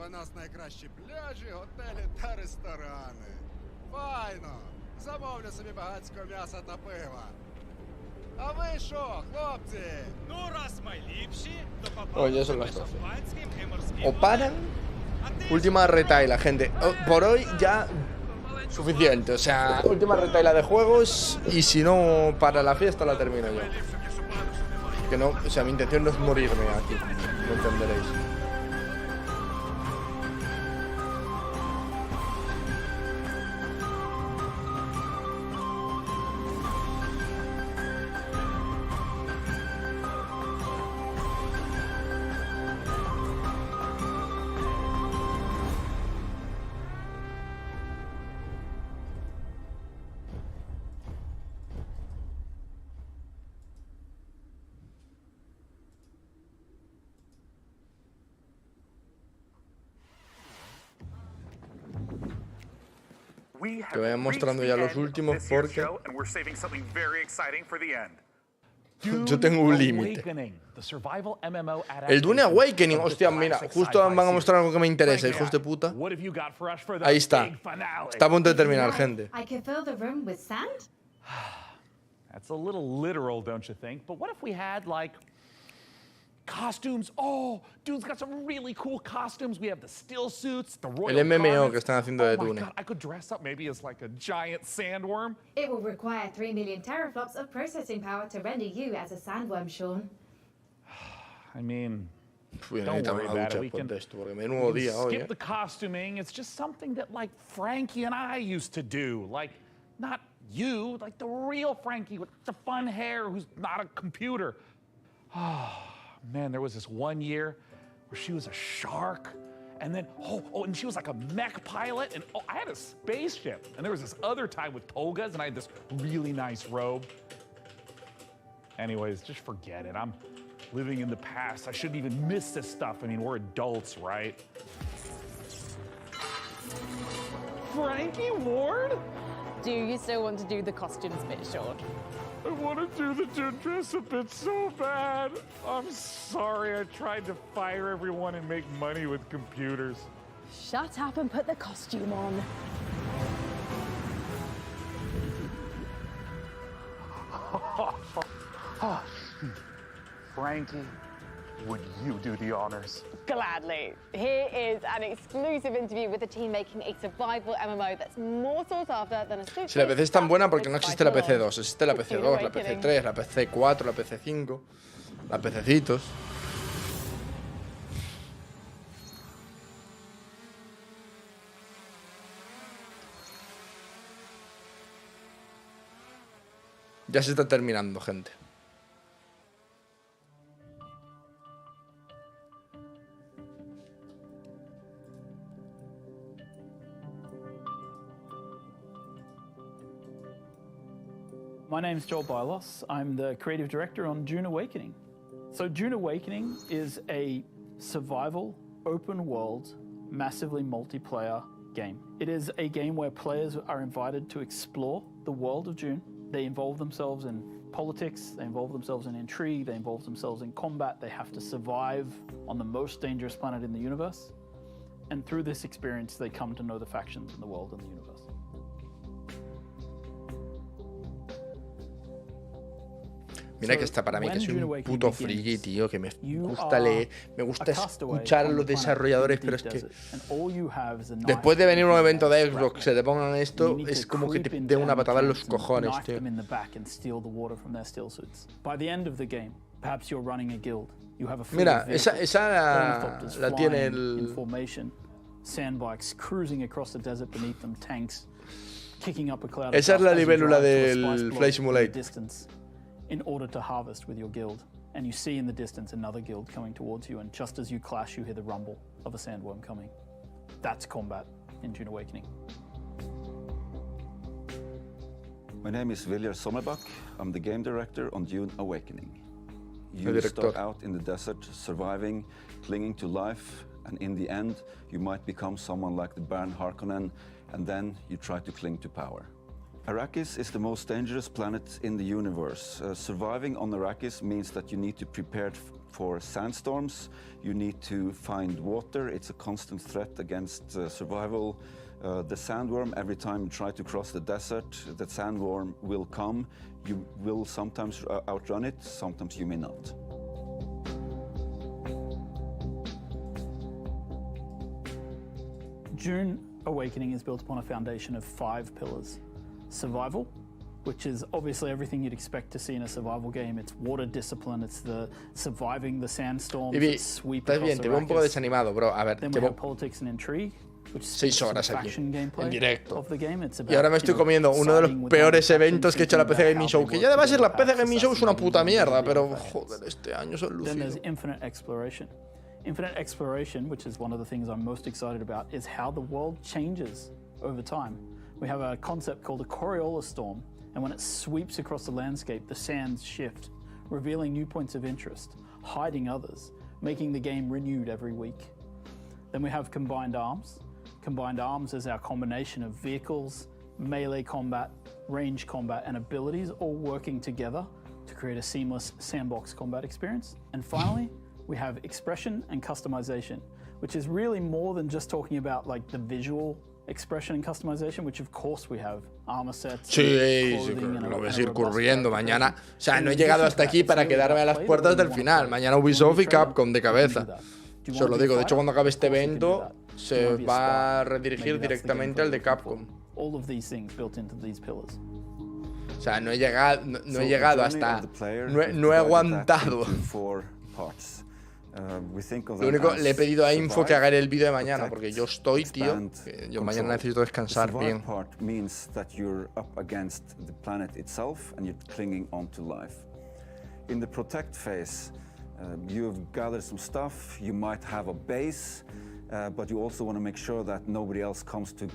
У нас найкращі пляжі, готелі та ресторани. Файно! Замовлю собі багатського м'яса та пива. А ви що, хлопці? Ну, раз ми ліпші, то Oh, ya son las 12. O paran. Última retaila, gente. Por hoy ya suficiente. O sea, última retaila de juegos. Y si no, para la fiesta la termino yo. Que no, o sea, mi intención no es morirme aquí. Lo entenderéis. Que vayan mostrando ya los últimos porque yo tengo un límite. El Dune Awakening, hostia, mira, justo van a mostrar algo que me interesa, hijos de puta. Ahí está. Está a punto de terminar, gente. I can fill the room with sand? That's a little literal, don't you think? But what if we had, like, costumes? Oh, dude's got some really cool costumes. We have the still suits, the royal El MMO garments. que están haciendo de Oh my Dune. God, I could dress up maybe as like a giant sandworm. It will require 3 million teraflops of processing power to render you as a sandworm, Sean. I mean, Voy a don't necesitar worry una about it. ducha We después can, de esto, porque we menudo can día hoy, skip the costuming. It's just something that like Frankie and I used to do. Like, not you, like the real Frankie with the fun hair who's not a computer. Oh, man, there was this one year where she was a shark. And then, and she was like a mech pilot. And I had a spaceship. And there was this other time with togas, and I had this really nice robe. Anyways, just forget it. I'm living in the past. I shouldn't even miss this stuff. I mean, we're adults, right? Frankie Ward? Do you still want to do the costumes bit, Sean? I want to do the dress-up bit so bad. I'm sorry. I tried to fire everyone and make money with computers. Shut up and put the costume on. Frankie, would you do the honors? Gladly. Here is an exclusive interview with the team making a survival MMO that's more sought after than a super. Si la PC es tan buena, porque no existe la PC 2, existe la PC 2, la PC 3, la PC 4, la PC 5, la PCcitos. Ya se está terminando, gente. My name's Joel Bylos. I'm the creative director on June Awakening. So June Awakening is a survival, open world, massively multiplayer game. It is a game where players are invited to explore the world of June. They involve themselves in politics, they involve themselves in intrigue, they involve themselves in combat, they have to survive on the most dangerous planet in the universe. And through this experience, they come to know the factions in the world and the universe. Mira que está para mí, que soy un puto friki, tío, que me gusta leer, me gusta escuchar a los desarrolladores, pero es que después de venir un evento de Xbox, se te pongan esto, es como que te den una patada en los cojones, tío. Mira, esa la tiene el... Esa es la libélula del Flight Simulator. In order to harvest with your guild, and you see in the distance another guild coming towards you, and just as you clash, you hear the rumble of a sandworm coming. That's combat in June Awakening. My name is Viljar Sommerbach. I'm the game director on June Awakening. You start out in the desert, surviving, clinging to life, and in the end, you might become someone like the Baron Harkonnen, and then you try to cling to power. Arrakis is the most dangerous planet in the universe. Surviving on Arrakis means that you need to prepare for sandstorms, you need to find water, it's a constant threat against survival. The sandworm, every time you try to cross the desert, the sandworm will come. You will sometimes outrun it, sometimes you may not. June Awakening is built upon a foundation of 5 pillars. Survival, which is obviously everything you'd expect to see in a survival game. It's water discipline, it's the surviving the sandstorms, it's sweep across bien, te veo un poco desanimado, bro. A ver, then we have politics and intrigue, which 6 horas aquí, en directo. Of the game. Y ahora me estoy comiendo uno de los peores eventos que he hecho la PC Gaming Show, que ya además la PC Gaming Show es una puta mierda, pero joder, este año son lucidos. Then there's infinite exploration. Infinite exploration, which is one of the things I'm most excited about, is how the world changes over time. We have a concept called a Coriolis storm, and when it sweeps across the landscape, the sands shift, revealing new points of interest, hiding others, making the game renewed every week. Then we have combined arms. Combined arms is our combination of vehicles, melee combat, range combat, and abilities all working together to create a seamless sandbox combat experience. And finally, we have expression and customization, which is really more than just talking about like the visual expression and customization, which of course we have armor sets. Sí, lo ves ir corriendo mañana. O sea, no he llegado hasta aquí para quedarme a las puertas del final. Mañana Ubisoft y Capcom de cabeza. Os lo digo, de hecho cuando acabe este evento se va a redirigir directamente al de Capcom. O sea, no he llegado hasta... No he aguantado. Lo único, le he pedido a Info que haga el vídeo de mañana, porque yo estoy, tío, yo mañana necesito descansar bien. In the protect phase, you've gathered some stuff, you might have a base, but you also want to make sure that nobody else comes to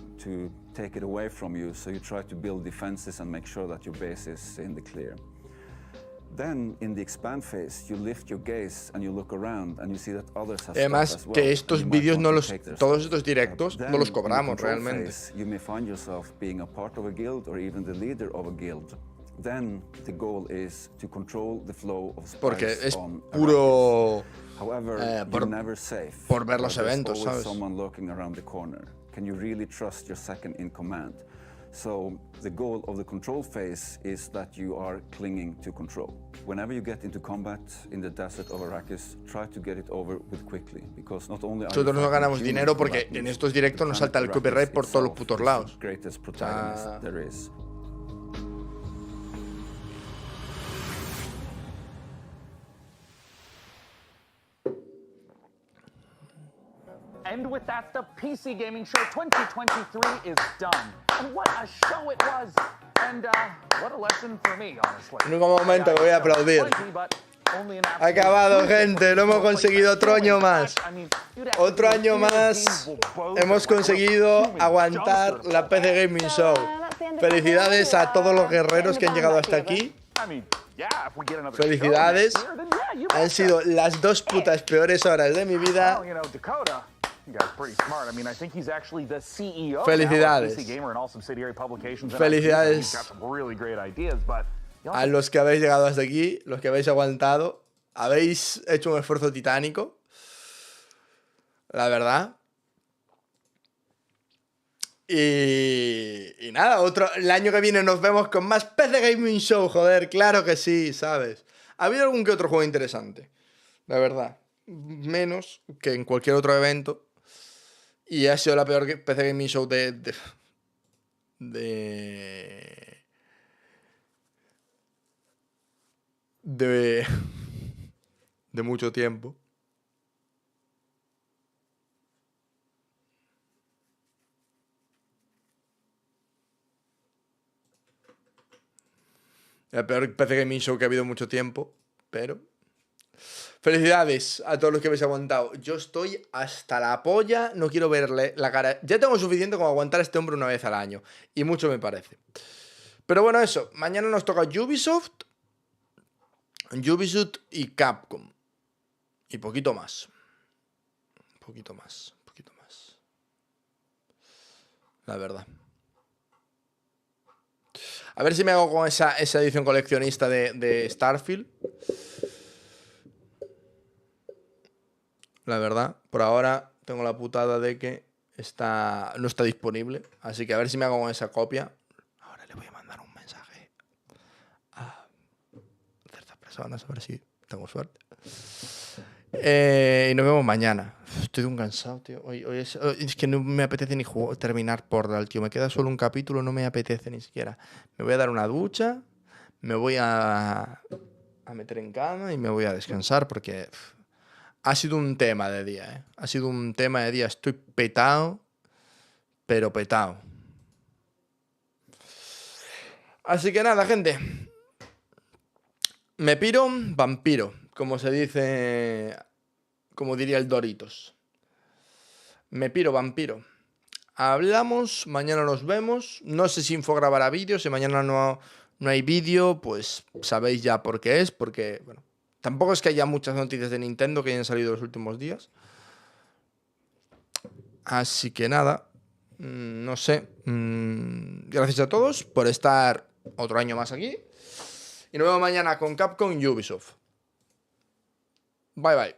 take it away from you, so you try to build defenses and make sure that your base is in the clear. Then, in the expand phase, you lift your gaze and you look around and you see that others have Además, as well. que estos vídeos todos estos directos no los cobramos realmente. You may find yourself being a part of a guild or even the leader of a guild. Then the goal is to control the flow of spies. Porque es puro However, you're never safe. Por ver los eventos, There's always ¿sabes? someone lurking around the corner. Can you really trust your second in command? So the goal of the control phase is that you are clinging to control. Whenever you get into combat in the desert of Arrakis, try to get it over with quickly, because not only nosotros no ganamos dinero porque en estos directos nos salta el copyright por todos los putos lados. And with that, the PC Gaming Show 2023 is done. And what a show it was. And what a lesson for me, honestly. En un momento que voy a aplaudir. Ha acabado, gente. Lo hemos conseguido otro año más. Otro año más. Hemos conseguido aguantar la PC Gaming Show. Felicidades a todos los guerreros que han llegado hasta aquí. Felicidades. Han sido las 2 putas peores horas de mi vida. Felicidades. Felicidades a los que habéis llegado hasta aquí, los que habéis aguantado. Habéis hecho un esfuerzo titánico, la verdad. Y nada, el año que viene nos vemos con más PC Gaming Show, joder, claro que sí, ¿sabes? Ha habido algún que otro juego interesante, la verdad. Menos que en cualquier otro evento. Y ha sido la peor PC Gaming Show de mucho tiempo. La peor PC Gaming Show que ha habido en mucho tiempo, pero... Felicidades a todos los que habéis aguantado. Yo estoy hasta la polla, no quiero verle la cara. Ya tengo suficiente como aguantar a este hombre una vez al año. Y mucho me parece. Pero bueno, eso. Mañana nos toca Ubisoft y Capcom. Y poquito más. Poquito más. La verdad. A ver si me hago con esa edición coleccionista de Starfield. La verdad, por ahora tengo la putada de que no está disponible. Así que a ver si me hago con esa copia. Ahora le voy a mandar un mensaje a ciertas personas a ver si tengo suerte. Y nos vemos mañana. Estoy de un cansado, tío. Hoy es que no me apetece ni terminar Portal, tío. Me queda solo un capítulo, no me apetece ni siquiera. Me voy a dar una ducha, me voy a meter en cama y me voy a descansar porque... Ha sido un tema de día, ¿eh? Ha sido un tema de día. Estoy petado, pero petado. Así que nada, gente. Me piro, vampiro. Como se dice... Como diría el Doritos. Me piro, vampiro. Hablamos, mañana nos vemos. No sé si Info grabará vídeo. Si mañana no hay vídeo, pues sabéis ya por qué es. Porque, bueno... Tampoco es que haya muchas noticias de Nintendo que hayan salido los últimos días. Así que nada. No sé. Gracias a todos por estar otro año más aquí. Y nos vemos mañana con Capcom y Ubisoft. Bye bye.